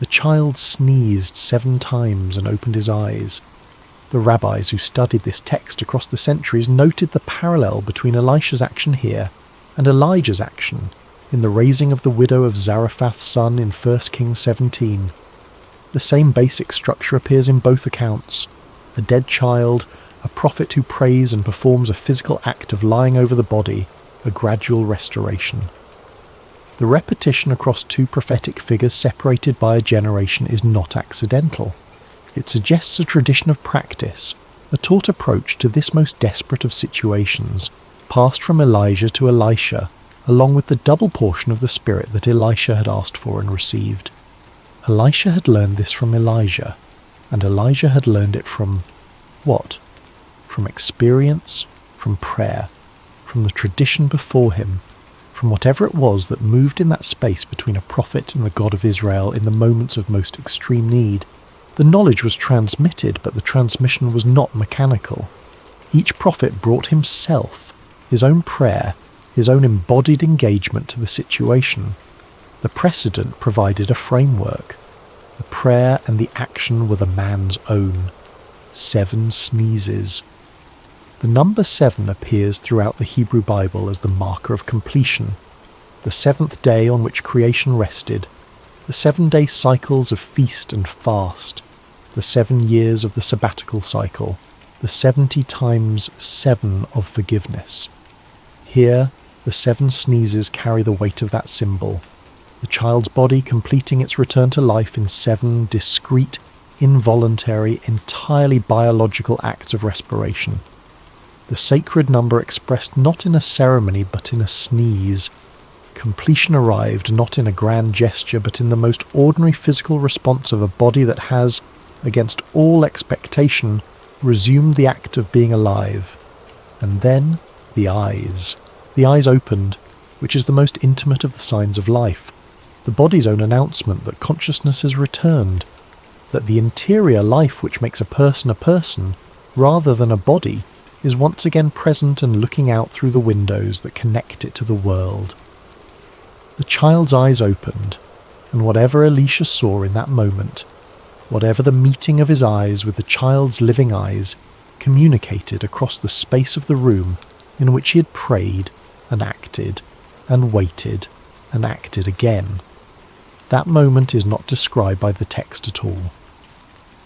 The child sneezed 7 times and opened his eyes. The rabbis who studied this text across the centuries noted the parallel between Elisha's action here and Elijah's action in the raising of the widow of Zarephath's son in 1 Kings 17. The same basic structure appears in both accounts. A dead child, a prophet who prays and performs a physical act of lying over the body, a gradual restoration. The repetition across 2 prophetic figures separated by a generation is not accidental. It suggests a tradition of practice, a taught approach to this most desperate of situations, passed from Elijah to Elisha, along with the double portion of the Spirit that Elisha had asked for and received. Elisha had learned this from Elijah, and Elijah had learned it from what? From experience, from prayer, from the tradition before him, from whatever it was that moved in that space between a prophet and the God of Israel in the moments of most extreme need. The knowledge was transmitted, but the transmission was not mechanical. Each prophet brought himself, his own prayer, his own embodied engagement to the situation. The precedent provided a framework. The prayer and the action were the man's own. 7 sneezes. The number 7 appears throughout the Hebrew Bible as the marker of completion, the 7th day on which creation rested, the 7-day cycles of feast and fast, the 7 years of the sabbatical cycle, the 70 times 7 of forgiveness. Here, the 7 sneezes carry the weight of that symbol, the child's body completing its return to life in 7 discrete, involuntary, entirely biological acts of respiration. The sacred number expressed not in a ceremony but in a sneeze. Completion arrived not in a grand gesture but in the most ordinary physical response of a body that has, against all expectation, resumed the act of being alive. And then the eyes. The eyes opened, which is the most intimate of the signs of life, the body's own announcement that consciousness has returned, that the interior life which makes a person, rather than a body, is once again present and looking out through the windows that connect it to the world. The child's eyes opened, and whatever Elisha saw in that moment, whatever the meeting of his eyes with the child's living eyes, communicated across the space of the room in which he had prayed and acted and waited and acted again. That moment is not described by the text at all.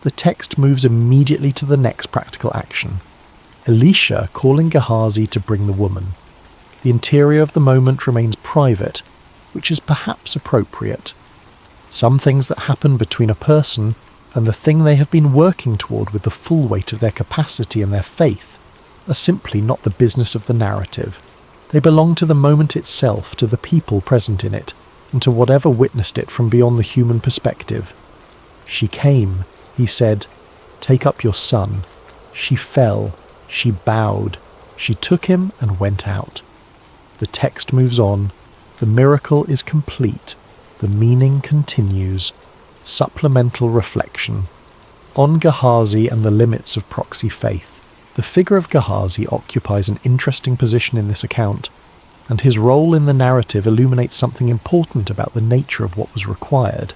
The text moves immediately to the next practical action. Elisha calling Gehazi to bring the woman. The interior of the moment remains private, which is perhaps appropriate. Some things that happen between a person and the thing they have been working toward with the full weight of their capacity and their faith are simply not the business of the narrative. They belong to the moment itself, to the people present in it, and to whatever witnessed it from beyond the human perspective. She came, he said, take up your son. She fell, she bowed, she took him and went out. The text moves on, the miracle is complete, the meaning continues. Supplemental reflection. On Gehazi and the limits of proxy faith. The figure of Gehazi occupies an interesting position in this account, and his role in the narrative illuminates something important about the nature of what was required.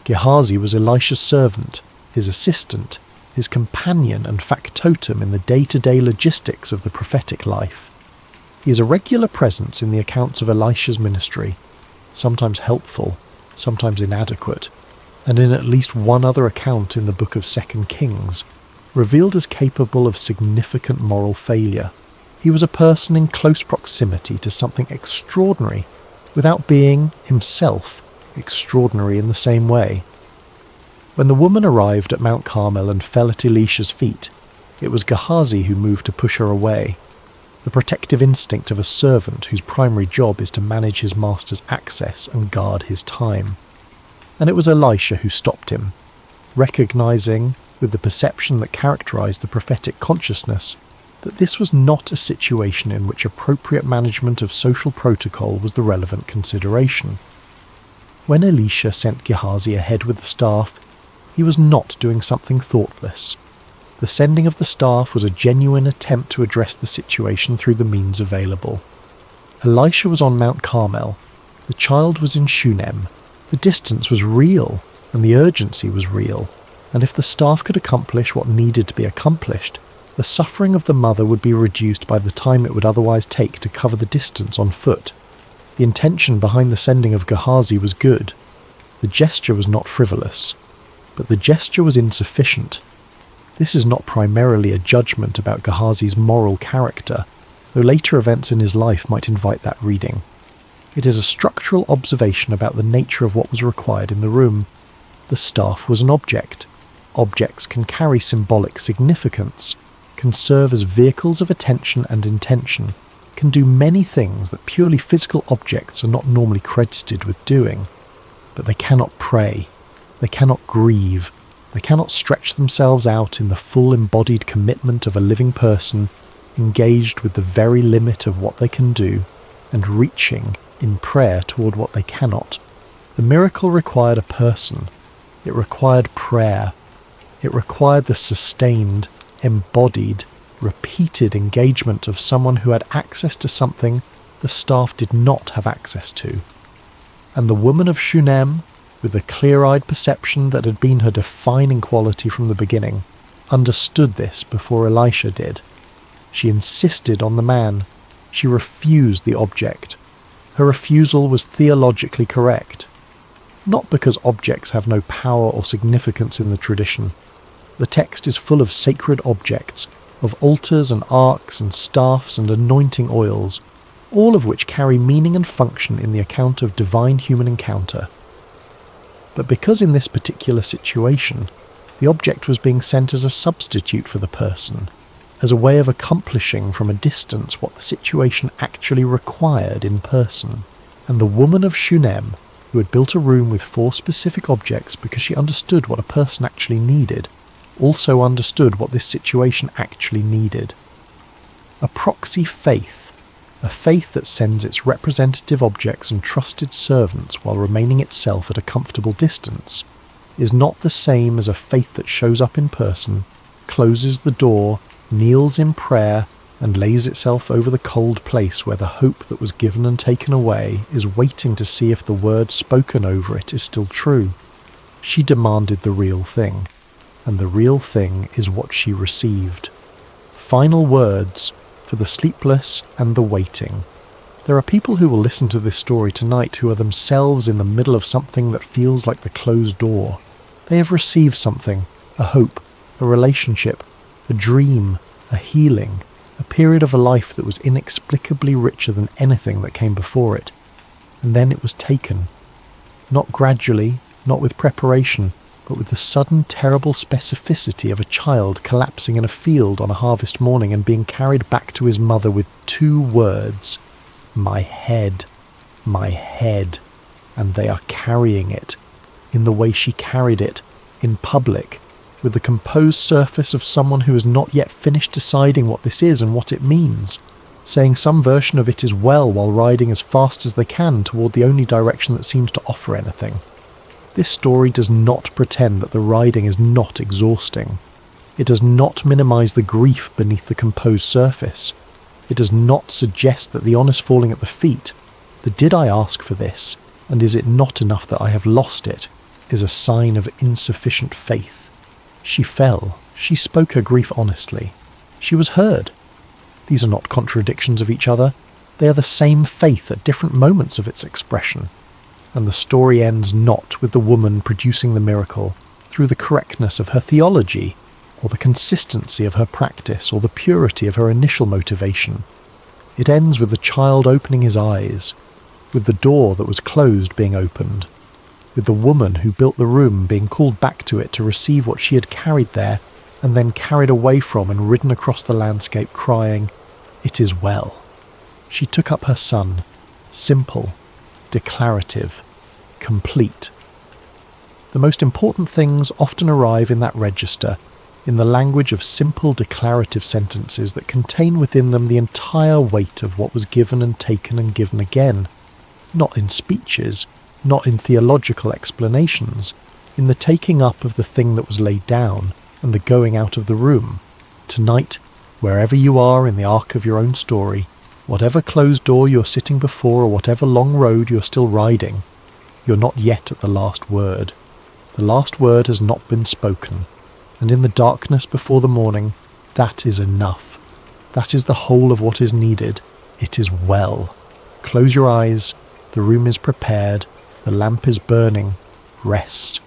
Gehazi was Elisha's servant, his assistant, his companion and factotum in the day-to-day logistics of the prophetic life. He is a regular presence in the accounts of Elisha's ministry, sometimes helpful, sometimes inadequate, and in at least one other account in the book of 2 Kings, revealed as capable of significant moral failure. He was a person in close proximity to something extraordinary, without being, himself, extraordinary in the same way. When the woman arrived at Mount Carmel and fell at Elisha's feet, it was Gehazi who moved to push her away, the protective instinct of a servant whose primary job is to manage his master's access and guard his time. And it was Elisha who stopped him, recognizing, with the perception that characterized the prophetic consciousness, that this was not a situation in which appropriate management of social protocol was the relevant consideration. When Elisha sent Gehazi ahead with the staff, he was not doing something thoughtless. The sending of the staff was a genuine attempt to address the situation through the means available. Elisha was on Mount Carmel, the child was in Shunem, the distance was real, and the urgency was real, and if the staff could accomplish what needed to be accomplished, the suffering of the mother would be reduced by the time it would otherwise take to cover the distance on foot. The intention behind the sending of Gehazi was good. The gesture was not frivolous, but the gesture was insufficient. This is not primarily a judgment about Gehazi's moral character, though later events in his life might invite that reading. It is a structural observation about the nature of what was required in the room. The staff was an object. Objects can carry symbolic significance, can serve as vehicles of attention and intention, can do many things that purely physical objects are not normally credited with doing. But they cannot pray, they cannot grieve, they cannot stretch themselves out in the full embodied commitment of a living person, engaged with the very limit of what they can do, and reaching in prayer toward what they cannot. The miracle required a person. It required prayer. It required the sustained, embodied, repeated engagement of someone who had access to something the staff did not have access to. And the woman of Shunem, with the clear-eyed perception that had been her defining quality from the beginning, understood this before Elisha did. She insisted on the man. She refused the object. Her refusal was theologically correct. Not because objects have no power or significance in the tradition. The text is full of sacred objects, of altars and arks and staffs and anointing oils, all of which carry meaning and function in the account of divine human encounter. But because in this particular situation, the object was being sent as a substitute for the person, as a way of accomplishing from a distance what the situation actually required in person, and the woman of Shunem, who had built a room with 4 specific objects because she understood what a person actually needed, also understood what this situation actually needed. A proxy faith, a faith that sends its representative objects and trusted servants while remaining itself at a comfortable distance, is not the same as a faith that shows up in person, closes the door, kneels in prayer, and lays itself over the cold place where the hope that was given and taken away is waiting to see if the word spoken over it is still true. She demanded the real thing, and the real thing is what she received. Final words for the sleepless and the waiting. There are people who will listen to this story tonight who are themselves in the middle of something that feels like the closed door. They have received something, a hope, a relationship, a dream, a healing, a period of a life that was inexplicably richer than anything that came before it. And then it was taken. Not gradually, not with preparation, but with the sudden terrible specificity of a child collapsing in a field on a harvest morning and being carried back to his mother with 2 words. My head, and they are carrying it, in the way she carried it, in public, with the composed surface of someone who has not yet finished deciding what this is and what it means, saying some version of it is well while riding as fast as they can toward the only direction that seems to offer anything. This story does not pretend that the riding is not exhausting. It does not minimise the grief beneath the composed surface. It does not suggest that the honest falling at the feet, the did I ask for this, and is it not enough that I have lost it, is a sign of insufficient faith. She fell. She spoke her grief honestly. She was heard. These are not contradictions of each other. They are the same faith at different moments of its expression. And the story ends not with the woman producing the miracle through the correctness of her theology, or the consistency of her practice, or the purity of her initial motivation. It ends with the child opening his eyes, with the door that was closed being opened, with the woman who built the room being called back to it to receive what she had carried there and then carried away from and ridden across the landscape crying, "It is well." She took up her son, simple, declarative, complete. The most important things often arrive in that register, in the language of simple declarative sentences that contain within them the entire weight of what was given and taken and given again, not in speeches, not in theological explanations, in the taking up of the thing that was laid down and the going out of the room. Tonight, wherever you are in the arc of your own story, whatever closed door you're sitting before or whatever long road you're still riding, you're not yet at the last word. The last word has not been spoken, and in the darkness before the morning, that is enough. That is the whole of what is needed. It is well. Close your eyes. The room is prepared. The lamp is burning. Rest.